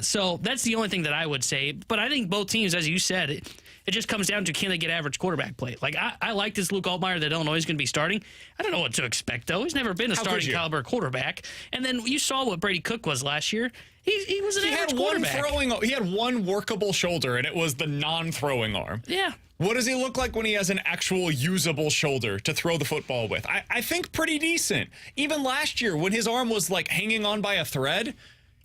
So that's the only thing that I would say. But I think both teams, as you said, it just comes down to, can they get average quarterback play? I like this Luke Altmaier that Illinois is going to be starting. I don't know what to expect, though. He's never been a starting caliber quarterback. And then you saw what Brady Cook was last year. He was an average quarterback. He had one workable shoulder, and it was the non-throwing arm. Yeah. What does he look like when he has an actual usable shoulder to throw the football with? I think pretty decent. Even last year, when his arm was hanging on by a thread,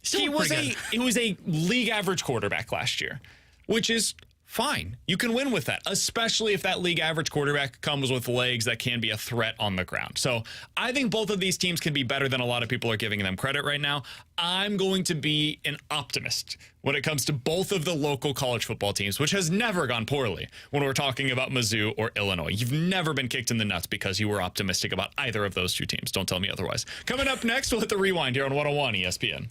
he was a league average quarterback last year, which is fine. You can win with that, especially if that league average quarterback comes with legs that can be a threat on the ground. So I think both of these teams can be better than a lot of people are giving them credit right now. I'm going to be an optimist when it comes to both of the local college football teams, which has never gone poorly when we're talking about Mizzou or Illinois. You've never been kicked in the nuts because you were optimistic about either of those two teams. Don't tell me otherwise. Coming up next, we'll hit the rewind here on 101 ESPN.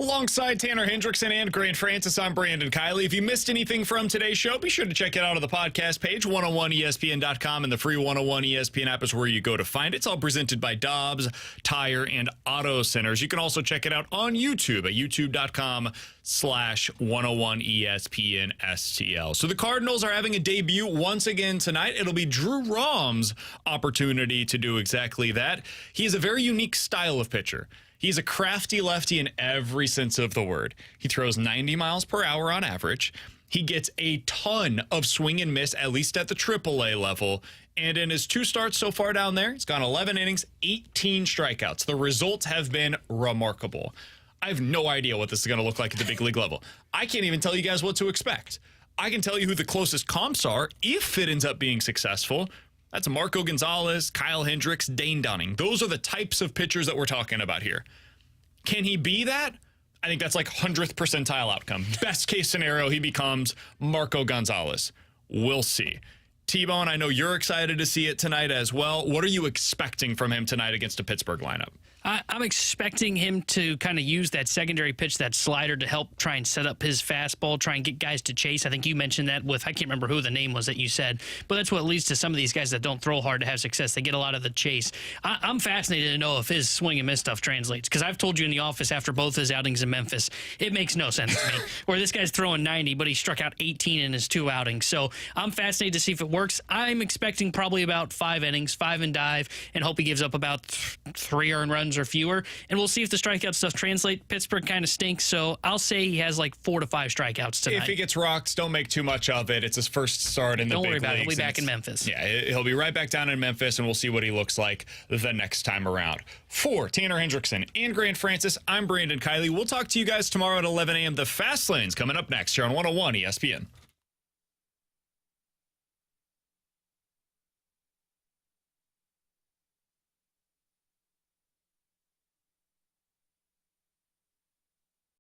Alongside Tanner Hendrickson and Grant Francis, I'm Brandon Kiley. If you missed anything from today's show, be sure to check it out on the podcast page, 101ESPN.com, and the free 101 ESPN app is where you go to find it. It's all presented by Dobbs Tire and Auto Centers. You can also check it out on YouTube at youtube.com/101ESPN-STL. So the Cardinals are having a debut once again tonight. It'll be Drew Rom's opportunity to do exactly that. He has a very unique style of pitcher. He's a crafty lefty in every sense of the word. He throws 90 miles per hour on average. He gets a ton of swing and miss, at least at the AAA level. And in his 2 starts so far down there, he's gone 11 innings, 18 strikeouts. The results have been remarkable. I have no idea what this is going to look like at the big league level. I can't even tell you guys what to expect. I can tell you who the closest comps are if it ends up being successful. That's Marco Gonzalez, Kyle Hendricks, Dane Dunning. Those are the types of pitchers that we're talking about here. Can he be that? I think that's like 100th percentile outcome. Best case scenario, he becomes Marco Gonzalez. We'll see. T-Bone, I know you're excited to see it tonight as well. What are you expecting from him tonight against a Pittsburgh lineup? I'm expecting him to kind of use that secondary pitch, that slider, to help try and set up his fastball, try and get guys to chase. I think you mentioned that with, I can't remember who the name was that you said, but that's what leads to some of these guys that don't throw hard to have success. They get a lot of the chase. I'm fascinated to know if his swing and miss stuff translates, because I've told you in the office after both his outings in Memphis, it makes no sense to me, where this guy's throwing 90, but he struck out 18 in his 2 outings. So I'm fascinated to see if it works. I'm expecting probably about 5 innings, 5 and dive, and hope he gives up about 3 earned runs or fewer, and we'll see if the strikeout stuff translates. Pittsburgh kind of stinks, so I'll say he has like 4 to 5 strikeouts tonight. If he gets rocked, don't make too much of it. It's his first start in the big leagues. Don't worry about it. He'll be back in Memphis. Yeah, he'll be right back down in Memphis, and we'll see what he looks like the next time around. For Tanner Hendrickson and Grant Francis, I'm Brandon Kiley. We'll talk to you guys tomorrow at 11 a.m. The Fast Lane's coming up next here on 101 ESPN.